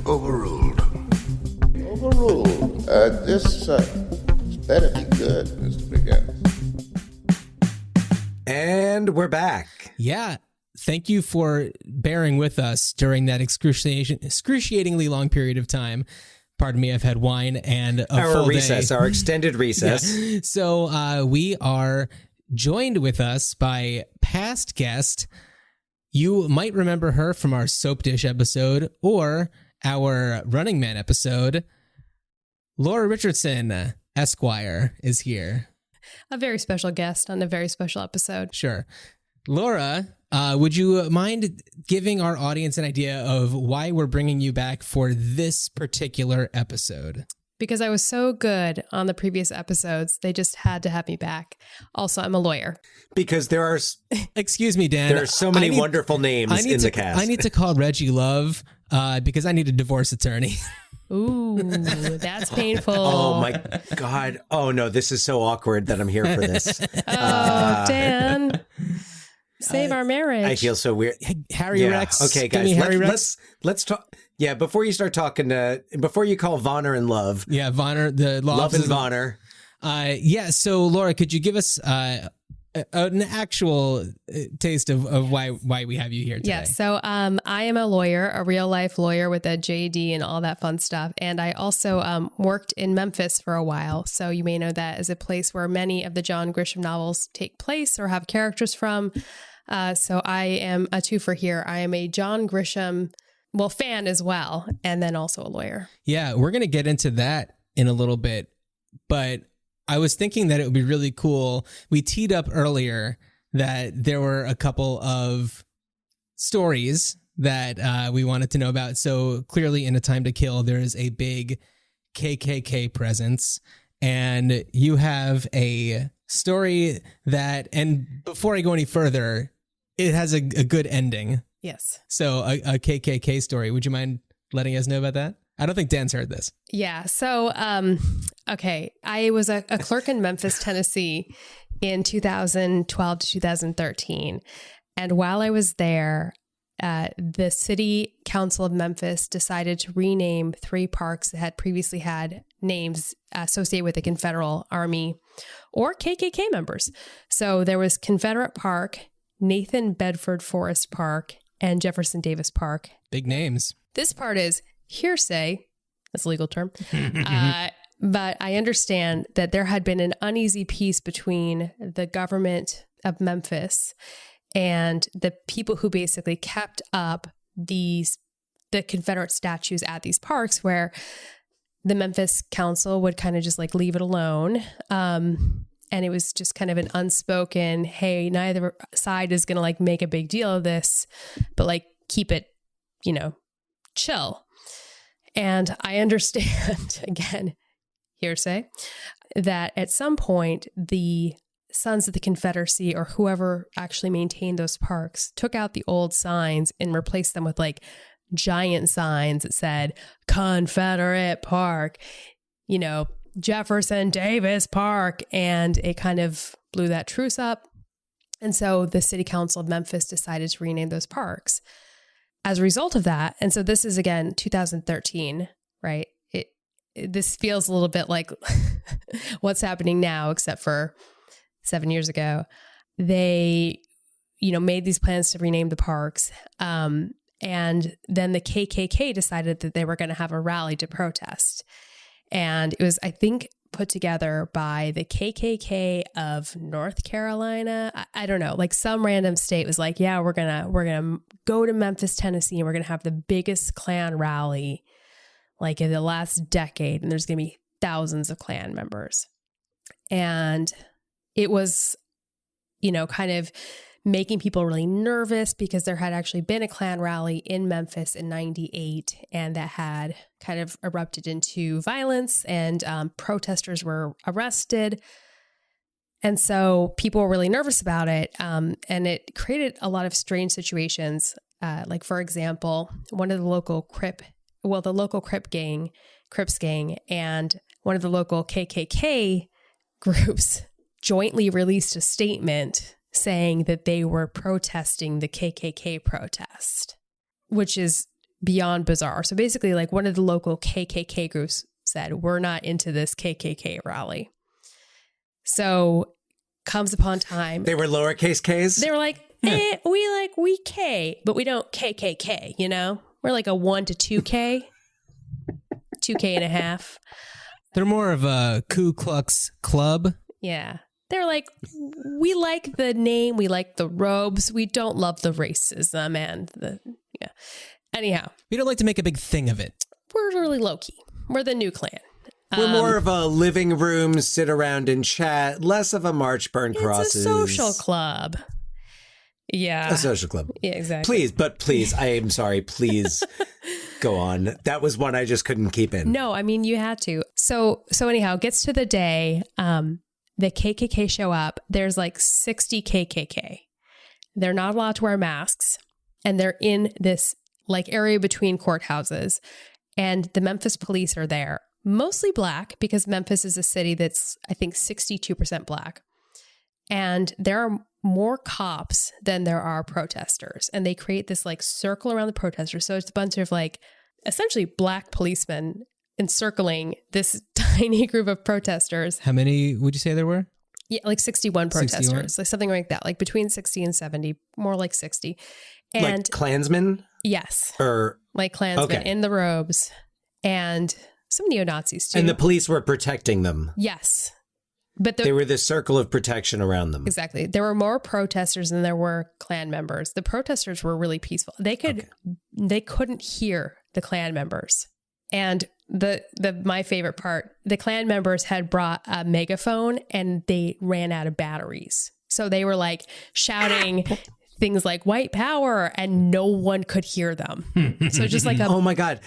Overruled. Overruled. This better be good, Mr. Brugans. And we're back. Yeah. Thank you for bearing with us during that excruciatingly long period of time. Pardon me, I've had wine and a full recess, day. our extended recess. Yeah. So we are joined with us by past guest. You might remember her from our Soap Dish episode or our Running Man episode. Laura Richardson, Esquire, is here. A very special guest on a very special episode. Sure. Laura, would you mind giving our audience an idea of why we're bringing you back for this particular episode? Because I was so good on the previous episodes, they just had to have me back. Also, I'm a lawyer. Because there are... Excuse me, Dan. There are so many wonderful names in the cast. I need to call Reggie Love because I need a divorce attorney. Ooh, that's painful. Oh, my God. Oh, no, this is so awkward that I'm here for this. Dan. Save our marriage. I feel so weird. Harry Rex. Okay, guys, let's talk. Yeah, before you start talking, before you call Vonner and Love. Yeah, Vonner, the Love and Vonner. So Laura, could you give us an actual taste of why we have you here today? Yeah, so I am a lawyer, a real life lawyer with a JD and all that fun stuff. And I also worked in Memphis for a while. So you may know that as a place where many of the John Grisham novels take place or have characters from. So I am a twofer here. I am a John Grisham, fan as well, and then also a lawyer. Yeah, we're going to get into that in a little bit. But I was thinking that it would be really cool. We teed up earlier that there were a couple of stories that we wanted to know about. So clearly in A Time to Kill, there is a big KKK presence. And you have a story that, and before I go any further, it has a good ending. Yes. So a KKK story. Would you mind letting us know about that? I don't think Dan's heard this. Yeah. So, okay. I was a clerk in Memphis, Tennessee in 2012 to 2013. And while I was there, the city council of Memphis decided to rename 3 parks that had previously had names associated with the Confederate Army or KKK members. So there was Confederate Park, Nathan Bedford Forrest Park, and Jefferson Davis Park. Big names. This part is hearsay. That's a legal term. But I understand that there had been an uneasy peace between the government of Memphis and the people who basically kept up the Confederate statues at these parks, where the Memphis Council would kind of just like leave it alone. And it was just kind of an unspoken, hey, neither side is going to like make a big deal of this, but like keep it, chill. And I understand, again, hearsay, that at some point the Sons of the Confederacy, or whoever actually maintained those parks, took out the old signs and replaced them with like giant signs that said Confederate Park, Jefferson Davis Park, and it kind of blew that truce up. And so the City Council of Memphis decided to rename those parks as a result of that. And so this is, again, 2013, right? This feels a little bit like what's happening now, except for 7 years ago. They, made these plans to rename the parks. And then the KKK decided that they were going to have a rally to protest. And it was, I think, put together by the KKK of North Carolina. I don't know, like some random state was like, yeah, we're gonna go to Memphis, Tennessee, and we're gonna have the biggest Klan rally like in the last decade, and there's gonna be thousands of Klan members. And it was, kind of making people really nervous because there had actually been a Klan rally in Memphis in 98, and that had kind of erupted into violence, and protesters were arrested. And so people were really nervous about it. And it created a lot of strange situations. Like, for example, one of the local Crips gang and one of the local KKK groups jointly released a statement saying that they were protesting the KKK protest, which is beyond bizarre. So basically, like, one of the local KKK groups said, we're not into this KKK rally. So comes upon time. They were lowercase Ks? They were like, we K, but we don't KKK, We're like a 1 to 2K, 2K and a half. They're more of a Ku Klux Club. Yeah. They're like, we like the name, we like the robes, we don't love the racism and Anyhow. We don't like to make a big thing of it. We're really low-key. We're the new Klan. We're more of a living room, sit around and chat, less of a march, burn crosses. It's a social club. Yeah. A social club. Yeah, exactly. Please, I am sorry, please go on. That was one I just couldn't keep in. No, I mean, you had to. So anyhow, it gets to the day, the KKK show up. There's like 60 KKK. They're not allowed to wear masks, and they're in this like area between courthouses, and the Memphis police are there, mostly black, because Memphis is a city that's, I think, 62% black. And there are more cops than there are protesters, and they create this like circle around the protesters. So it's a bunch of like essentially black policemen encircling this tiny group of protesters. How many would you say there were? Yeah, like 61 protesters, 61? like something like that, like between 60 and 70, more like 60. And like Klansmen? Yes. Or like Klansmen in the robes, and some neo-Nazis too. And the police were protecting them. Yes. But they were the circle of protection around them. Exactly. There were more protesters than there were Klan members. The protesters were really peaceful. They couldn't hear the Klan members. And my favorite part, the Klan members had brought a megaphone and they ran out of batteries. So they were like shouting things like white power, and no one could hear them. So just like oh my God.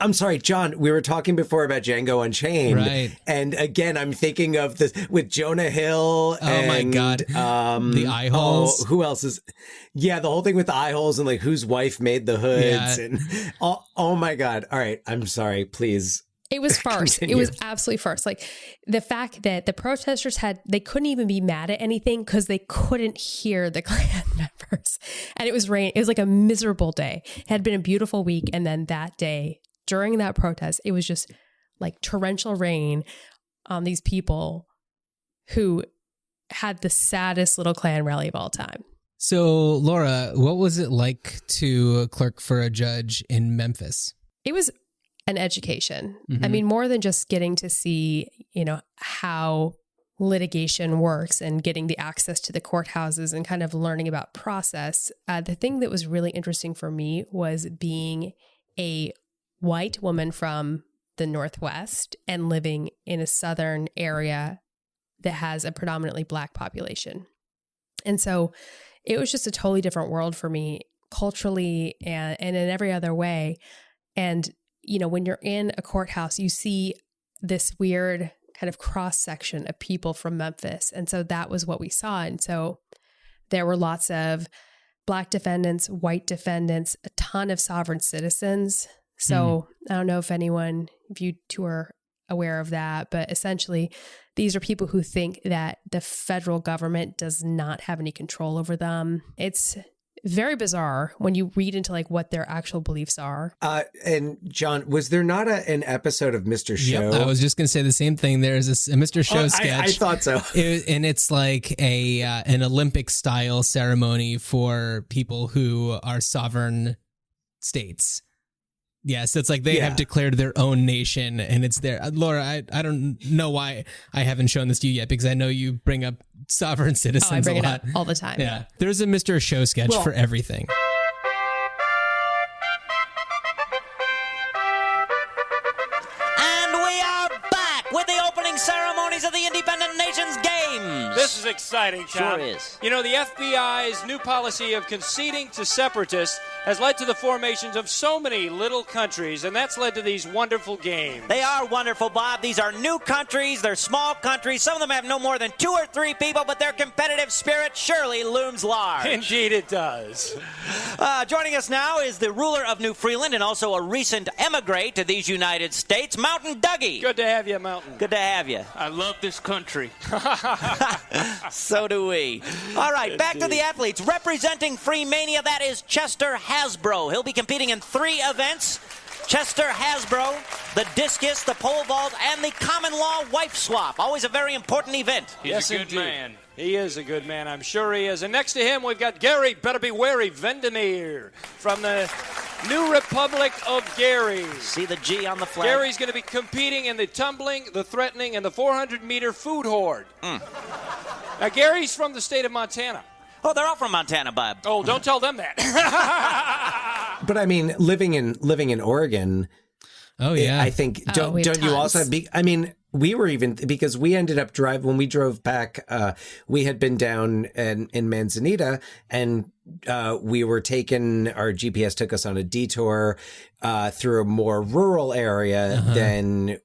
I'm sorry, John, we were talking before about Django Unchained. Right. And again, I'm thinking of this with Jonah Hill. Oh my God. The eye holes. Who else is? Yeah, the whole thing with the eye holes and like whose wife made the hoods. Yeah. And oh my God. All right. I'm sorry. Please. It was farce. Continue. It was absolutely farce. Like the fact that the protesters they couldn't even be mad at anything because they couldn't hear the Klan members. And it was rain. It was like a miserable day. It had been a beautiful week. And then that day, during that protest, it was just like torrential rain on these people who had the saddest little Klan rally of all time. So, Laura, what was it like to clerk for a judge in Memphis? It was an education. Mm-hmm. I mean, more than just getting to see, how litigation works and getting the access to the courthouses and kind of learning about process, the thing that was really interesting for me was being a white woman from the Northwest and living in a Southern area that has a predominantly Black population. And so it was just a totally different world for me culturally and in every other way. And, you know, when you're in a courthouse, you see this weird kind of cross section of people from Memphis. And so that was what we saw. And so there were lots of Black defendants, white defendants, a ton of sovereign citizens. So I don't know if you two are aware of that, but essentially these are people who think that the federal government does not have any control over them. It's very bizarre when you read into like what their actual beliefs are. And John, was there not an episode of Mr. Show? Yep, I was just going to say the same thing. There's a Mr. Show sketch. I thought so. And it's like an Olympic style ceremony for people who are sovereign states. Yeah, so it's like they have declared their own nation, and it's there. Laura, I don't know why I haven't shown this to you yet, because I know you bring up sovereign citizens I bring a it lot. up all the time. Yeah, there's a Mr. Show sketch for everything. And we are back with the opening ceremonies of the Independent Nations Games. This is exciting, Tom. Sure is. You know, the FBI's new policy of conceding to separatists has led to the formations of so many little countries, and that's led to these wonderful games. They are wonderful, Bob. These are new countries. They're small countries. Some of them have no more than 2 or 3 people, but their competitive spirit surely looms large. Indeed it does. Joining us now is the ruler of New Freeland and also a recent emigre to these United States, Mountain Dougie. Good to have you, Mountain. Good to have you. I love this country. So do we. All right, back to the athletes. Representing Freemania, that is Chester Hasbro. He'll be competing in 3 events. Chester Hasbro, the discus, the pole vault, and the common law wife swap. Always a very important event. He's a good man. He is a good man. I'm sure he is. And next to him, we've got Gary, better be wary, Vendemir from the New Republic of Gary. See the G on the flag? Gary's going to be competing in the tumbling, the threatening, and the 400-meter food horde. Now, Gary's from the state of Montana. Oh, they're all from Montana, Bob. Oh, don't tell them that. But I mean, living in Oregon. Oh yeah, I think don't you also? We were even, because we ended up when we drove back. We had been down in Manzanita, and we were taken. Our GPS took us on a detour through a more rural area than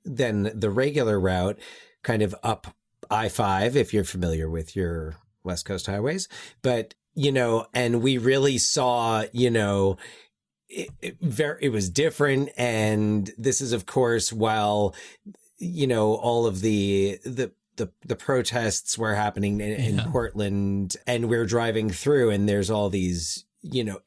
the regular route, kind of up I-5, if you're familiar with your West Coast highways. But, and we really saw, it was different. And this is, of course, while, all of the protests were happening in Portland, and we're driving through, and there's all these,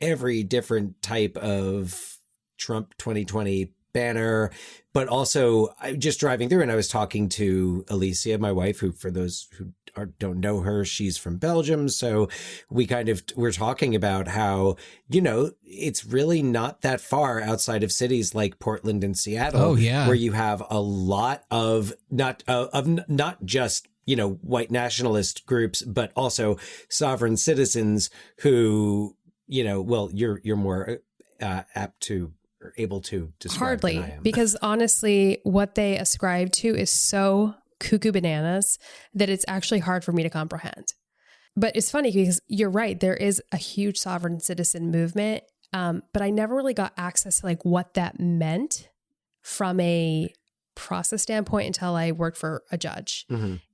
every different type of Trump 2020 banner, but also just driving through, and I was talking to Alicia, my wife, who, for those who don't know her, she's from Belgium. So we're talking about how, it's really not that far outside of cities like Portland and Seattle, where you have a lot of not just, white nationalist groups, but also sovereign citizens who, you're more apt to, or able to describe than I am. Because honestly, what they ascribe to is so cuckoo bananas that it's actually hard for me to comprehend. But it's funny because you're right, there is a huge sovereign citizen movement, but I never really got access to like what that meant from a process standpoint until I worked for a judge.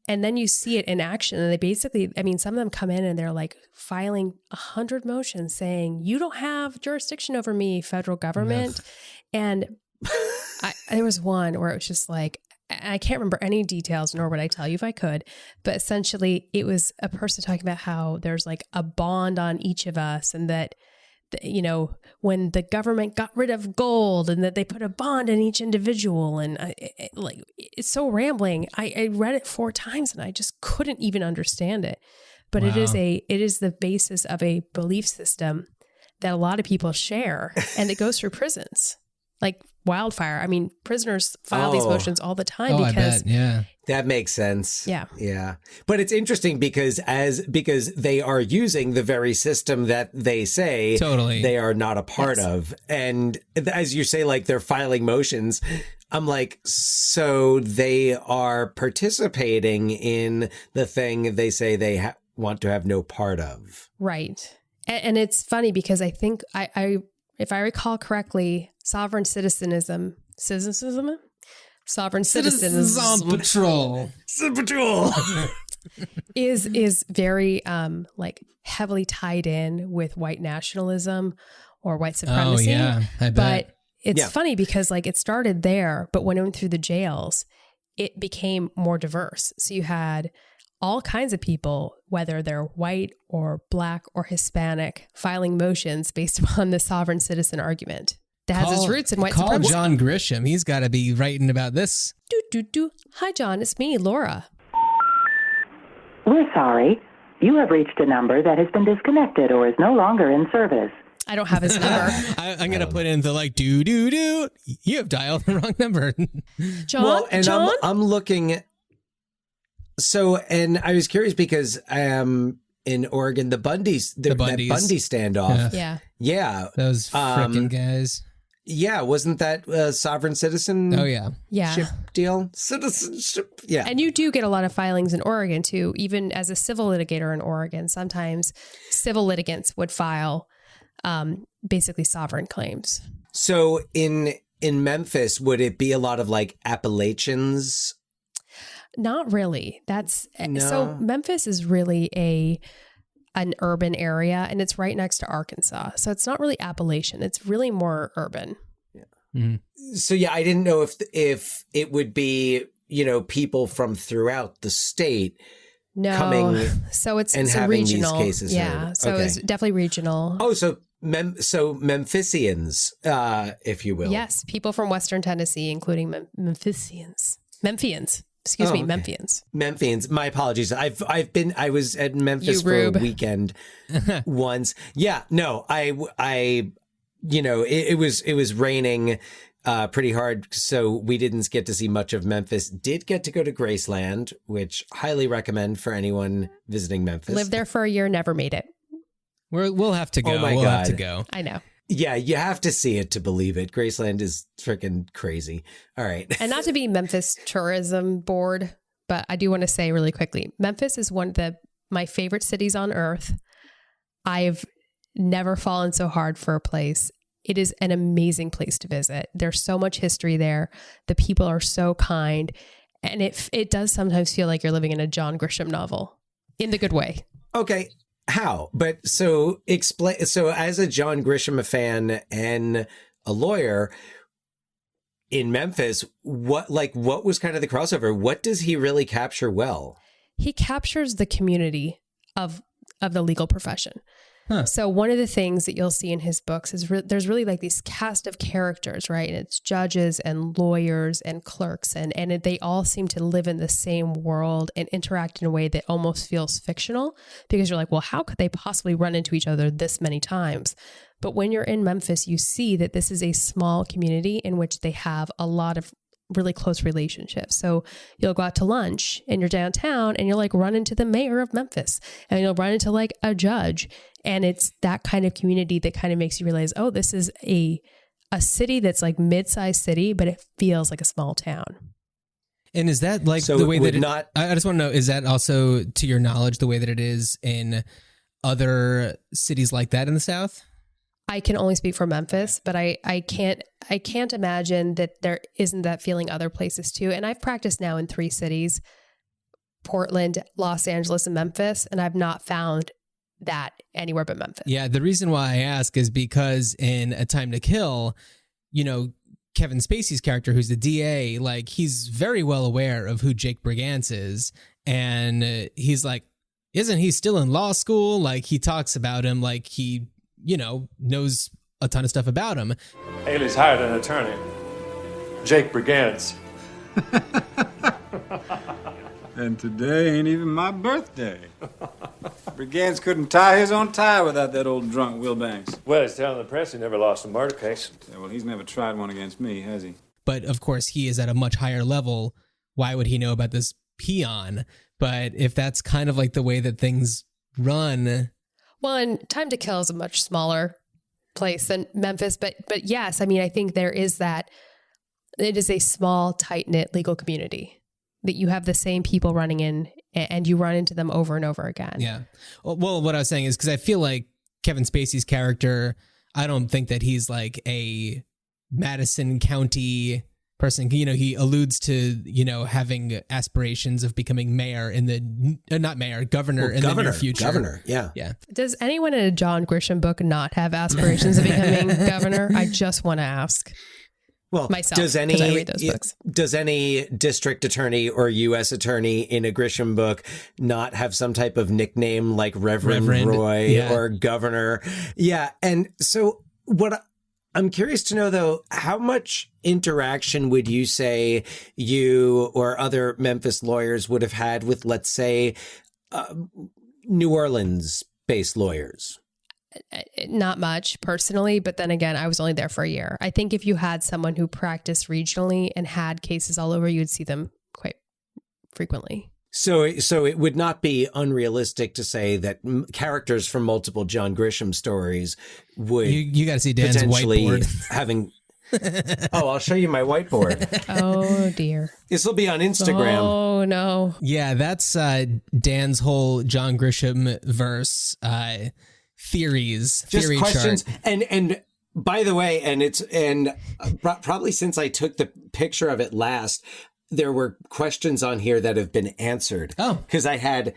And then you see it in action, and they basically, some of them come in and they're like filing 100 motions saying, you don't have jurisdiction over me, federal government. And there was one where it was just like, I can't remember any details, nor would I tell you if I could, but essentially it was a person talking about how there's like a bond on each of us, and that, when the government got rid of gold, and that they put a bond in each individual. And it's so rambling. I read it 4 times and I just couldn't even understand it. But wow. it is the basis of a belief system that a lot of people share, and it goes through prisons. Like wildfire. I mean, prisoners file these motions all the time I because bet. Yeah. That makes sense. Yeah. Yeah. But it's interesting because they are using the very system that they say Totally. they are not a part of. And as you say, like they're filing motions, I'm like, so they are participating in the thing they say they want to have no part of. Right. And it's funny because I think if I recall correctly, sovereign citizenism Patrol is very like heavily tied in with white nationalism or white supremacy. Oh yeah, I bet. But it's funny because like it started there, but when it went through the jails, it became more diverse. So you had all kinds of people, whether they're white or black or Hispanic, filing motions based upon the sovereign citizen argument that has its roots in white supremacy. Call John Grisham. He's got to be writing about this. Hi, John. It's me, Laura. We're sorry. You have reached a number that has been disconnected or is no longer in service. I don't have his number. I'm going to put in the like, do. You have dialed the wrong number. John? Well, and John? I'm looking. So, and I was curious because in Oregon, the Bundys. That Bundy standoff. Yeah. Those freaking guys. Yeah, wasn't that a sovereign citizen? Oh, yeah. Yeah. Deal? Citizenship. Yeah. And you do get a lot of filings in Oregon, too. Even as a civil litigator in Oregon, sometimes civil litigants would file basically sovereign claims. So in Memphis, would it be a lot of like appellations? Not really. So Memphis is really an urban area, and it's right next to Arkansas. So it's not really Appalachian. It's really more urban. Yeah. Mm-hmm. So yeah, I didn't know if it would be, people from throughout the state coming. So it's having regional. These cases. Yeah. Heard. So it's definitely regional. Oh, so Memphissians, if you will. Yes. People from Western Tennessee, including Memphians. Excuse me, Memphians. Memphians. My apologies. I was at Memphis for a weekend once. Yeah, no, it was raining pretty hard, so we didn't get to see much of Memphis. Did get to go to Graceland, which highly recommend for anyone visiting Memphis. Lived there for a year, never made it. We'll have to go. Oh my God. have to go. I know. Yeah, you have to see it to believe it. Graceland is freaking crazy. All right. And not to be Memphis Tourism Board, but I do want to say really quickly, Memphis is one of my favorite cities on earth. I've never fallen so hard for a place. It is an amazing place to visit. There's so much history there. The people are so kind. And it does sometimes feel like you're living in a John Grisham novel in the good way. Okay. How? But so explain. So as a John Grisham fan and a lawyer in Memphis, what was kind of the crossover? What does he really capture well? He captures the community of the legal profession. Huh. So one of the things that you'll see in his books is there's really like these cast of characters, right? And it's judges and lawyers and clerks, and they all seem to live in the same world and interact in a way that almost feels fictional, because you're like, well, how could they possibly run into each other this many times? But when you're in Memphis, you see that this is a small community in which they have a lot of really close relationships. So you'll go out to lunch and you're downtown and you'll like run into the mayor of Memphis, and you'll run into like a judge. And it's that kind of community that kind of makes you realize, oh, this is a city that's like mid-sized city, but it feels like a small town. And is that like the way that I just want to know, is that also, to your knowledge, the way that it is in other cities like that in the South? I can only speak for Memphis, but I can't imagine that there isn't that feeling other places too. And I've practiced now in 3 cities, Portland, Los Angeles, and Memphis, and I've not found that anywhere but Memphis. Yeah, the reason why I ask is because in A Time to Kill, Kevin Spacey's character, who's the DA, like he's very well aware of who Jake Brigance is, and he's like, isn't he still in law school? Like he talks about him like he knows a ton of stuff about him. Ailey's hired an attorney, Jake Brigance. And today ain't even my birthday. Brigance couldn't tie his own tie without that old drunk Will Banks. Well, he's telling the press he never lost a murder case. Yeah, well, he's never tried one against me, has he? But of course, he is at a much higher level. Why would he know about this peon? But if that's kind of like the way that things run. Well, and Time to Kill is a much smaller place than Memphis. But yes, I mean, I think there is that. It is a small, tight-knit legal community that you have the same people running in and you run into them over and over again. Yeah. Well, what I was saying is because I feel like Kevin Spacey's character, I don't think that he's like a Madison County person. You know, he alludes to, you know, having aspirations of becoming mayor in the, not mayor, governor in the near future. Governor, yeah. Yeah. Does anyone in a John Grisham book not have aspirations of becoming governor? I just want to ask. Well, myself, does I read those books. Does any district attorney or U.S. attorney in a Grisham book not have some type of nickname like Reverend Roy or Governor? Yeah. And so what I'm curious to know, though, how much interaction would you say you or other Memphis lawyers would have had with, let's say, New Orleans-based lawyers? Not much personally, but then again, I was only there for a year. I think if you had someone who practiced regionally and had cases all over, you'd see them quite frequently. So it would not be unrealistic to say that characters from multiple John Grisham stories would you got to see Dan's whiteboard having. Oh, I'll show you my whiteboard. Oh dear. This will be on Instagram. Oh no. Yeah, that's Dan's whole John Grisham verse. Theories, just theory questions, chart. and by the way, and probably since I took the picture of it last, there were questions on here that have been answered. Oh, because I had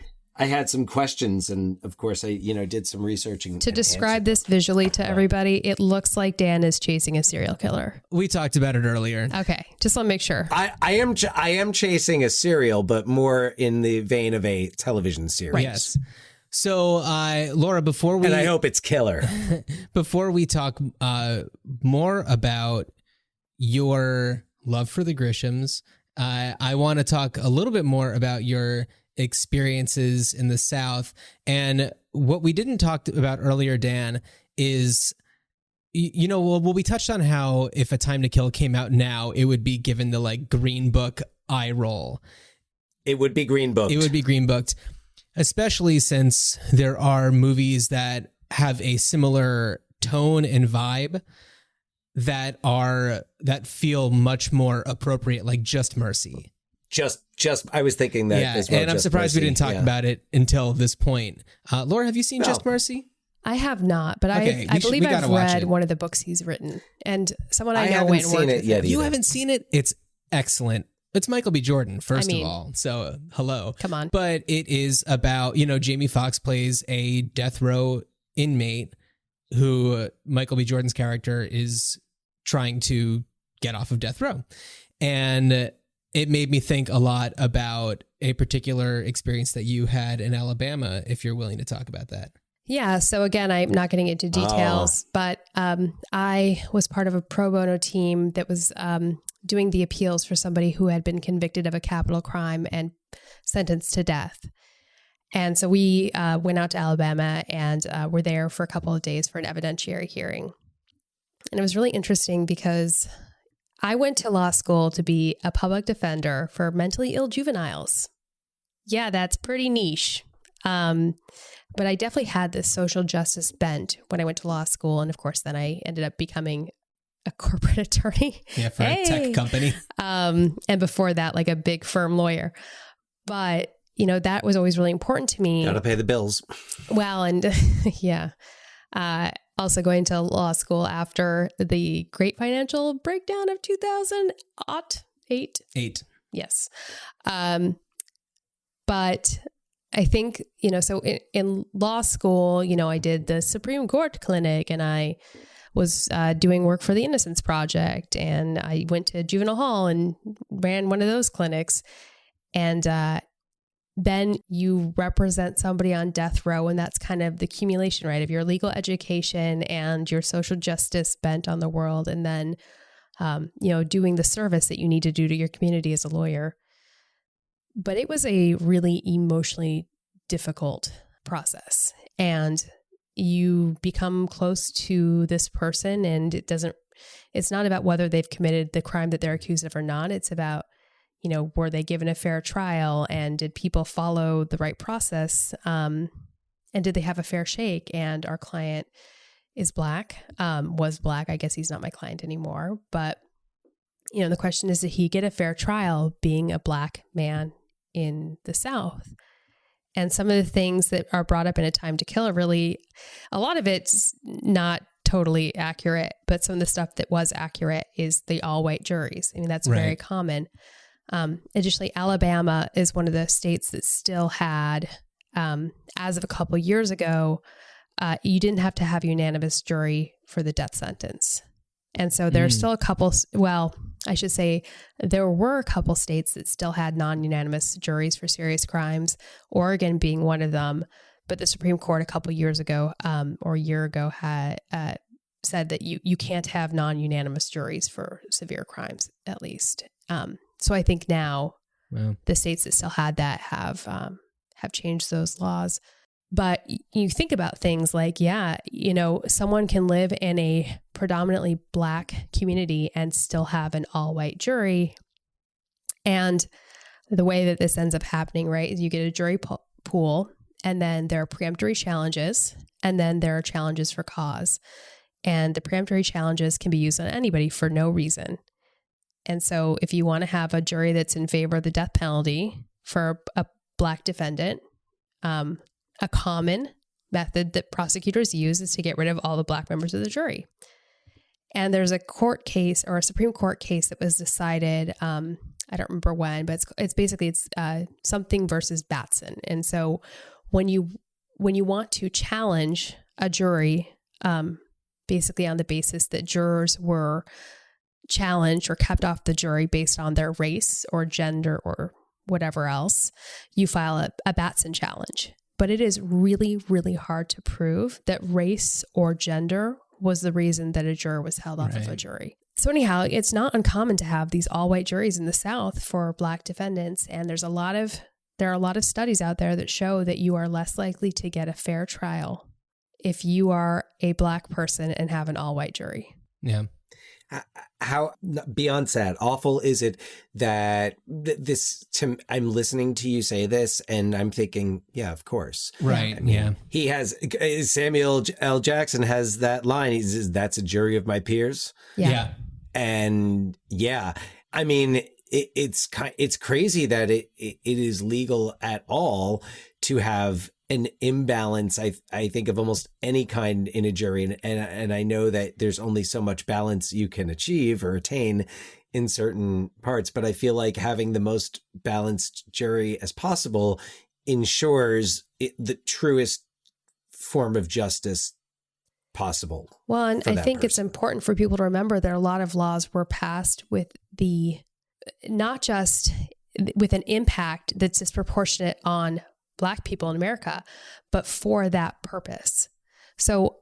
some questions, and of course I did some researching to describe this visually to everybody. It looks like Dan is chasing a serial killer. We talked about it earlier. Okay, just want to make sure. I am chasing a serial, but more in the vein of a television series. Right. Yes. So, Laura, before we... And I hope it's killer. Before we talk more about your love for the Grishams, I want to talk a little bit more about your experiences in the South. And what we didn't talk about earlier, Dan, is... You know, well, we touched on how if A Time to Kill came out now, it would be given the, like, Green Book eye roll. It would be Green Booked. It would be Green Booked. Especially since there are movies that have a similar tone and vibe that feel much more appropriate, like Just Mercy. Just I was thinking that as well. And I'm surprised we didn't talk about it until this point. Laura, have you seen Just Mercy? I have not, but I believe I've read one of the books he's written, and someone I know went and worked with him. You haven't seen it? It's excellent. It's Michael B. Jordan, first of all. So, hello. Come on. But it is about, Jamie Foxx plays a death row inmate who Michael B. Jordan's character is trying to get off of death row. And it made me think a lot about a particular experience that you had in Alabama, if you're willing to talk about that. Yeah. So again, I'm not getting into details, but I was part of a pro bono team that was doing the appeals for somebody who had been convicted of a capital crime and sentenced to death. And so we went out to Alabama and were there for a couple of days for an evidentiary hearing. And it was really interesting because I went to law school to be a public defender for mentally ill juveniles. Yeah, that's pretty niche. But I definitely had this social justice bent when I went to law school. And of course, then I ended up becoming a corporate attorney. Yeah, for a tech company. And before that, like a big firm lawyer. But, that was always really important to me. Got to pay the bills. Well, and yeah. Also going to law school after the great financial breakdown of 2008. Yes. But I think, so in law school, I did the Supreme Court clinic and I was doing work for the Innocence Project, and I went to juvenile hall and ran one of those clinics. And then you represent somebody on death row, and that's kind of the accumulation, right, of your legal education and your social justice bent on the world, and then, doing the service that you need to do to your community as a lawyer. But it was a really emotionally difficult process, and you become close to this person, and it's not about whether they've committed the crime that they're accused of or not. It's about, were they given a fair trial, and did people follow the right process? And did they have a fair shake? And our client is Black, was Black. I guess he's not my client anymore. But, the question is, did he get a fair trial being a Black man in the South? And some of the things that are brought up in A Time to Kill are really, a lot of it's not totally accurate, but some of the stuff that was accurate is the all-white juries. I mean, that's very common. Additionally, Alabama is one of the states that still had, as of a couple years ago, you didn't have to have a unanimous jury for the death sentence. And so there are still a couple, I should say there were a couple states that still had non-unanimous juries for serious crimes, Oregon being one of them. But the Supreme Court a couple years ago, or a year ago, had said that you can't have non-unanimous juries for severe crimes, at least. So I think now the states that still had that have changed those laws. But you think about things like, someone can live in a predominantly Black community and still have an all-white jury. And the way that this ends up happening, right, is you get a jury pool, and then there are preemptory challenges, and then there are challenges for cause. And the preemptory challenges can be used on anybody for no reason. And so if you want to have a jury that's in favor of the death penalty for a Black defendant, a common method that prosecutors use is to get rid of all the Black members of the jury. And there's a court case, or a Supreme Court case, that was decided, I don't remember when, but it's basically something versus Batson. And so when you want to challenge a jury, basically on the basis that jurors were challenged or kept off the jury based on their race or gender or whatever else, you file a Batson challenge. But it is really, really hard to prove that race or gender was the reason that a juror was held off of a jury. So anyhow, it's not uncommon to have these all-white juries in the South for Black defendants. And there are a lot of studies out there that show that you are less likely to get a fair trial if you are a Black person and have an all-white jury. Yeah. How, beyond sad, awful is it that I'm listening to you say this and I'm thinking, yeah, of course. Right. I mean, he has, Samuel L. Jackson has that line. He says, that's a jury of my peers. Yeah. And I mean, it's crazy that it is legal at all to have an imbalance, I think, of almost any kind in a jury. And I know that there's only so much balance you can achieve or attain in certain parts, but I feel like having the most balanced jury as possible ensures the truest form of justice possible. Well, and I think it's important for people to remember that a lot of laws were passed with not just with an impact that's disproportionate on Black people in America, but for that purpose. So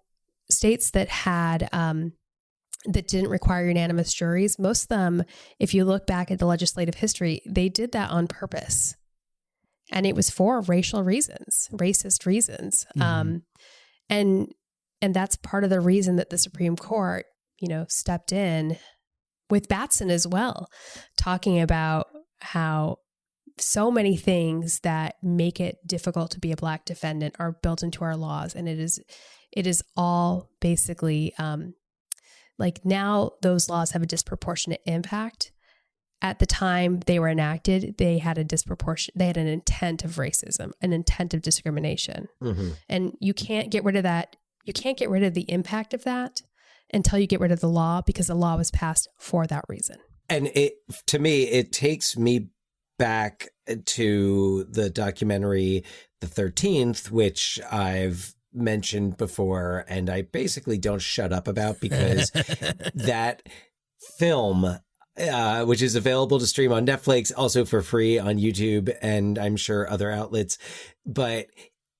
states that had, that didn't require unanimous juries, most of them, if you look back at the legislative history, they did that on purpose. And it was for racist reasons. Mm-hmm. And that's part of the reason that the Supreme Court, stepped in with Batson as well, talking about how so many things that make it difficult to be a Black defendant are built into our laws. And it is all basically, like now those laws have a disproportionate impact. At the time they were enacted, they had an intent of racism, an intent of discrimination. Mm-hmm. And you can't get rid of that. You can't get rid of the impact of that until you get rid of the law, because the law was passed for that reason. And to me, it takes me back to the documentary The 13th, which I've mentioned before, and I basically don't shut up about, because that film, which is available to stream on Netflix, also for free on YouTube, and I'm sure other outlets, but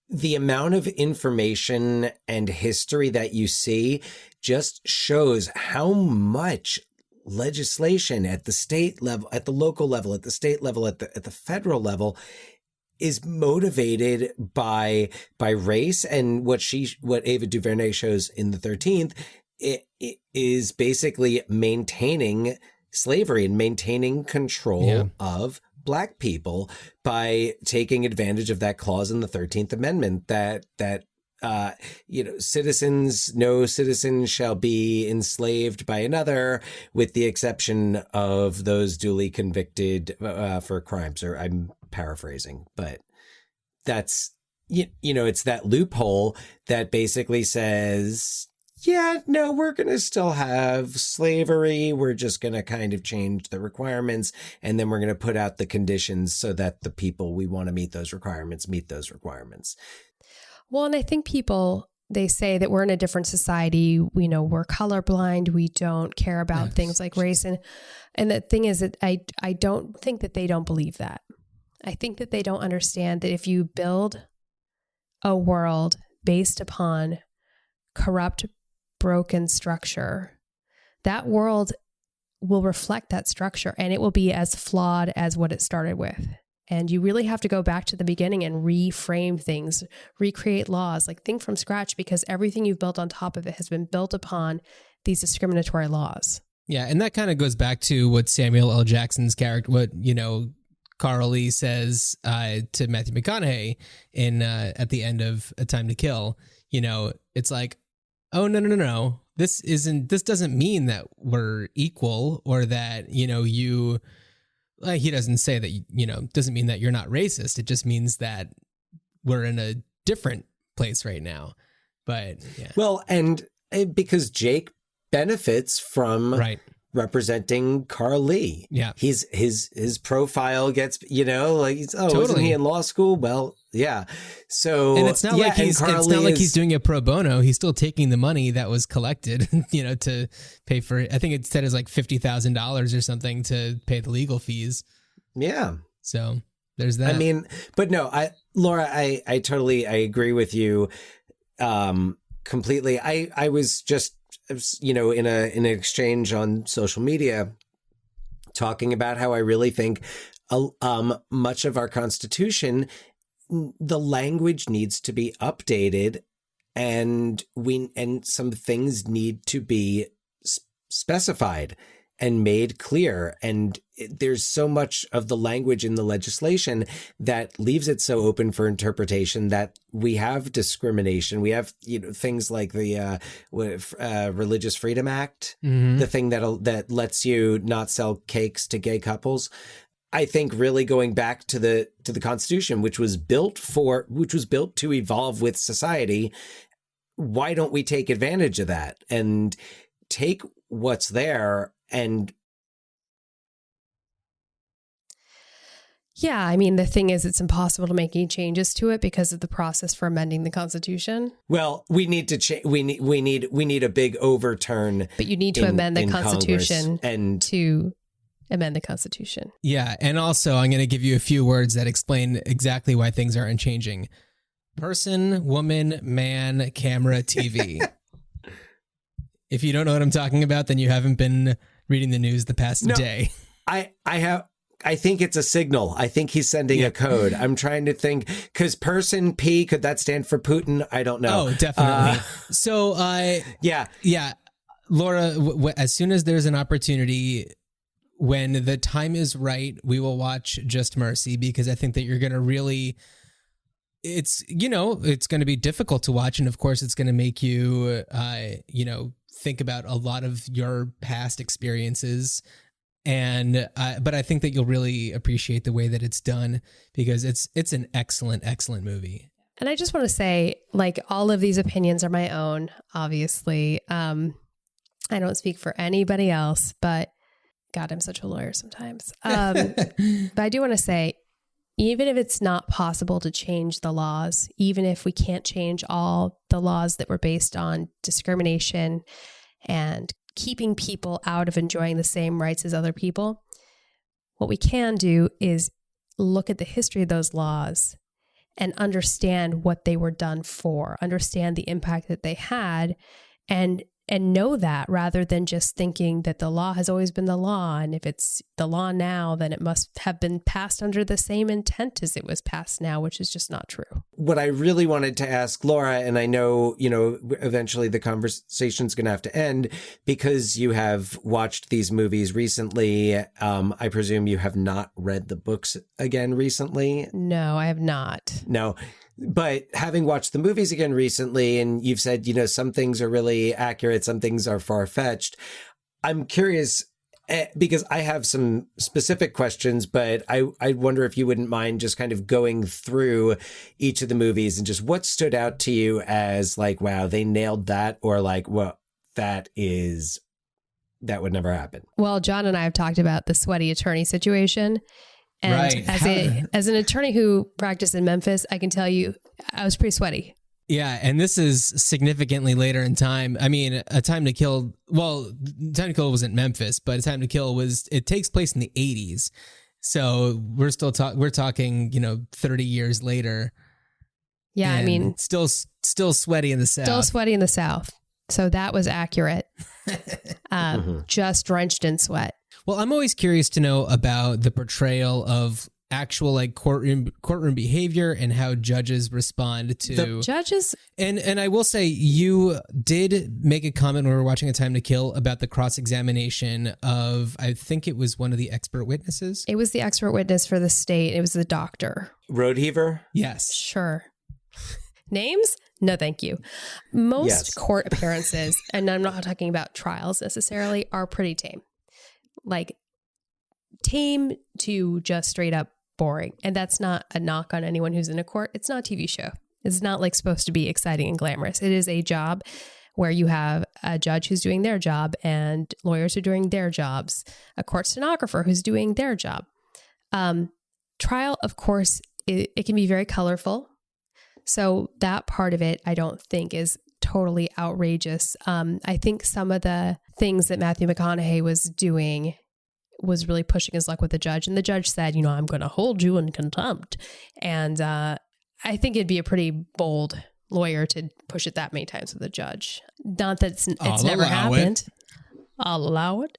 the amount of information and history that you see just shows how much legislation at the state level, at the local level, at the state level, at the federal level is motivated by race, and what Ava DuVernay shows in the 13th it is basically maintaining slavery and maintaining control of Black people by taking advantage of that clause in the 13th Amendment that no citizen shall be enslaved by another, with the exception of those duly convicted for crimes. Or I'm paraphrasing, but that's, it's that loophole that basically says, yeah, no, we're going to still have slavery. We're just going to kind of change the requirements, and then we're going to put out the conditions so that the people we want to meet those requirements. Well, and I think they say that we're in a different society. We know we're colorblind. We don't care about things like race. And the thing is that I don't think that they don't believe that. I think that they don't understand that if you build a world based upon corrupt, broken structure, that world will reflect that structure, and it will be as flawed as what it started with. And you really have to go back to the beginning and reframe things, recreate laws, like think from scratch, because everything you've built on top of it has been built upon these discriminatory laws. Yeah. And that kind of goes back to what Samuel L. Jackson's character, Carl Lee says to Matthew McConaughey in at the end of A Time to Kill. It's like, oh, no. This doesn't mean that we're equal, or that, he doesn't say that, doesn't mean that you're not racist. It just means that we're in a different place right now. But yeah. Well, and because Jake benefits from representing Carl Lee. Yeah. His profile gets, totally. Isn't he in law school? Well, yeah. So, and it's not like he's doing it pro bono. He's still taking the money that was collected, to pay for, I think it said it's like $50,000 or something to pay the legal fees. Yeah. So there's that. I mean, but no, Laura, I agree with you, completely. I was just, in an exchange on social media talking about how I really think much of our Constitution, the language needs to be updated, and some things need to be specified and made clear. And there's so much of the language in the legislation that leaves it so open for interpretation that we have discrimination. We have, things like the Religious Freedom Act, the thing that lets you not sell cakes to gay couples. I think really going back to the Constitution, which was built to evolve with society. Why don't we take advantage of that and take what's there? And yeah, I mean, the thing is, it's impossible to make any changes to it because of the process for amending the Constitution. Well, we need to we need a big overturn. But you need to amend the Constitution to amend the Constitution. Yeah, and also I'm going to give you a few words that explain exactly why things aren't changing. Person, woman, man, camera, TV. If you don't know what I'm talking about, then you haven't been reading the news the past day. I think it's a signal. I think he's sending a code. I'm trying to think, because person P, could that stand for Putin? I don't know. Oh, definitely. Yeah. Laura, as soon as there's an opportunity, when the time is right, we will watch Just Mercy, because I think that you're going to really, it's going to be difficult to watch. And of course it's going to make you, think about a lot of your past experiences. And, but I think that you'll really appreciate the way that it's done, because it's an excellent, excellent movie. And I just want to say, like, all of these opinions are my own, obviously. I don't speak for anybody else, but God, I'm such a lawyer sometimes. But I do want to say, even if it's not possible to change the laws, even if we can't change all the laws that were based on discrimination and keeping people out of enjoying the same rights as other people, what we can do is look at the history of those laws and understand what they were done for, understand the impact that they had, and know that, rather than just thinking that the law has always been the law. And if it's the law now, then it must have been passed under the same intent as it was passed now, which is just not true. What I really wanted to ask Laura, and I know, eventually the conversation's going to have to end because you have watched these movies recently. I presume you have not read the books again recently. No, I have not. No. But having watched the movies again recently, and you've said, some things are really accurate, some things are far-fetched. I'm curious, because I have some specific questions, but I wonder if you wouldn't mind just kind of going through each of the movies and just what stood out to you as like, wow, they nailed that, or like, well, that would never happen. Well, John and I have talked about the sweaty attorney situation. And as an attorney who practiced in Memphis, I can tell you I was pretty sweaty. Yeah, and this is significantly later in time. I mean, A Time to Kill wasn't Memphis, but A Time to Kill it takes place in the 80s. So we're talking, 30 years later. Yeah, I mean, still sweaty in the South. Still sweaty in the South. So that was accurate. Just drenched in sweat. Well, I'm always curious to know about the portrayal of actual like courtroom behavior and how judges respond to the judges. And I will say, you did make a comment when we were watching A Time to Kill about the cross-examination of, I think it was one of the expert witnesses. It was the expert witness for the state. It was the doctor. Roadheaver? Yes. Sure. Names? No, thank you. Most court appearances, and I'm not talking about trials necessarily, are pretty tame. Like tame to just straight up boring. And that's not a knock on anyone who's in a court. It's not a TV show. It's not like supposed to be exciting and glamorous. It is a job where you have a judge who's doing their job and lawyers who are doing their jobs, a court stenographer who's doing their job. Trial, of course, it can be very colorful. So that part of it, I don't think is totally outrageous. I think some of the things that Matthew McConaughey was doing was really pushing his luck with the judge. And the judge said, I'm going to hold you in contempt. And I think it'd be a pretty bold lawyer to push it that many times with a judge. Not that it's never happened. I'll allow it.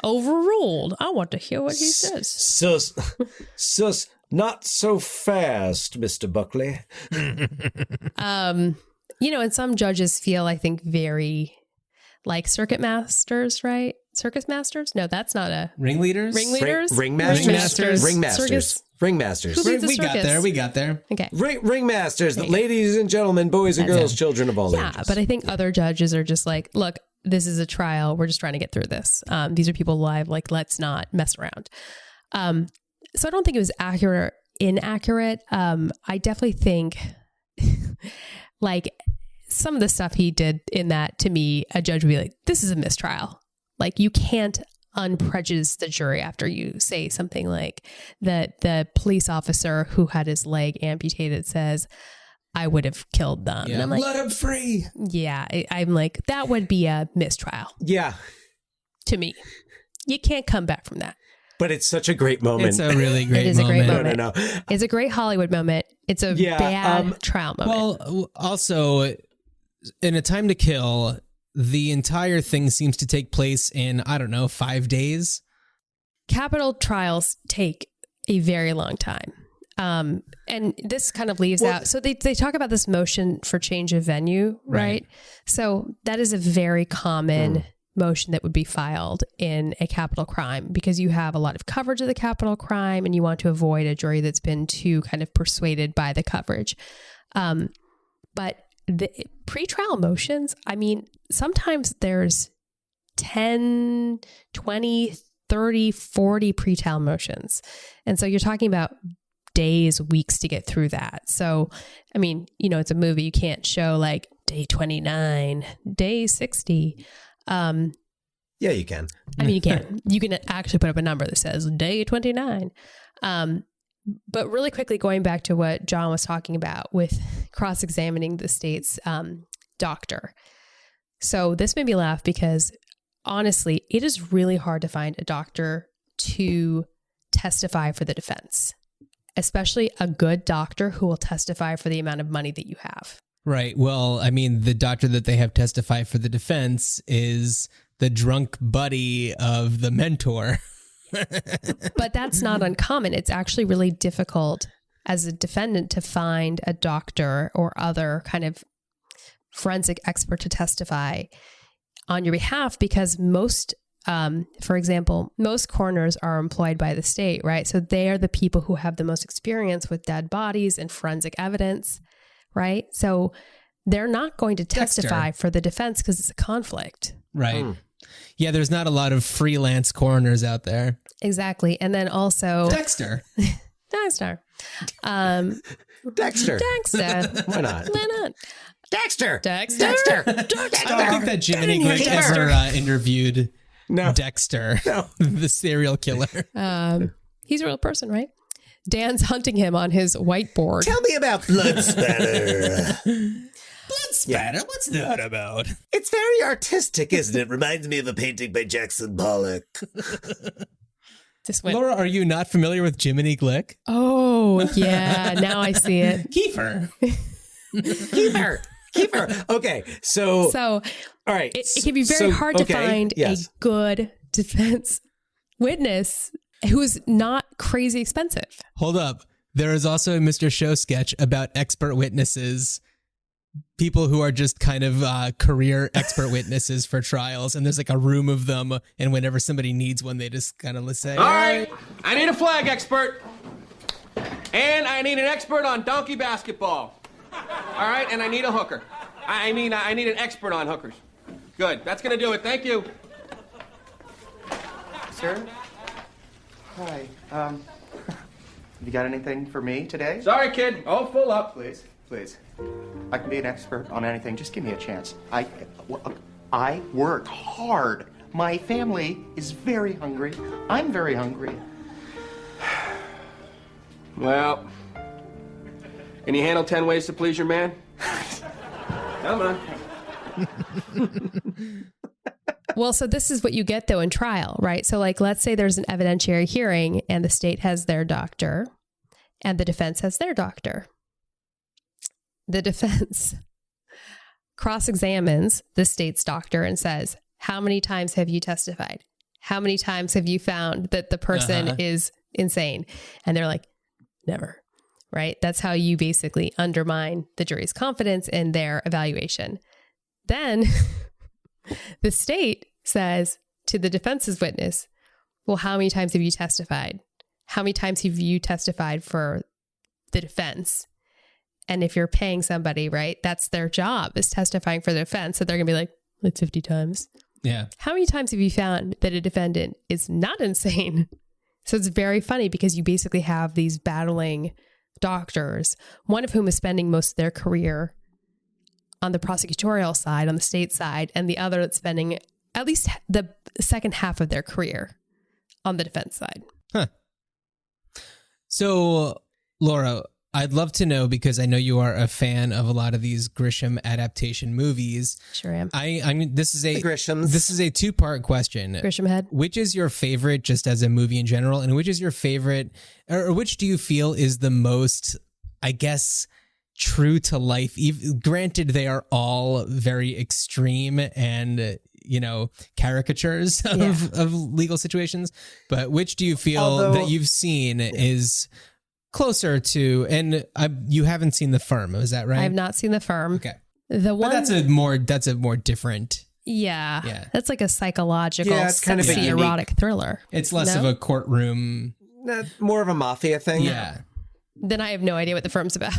Overruled. I want to hear what he says. Sus, not so fast, Mr. Buckley. And some judges feel, I think, very like circuit masters, right? Circus masters? No, that's not a... Ringleaders? Ringleaders? Ringmasters? Circus? Ringmasters. We got there. Okay. Ringmasters, ladies and gentlemen, boys and girls, children of all ages. Yeah, but I think other judges are just like, look, this is a trial. We're just trying to get through this. These are people live. Like, let's not mess around. So I don't think it was accurate or inaccurate. I definitely think like some of the stuff he did in that, to me, a judge would be like, this is a mistrial. Like, you can't unprejudice the jury after you say something like that. The police officer who had his leg amputated says, I would have killed them. Yeah. And I'm like, let him free. Yeah. I'm like, that would be a mistrial. Yeah. To me, you can't come back from that. But it's such a great moment. It's a really great moment. It is a great moment. No. It's a great Hollywood moment. It's a bad trial moment. Well, also, in A Time to Kill, the entire thing seems to take place in, 5 days. Capital trials take a very long time. And this kind of leaves out. So they talk about this motion for change of venue, right? So that is a very common motion that would be filed in a capital crime, because you have a lot of coverage of the capital crime and you want to avoid a jury that's been too kind of persuaded by the coverage. But the pretrial motions, sometimes there's 10, 20, 30, 40 pretrial motions. And so you're talking about days, weeks to get through that. So, it's a movie. You can't show like day 29, day 60. Yeah, you can. You can. You can actually put up a number that says day 29. But really quickly, going back to what John was talking about with cross-examining the state's doctor. So this made me laugh because honestly, it is really hard to find a doctor to testify for the defense, especially a good doctor who will testify for the amount of money that you have. Right. Well, I mean, the doctor that they have testify for the defense is the drunk buddy of the mentor. But that's not uncommon. It's actually really difficult as a defendant to find a doctor or other kind of forensic expert to testify on your behalf because most, for example, most coroners are employed by the state, right? So they are the people who have the most experience with dead bodies and forensic evidence, right? So they're not going to testify for the defense because it's a conflict. Right. Yeah, there's not a lot of freelance coroners out there. Exactly. And then also... Dexter. Dexter. Dexter. Dexter. Why not? Why not? Dexter. Dexter. Dexter. I don't think that Jiminy Glick ever interviewed Dexter, the serial killer. He's a real person, right? Dan's hunting him on his whiteboard. Tell me about blood spatter. Blood spatter? What's that about? It's very artistic, isn't it? Reminds me of a painting by Jackson Pollock. Laura, are you not familiar with Jiminy Glick? Oh, yeah. Now I see it. Kiefer. Kiefer. Okay, so all right. It can be very hard to find a good defense witness who's not crazy expensive. Hold up. There is also a Mr. Show sketch about expert witnesses, people who are just kind of career expert witnesses for trials. And there's like a room of them. And whenever somebody needs one, they just kind of say, all right, I need a flag expert. And I need an expert on donkey basketball. All right, and I need a hooker. I need an expert on hookers. Good, that's gonna do it. Thank you. Sir? Hi, have you got anything for me today? Sorry, kid. Oh, full up. Please. I can be an expert on anything. Just give me a chance. I work hard. My family is very hungry. I'm very hungry. Well, can you handle 10 ways to please your man? Come on. Well, so this is what you get, though, in trial, right? So, like, let's say there's an evidentiary hearing and the state has their doctor and the defense has their doctor. The defense cross-examines the state's doctor and says, how many times have you testified? How many times have you found that the person is insane? And they're like, never, right? That's how you basically undermine the jury's confidence in their evaluation. Then the state says to the defense's witness, well, how many times have you testified? How many times have you testified for the defense? And if you're paying somebody, right, that's their job, is testifying for the defense. So they're going to be like 50 times. Yeah. How many times have you found that a defendant is not insane? So it's very funny because you basically have these battling doctors, one of whom is spending most of their career on the prosecutorial side, on the state side, and the other that's spending at least the second half of their career on the defense side. Huh. So, Laura, I'd love to know, because I know you are a fan of a lot of these Grisham adaptation movies. Sure am. I mean, this is a Grishams. This is a two-part question. Grisham head. Which is your favorite, just as a movie in general, and which is your favorite, or which do you feel is the most, I guess, true to life? Granted, they are all very extreme and, you know, caricatures of legal situations, but which do you feel that you've seen is closer to, and you haven't seen The Firm, is that right? I have not seen The Firm. Okay. The one, but that's a more different. Yeah. That's like a psychological, it's kind of sexy, erotic thriller. It's less of a courtroom. More of a mafia thing. Yeah. Then I have no idea what The Firm's about.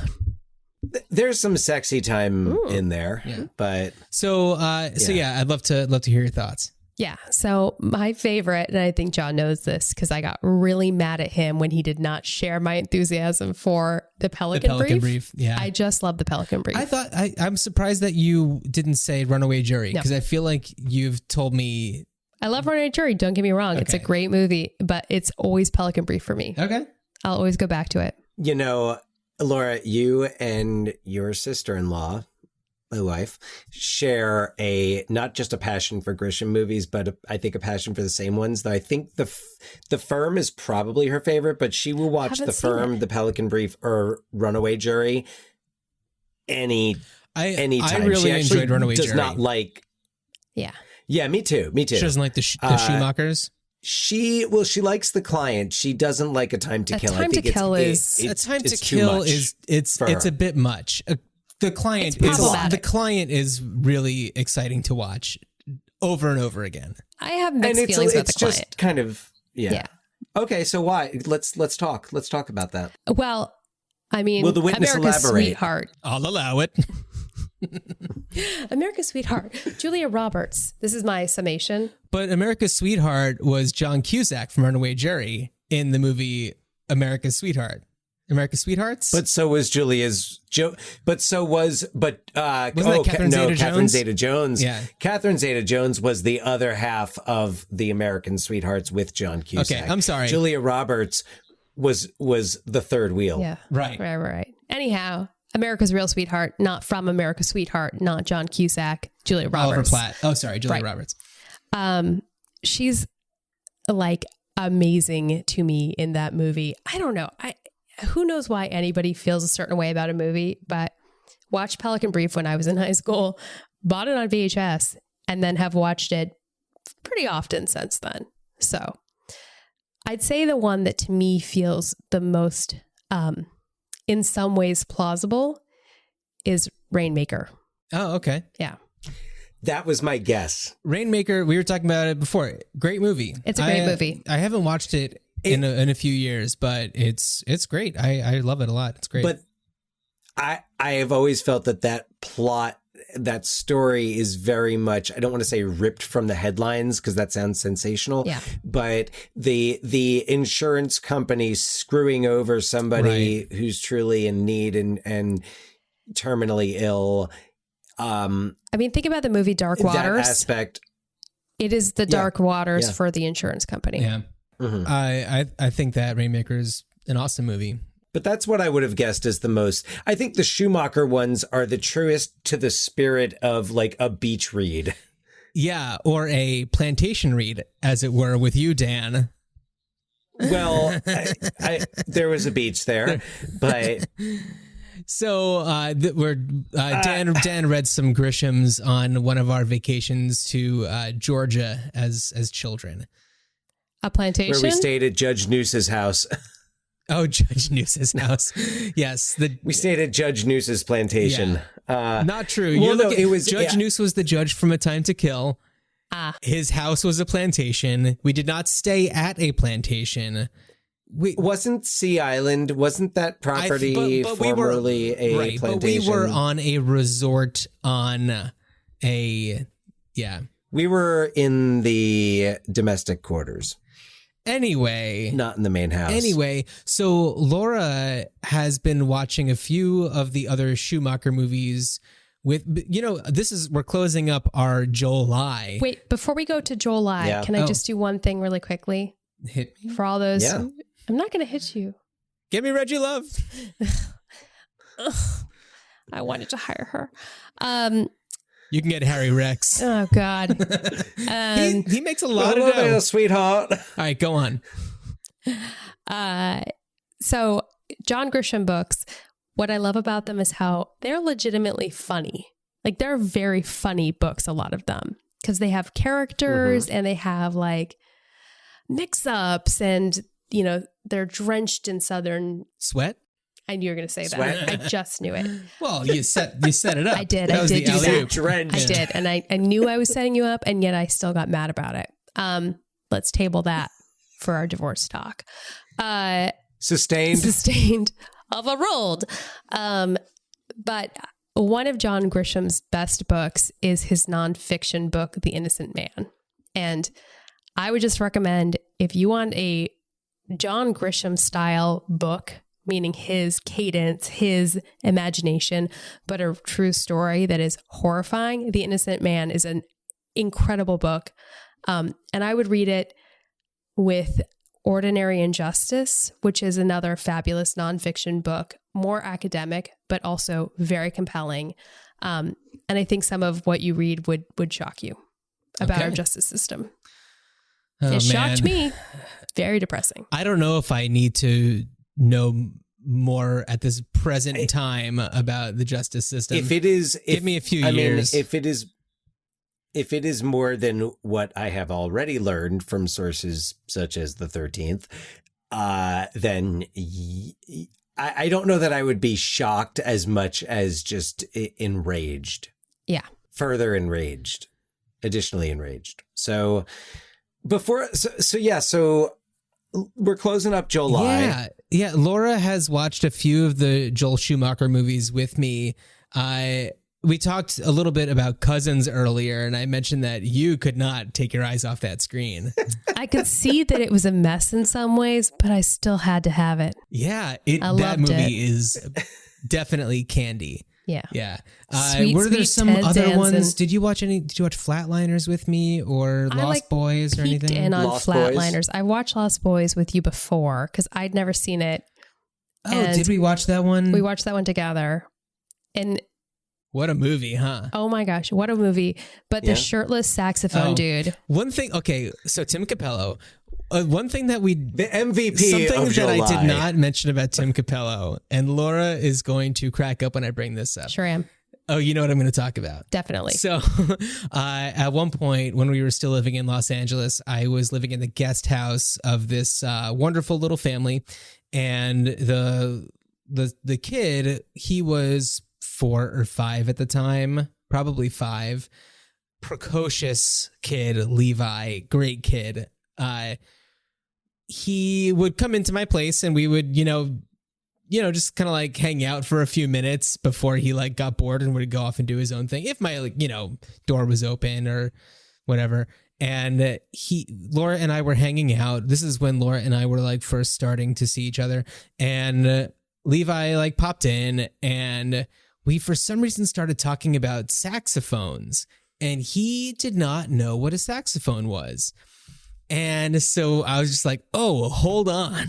There's some sexy time in there, but so I'd love to hear your thoughts. Yeah. So my favorite, and I think John knows this because I got really mad at him when he did not share my enthusiasm for the Pelican Brief. Yeah. I just love the Pelican Brief. I thought I'm surprised that you didn't say Runaway Jury, because I feel like you've told me. I love Runaway Jury. Don't get me wrong. Okay. It's a great movie, but it's always Pelican Brief for me. Okay. I'll always go back to it. You know, Laura, you and your sister-in-law, my wife, share not just a passion for Grisham movies, but I think a passion for the same ones. Though I think the Firm is probably her favorite, but she will watch The Firm, The Pelican Brief, or Runaway Jury any anytime. I really she actually enjoyed Runaway does Jerry. not like. Yeah. Yeah, me too. Me too. She doesn't like the Schumachers. She likes the client. She doesn't like A Time to Kill. A Time to Kill is it's a bit much. The client is really exciting to watch over and over again. I have mixed feelings about the client. Just kind of Okay, so why? Let's talk. Let's talk about that. Well, I mean, will the witness America's elaborate? Sweetheart. I'll allow it. America's Sweetheart, Julia Roberts. This is my summation. But America's Sweetheart was John Cusack from Runaway Jerry in the movie America's Sweetheart. America's Sweethearts? But so was Julia's Catherine Zeta-Jones? Zeta-Jones. Yeah. Catherine Zeta-Jones was the other half of the American Sweethearts with John Cusack. Okay, I'm sorry. Julia Roberts was the third wheel. Yeah. Right. Anyhow, America's Real Sweetheart, not from America's Sweetheart, not John Cusack, Julia Roberts. Oliver Platt. Oh, sorry, Julia Roberts. She's like amazing to me in that movie. I don't know. Who knows why anybody feels a certain way about a movie, but watched Pelican Brief when I was in high school, bought it on VHS, and then have watched it pretty often since then. So I'd say the one that to me feels the most, in some ways plausible is Rainmaker. Oh, okay. Yeah. That was my guess. Rainmaker, we were talking about it before. Great movie. It's a great movie. I haven't watched it in a few years, but it's great. I love it a lot. It's great. But I have always felt that plot, that story is very much, I don't want to say ripped from the headlines because that sounds sensational. Yeah. But the insurance company screwing over somebody who's truly in need and terminally ill. I mean, think about the movie Dark Waters. That aspect. It is the dark waters for the insurance company. Yeah. Mm-hmm. I think that Rainmaker is an awesome movie. But that's what I would have guessed as the most. I think the Schumacher ones are the truest to the spirit of like a beach read. Yeah, or a plantation read, as it were, with you, Dan. Well, there was a beach there, but... So Dan read some Grishams on one of our vacations to Georgia as children. A plantation? Where we stayed at Judge Noose's house. Oh, Judge Noose's house. Yes. We stayed at Judge Noose's plantation. Yeah. Not true. It was Judge Noose was the judge from A Time to Kill. His house was a plantation. We did not stay at a plantation. Wasn't Sea Island, wasn't that property formerly a plantation? But we were on a resort on a, We were in the domestic quarters. Anyway. Not in the main house. Anyway, so Laura has been watching a few of the other Schumacher movies with, we're closing up our July. Wait, before we go to July, can I just do one thing really quickly? Hit me. For all those. Yeah. I'm not going to hit you. Give me Reggie Love. I wanted to hire her. You can get Harry Rex. Oh, God. He makes a lot of dough. Sweetheart. All right, go on. So John Grisham books, what I love about them is how they're legitimately funny. Like, they're very funny books, a lot of them, because they have characters and they have like mix-ups and, they're drenched in Southern sweat. I knew you were going to say that. I just knew it. Well, you set it up. I did. That I was did the do that. Drenched. I did. And I knew I was setting you up, and yet I still got mad about it. Let's table that for our divorce talk. Sustained. Overruled. But one of John Grisham's best books is his nonfiction book, The Innocent Man. And I would just recommend, if you want a John Grisham style book, meaning his cadence, his imagination, but a true story that is horrifying, The Innocent Man is an incredible book. And I would read it with Ordinary Injustice, which is another fabulous nonfiction book, more academic, but also very compelling. And I think some of what you read would shock you about our justice system. It shocked me. Very depressing. I don't know if I need to know more at this present time about the justice system. If it is, give me a few years. If it is more than what I have already learned from sources such as the 13th, then I don't know that I would be shocked as much as just enraged. Yeah. Further enraged. Additionally enraged. So we're closing up July. Yeah. Laura has watched a few of the Joel Schumacher movies with me. We talked a little bit about Cousins earlier, and I mentioned that you could not take your eyes off that screen. I could see that it was a mess in some ways, but I still had to have it. Yeah, that movie is definitely candy. Yeah. Yeah. Were there some Ted other Danson. ones? Did you watch Flatliners with me or Lost Boys or anything? In on Lost Flatliners. Boys? I watched Lost Boys with you before because I'd never seen it. Oh, And did we watch that one? we watched that one together. And What a movie, huh? oh my gosh, what a movie. But Yeah. the shirtless saxophone dude. One thing, okay, so Tim Capello. One thing that the MVP something of that I July. did not mention about Tim Capello, and Laura is going to crack up when I bring this up. Sure am. Oh, you know what I'm going to talk about. Definitely. So at one point when we were still living in Los Angeles, I was living in the guest house of this wonderful little family. And the kid, he was 4 or 5 at the time, probably 5. Precocious kid, Levi, great kid. He would come into my place and we would, just kind of like hang out for a few minutes before he like got bored and would go off and do his own thing. If my, door was open or whatever. And Laura and I were hanging out. This is when Laura and I were like first starting to see each other. And Levi like popped in and we, for some reason, started talking about saxophones. And he did not know what a saxophone was. And so I was just like, oh, hold on.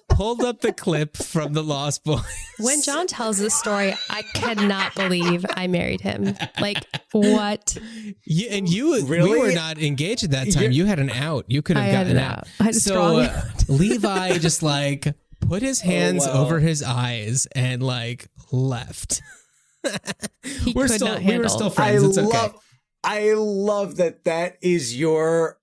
Pulled up the clip from the Lost Boys. When John tells this story, I cannot believe I married him. Like, what? You Really? we were not engaged at that time. You had an out. You could have gotten out. I had a strong out. Levi just like put his hands over his eyes and like left. He could not handle. We were still friends. It's okay. I love that is your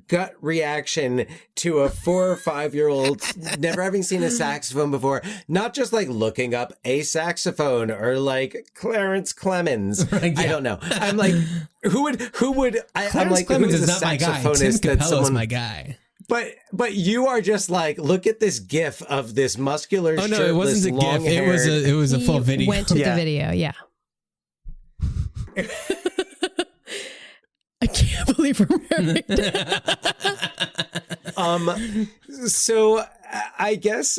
gut reaction to a 4 or 5-year-old never having seen a saxophone before, not just like looking up a saxophone or like Clarence Clemens. Right, yeah. I don't know. I'm like, who would I'm like, Clemens who's is a not my guy. Tim saxophonist that Capello's someone my guy. But you are just like, look at this gif of this muscular, Oh no, it wasn't a gif. It was a full video. Went to the video, yeah. I can't believe we're married. So I guess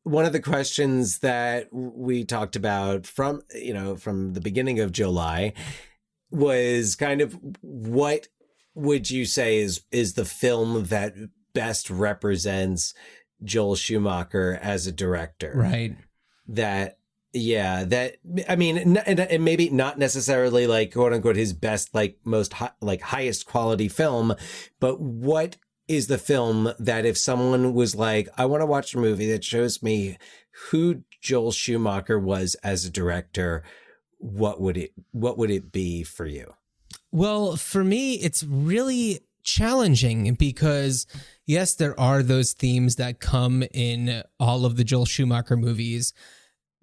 one of the questions that we talked about from the beginning of July was kind of what would you say is the film that best represents Joel Schumacher as a director? Right. I mean, and maybe not necessarily like quote unquote his best, like most highest quality film, but what is the film that if someone was like, I want to watch a movie that shows me who Joel Schumacher was as a director, what would it be for you? Well, for me, it's really challenging because yes, there are those themes that come in all of the Joel Schumacher movies,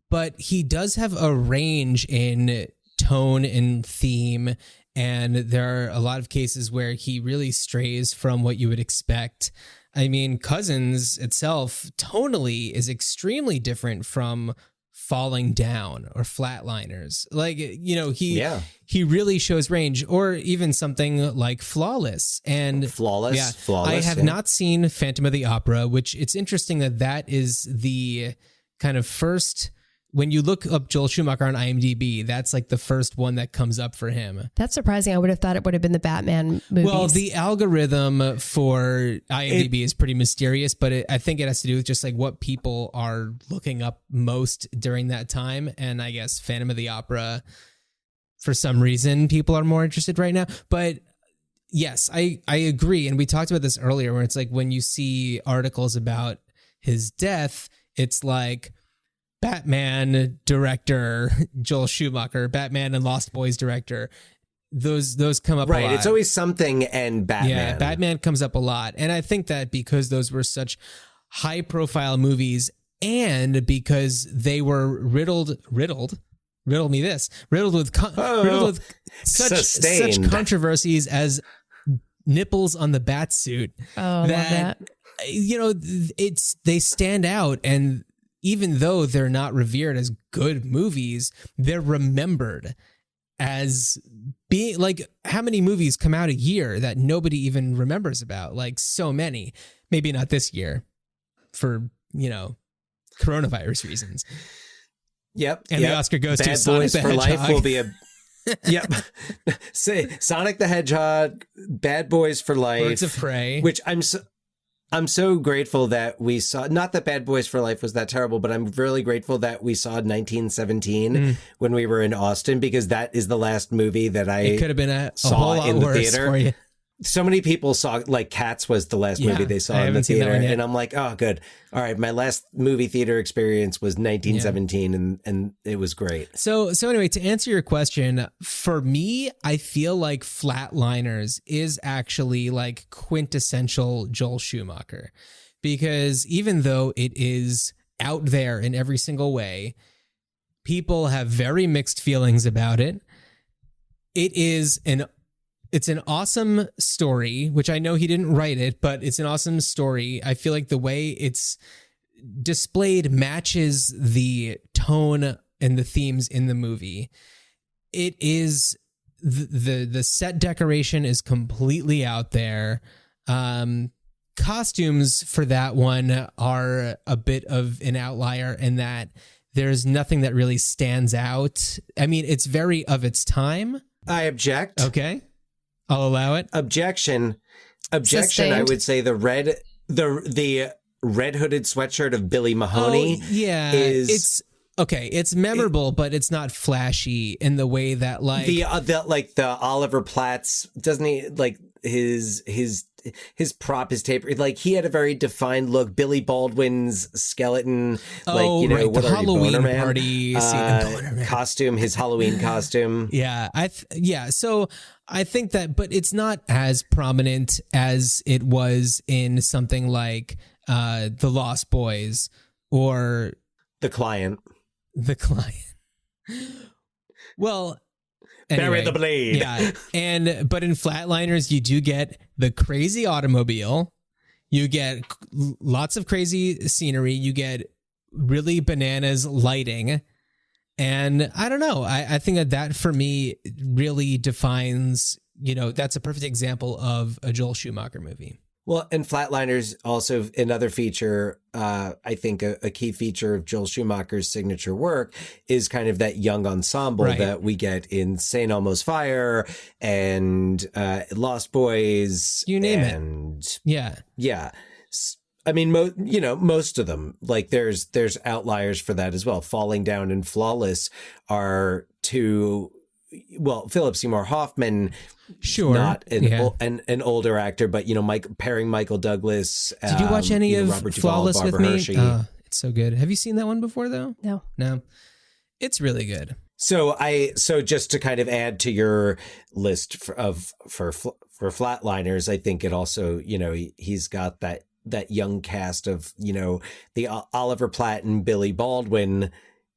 but he does have a range in tone and theme. And there are a lot of cases where he really strays from what you would expect. I mean, Cousins itself tonally is extremely different from Falling Down or Flatliners. Like, he really shows range, or even something like Flawless. And Flawless. I have not seen Phantom of the Opera, which it's interesting that is the kind of first. When you look up Joel Schumacher on IMDb, that's like the first one that comes up for him. That's surprising. I would have thought it would have been the Batman movies. Well, the algorithm for IMDb is pretty mysterious, but I think it has to do with just like what people are looking up most during that time. And I guess Phantom of the Opera, for some reason, people are more interested right now. But yes, I agree. And we talked about this earlier where it's like when you see articles about his death, it's like Batman director Joel Schumacher, Batman and Lost Boys director. Those come up a lot. It's always something and Batman. Yeah, Batman comes up a lot. And I think that because those were such high profile movies and because they were riddled with such controversies as nipples on the bat suit. Oh, that. You know, they stand out, and even though they're not revered as good movies, they're remembered as being like, how many movies come out a year that nobody even remembers about? Like, so many. Maybe not this year for, you know, coronavirus reasons. Yep. And the Oscar goes to Bad Sonic Boys the for Hedgehog. Life will be a yep. Say Sonic the Hedgehog, Bad Boys for Life, Birds of Prey, which I'm so grateful that we saw. Not that Bad Boys for Life was that terrible, but I'm really grateful that we saw 1917 when we were in Austin, because that is the last movie that it could have been a saw whole lot in the worse theater. For you. So many people saw, like, Cats was the last movie they saw in the theater, and I'm like, oh, good. All right, my last movie theater experience was 1917, and it was great. So anyway, to answer your question, for me, I feel like Flatliners is actually like quintessential Joel Schumacher, because even though it is out there in every single way, people have very mixed feelings about it. It's an awesome story, which I know he didn't write it, but it's an awesome story. I feel like the way it's displayed matches the tone and the themes in the movie. It is the set decoration is completely out there. Costumes for that one are a bit of an outlier in that there's nothing that really stands out. I mean, it's very of its time. I object. Okay. I'll allow it. Objection. Sustained. I would say the red hooded sweatshirt of Billy Mahoney. Oh, yeah, it's okay. It's memorable, but it's not flashy in the way that like the Oliver Platt's, doesn't he, like his prop, his tape, like he had a very defined look. Billy Baldwin's skeleton, what the are Halloween you, Boner Man? party Costume, his Halloween costume. Yeah, So I think that, but it's not as prominent as it was in something like The Lost Boys or The Client. Well. Anyway, bury the blade. Yeah, but in Flatliners, you do get the crazy automobile, you get lots of crazy scenery, you get really bananas lighting, and I don't know. I think that for me really defines. That's a perfect example of a Joel Schumacher movie. Well, and Flatliners also another feature, I think a key feature of Joel Schumacher's signature work is kind of that young ensemble that we get in St. Elmo's Fire and Lost Boys. You name it. Yeah. Yeah. I mean, most of them, like there's outliers for that as well. Falling Down and Flawless are two. Well, Philip Seymour Hoffman, sure, not an older actor, but pairing Michael Douglas. Did you watch any of Robert Flawless Duvall, with Barbara me? Hershey. It's so good. Have you seen that one before though? No. It's really good. So just to kind of add to your list for Flatliners, I think it also he's got that young cast of the Oliver Platt and Billy Baldwin,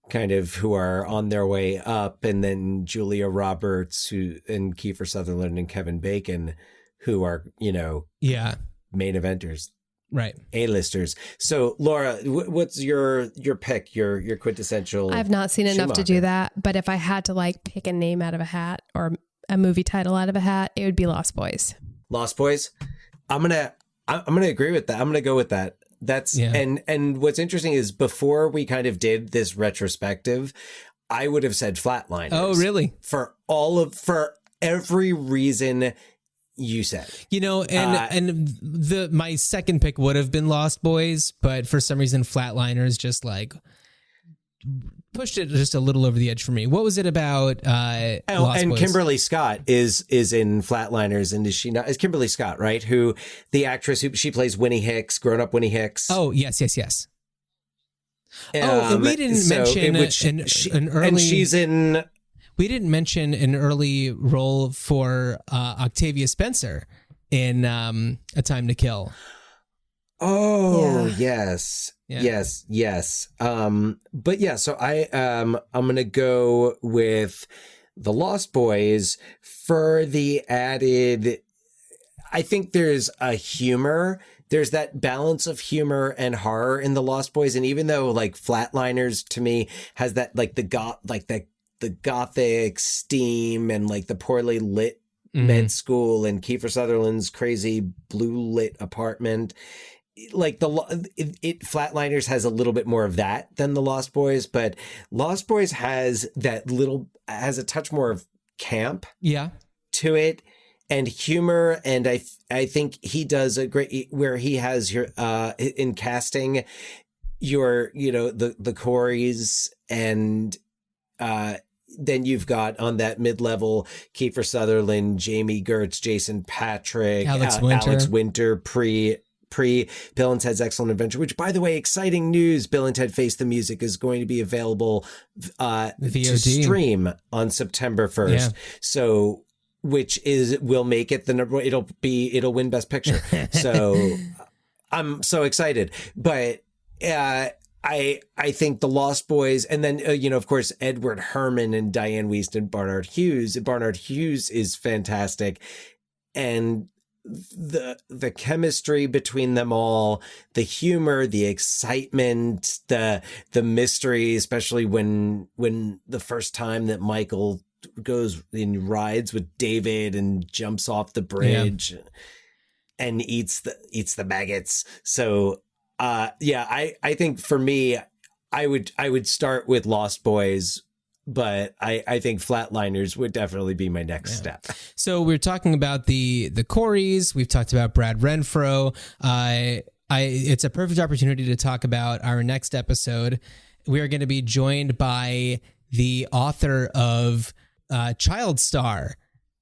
kind of who are on their way up, and then Julia Roberts and Kiefer Sutherland and Kevin Bacon, who are main eventers, right? A-listers. So Laura, what's your pick? Your quintessential? I've not seen enough to do that, but if I had to like pick a name out of a hat or a movie title out of a hat, it would be Lost Boys. Lost Boys. I'm gonna agree with that. I'm gonna go with that. And what's interesting is before we kind of did this retrospective, I would have said Flatliners. Oh, really? For every reason you said. My second pick would have been Lost Boys, but for some reason Flatliners just like pushed it just a little over the edge for me. What was it about Lost Boys? Kimberly Scott is in Flatliners, and is she not? Is Kimberly Scott, right? Who the actress who she plays Winnie Hicks, grown up Winnie Hicks. Oh, yes. And we didn't mention an early. And she's in. We didn't mention an early role for Octavia Spencer in A Time to Kill. Oh, Yeah. yes. But yeah, so I'm going to go with The Lost Boys for the added, I think there's a humor. There's that balance of humor and horror in The Lost Boys. And even though like Flatliners to me has that like the gothic steam and like the poorly lit med school and Kiefer Sutherland's crazy blue lit apartment, like Flatliners has a little bit more of that than The Lost Boys, but Lost Boys has a touch more of camp to it and humor. And I think he does a great, where he has your, in casting your, the Coreys and, then you've got on that mid-level Kiefer Sutherland, Jamie Gertz, Jason Patrick, Alex Winter, pre Bill and Ted's Excellent Adventure, which, by the way, exciting news, Bill and Ted Face the Music is going to be available to stream on September 1st. Yeah. So, which will make it the number, it'll win Best Picture. So I'm so excited. But I think The Lost Boys, and then, of course, Edward Herrmann and Diane Wiest and Barnard Hughes. Barnard Hughes is fantastic. And the chemistry between them all, the humor, the excitement, the mystery, especially when the first time that Michael goes and rides with David and jumps off the bridge and eats the maggots. So I think for me, I would start with Lost Boys, but I think Flatliners would definitely be my next step. So we're talking about the Coreys. We've talked about Brad Renfro. It's a perfect opportunity to talk about our next episode. We are going to be joined by the author of Child Star,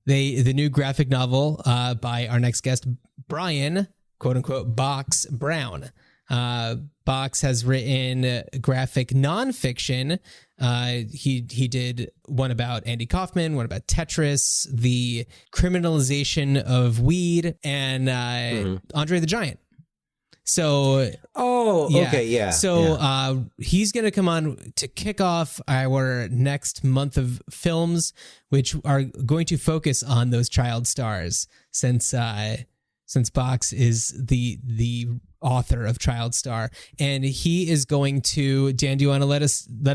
the new graphic novel by our next guest, Brian, quote unquote, Box Brown. Box has written graphic nonfiction. He did one about Andy Kaufman, one about Tetris, the criminalization of weed, and Andre the Giant. So, So he's going to come on to kick off our next month of films, which are going to focus on those child stars, since Box is the author of Child Star, and he is going to. Dan, do you want to let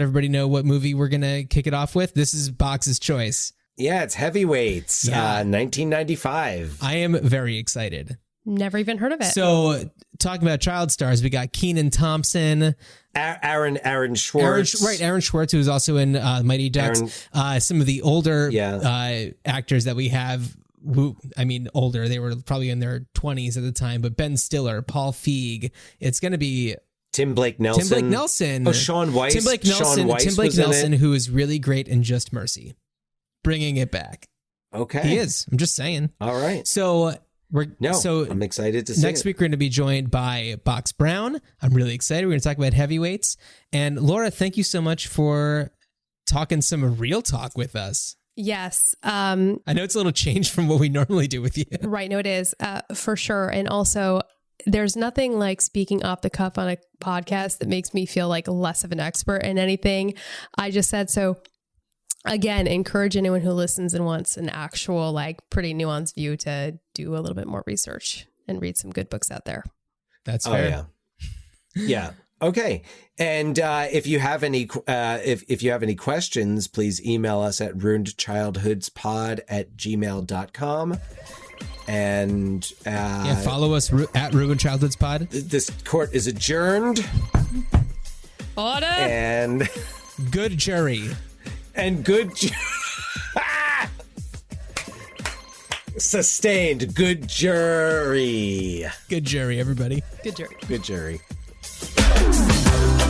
everybody know what movie we're going to kick it off with? This is Box's choice. Yeah, it's Heavyweights, 1995. I am very excited. Never even heard of it. So, talking about child stars, we got Kenan Thompson, Aaron Schwartz, Aaron Schwartz, who was also in Mighty Ducks. Some of the older actors that we have. Older. They were probably in their 20s at the time, but Ben Stiller, Paul Feig. It's going to be Tim Blake Nelson. Oh, Sean Weiss. Tim Blake Nelson, who is really great in Just Mercy. Bringing it back. Okay. He is. I'm just saying. All right. So I'm excited to see next week we're going to be joined by Box Brown. I'm really excited. We're going to talk about Heavyweights. And Laura, thank you so much for talking some real talk with us. Yes. I know it's a little change from what we normally do with you. Right. No, it is for sure. And also, there's nothing like speaking off the cuff on a podcast that makes me feel like less of an expert in anything I just said. So again, encourage anyone who listens and wants an actual, like, pretty nuanced view to do a little bit more research and read some good books out there. That's fair. Oh, yeah. Okay. And if you have any if you have any questions, please email us at ruinedchildhoodspod@gmail.com. And follow us at Ruined Childhoods Pod. This court is adjourned. Order. And good jury. And good sustained. Good jury. Good jury, everybody. Good jury. Good jury.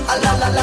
La la la.